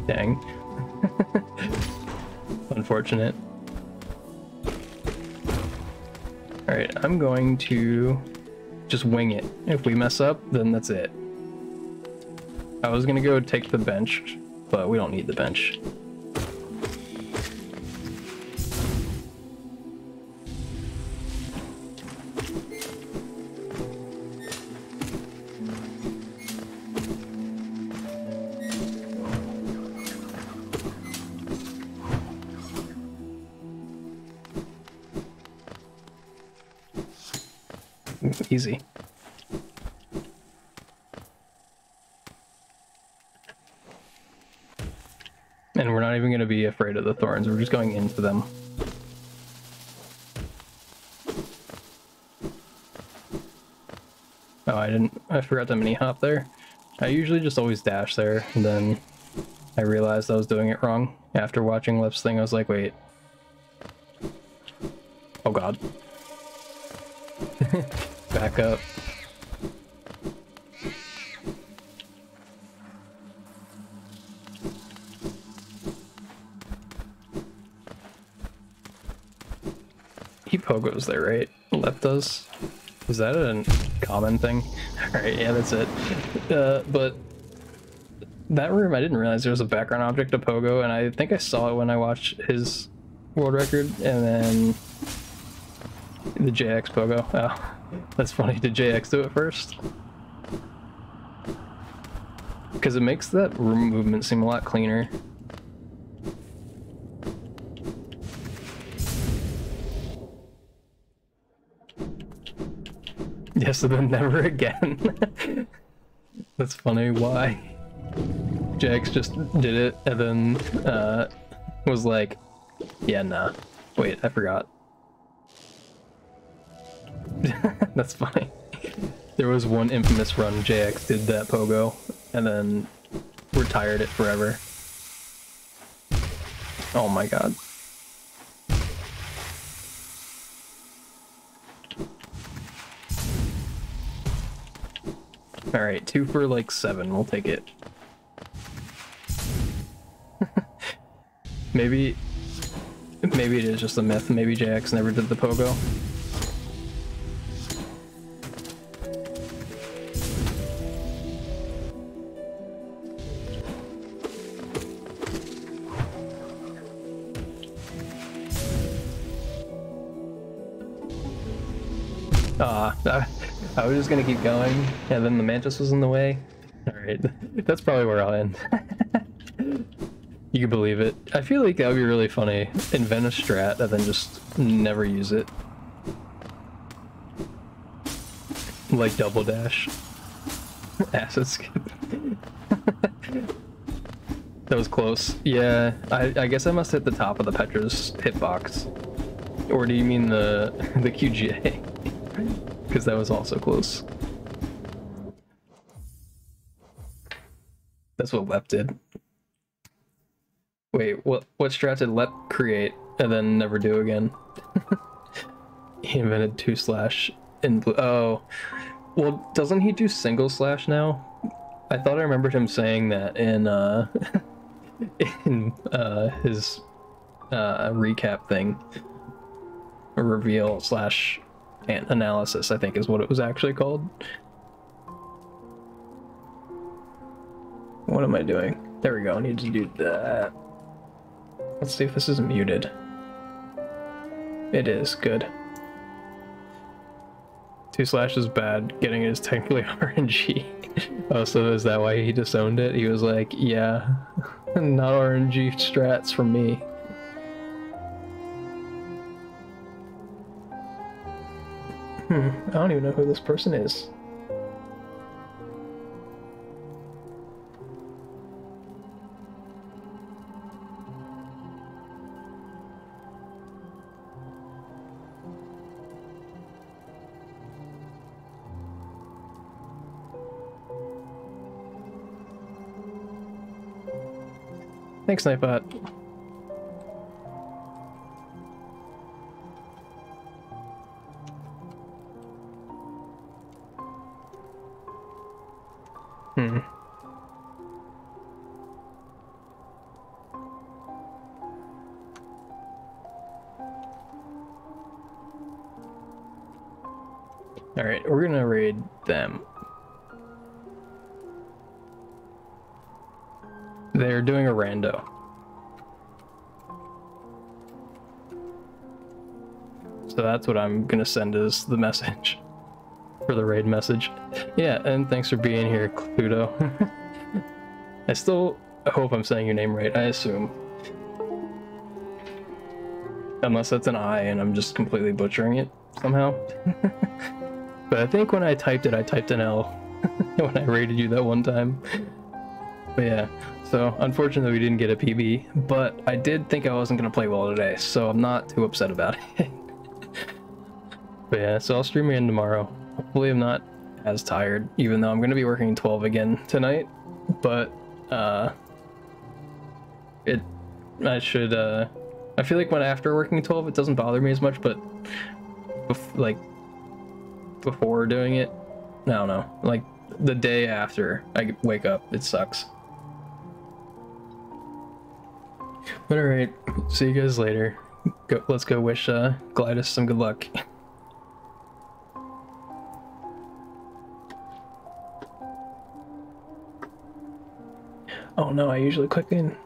Dang. Unfortunate. Alright, I'm going to just wing it. If we mess up, then that's it. I was gonna go take the bench, but we don't need the bench. Easy. And we're not even going to be afraid of the thorns, we're just going into them. Oh, I forgot to mini hop there. I usually just always dash there, and then I realized I was doing it wrong. After watching Lip's thing, I was like, wait. Oh god. Back up. He pogos there, right? Left does. Is that a common thing? Alright, yeah, that's it. But that room, I didn't realize there was a background object to pogo, and I think I saw it when I watched his world record, and then the JX pogo. Oh, that's funny. Did JX do it first? Because it makes that room movement seem a lot cleaner. Yes, and then never again. That's funny. Why? JX just did it and then was like, yeah, nah. Wait, I forgot. That's funny. There was one infamous run JX did that pogo and then retired it forever. Oh my god. Alright, 2 for like 7, we'll take it. Maybe it is just a myth. Maybe JX never did the pogo. I was just gonna keep going, and then the mantis was in the way. Alright, that's probably where I'll end. You can believe it. I feel like that would be really funny. Invent a strat and then just never use it. Like double dash. Acid skip. That was close. Yeah, I guess I must hit the top of the Petra's hitbox. Or do you mean the QGA? Because that was also close. That's what Lep did. Wait, what strat did Lep create and then never do again? He invented 2/ in blue. Oh, well, doesn't he do single slash now? I thought I remembered him saying that in his recap thing, a reveal / analysis, I think is what it was actually called. What am I doing? There we go. I need to do that. Let's see if this is muted. It is, good. 2/ is bad, getting it is technically RNG. Oh, so is that why he disowned it? He was like, yeah, not RNG strats for me. I don't even know who this person is. Thanks, Nightbot. Alright, we're gonna raid them. They're doing a rando. So that's what I'm gonna send as the message. For the raid message. Yeah, and thanks for being here, Cluedo. I still hope I'm saying your name right, I assume. Unless that's an I and I'm just completely butchering it somehow. But I think when I typed it, I typed an L when I rated you that one time. But yeah, so unfortunately we didn't get a PB, but I did think I wasn't going to play well today, so I'm not too upset about it. But yeah, so I'll stream again tomorrow. Hopefully I'm not as tired, even though I'm going to be working 12 again tonight. But I feel like when after working 12 it doesn't bother me as much, but before doing it, I don't know, like the day after I wake up, it sucks. But alright, see you guys later. Let's go wish Glidus some good luck. Oh no, I usually click in.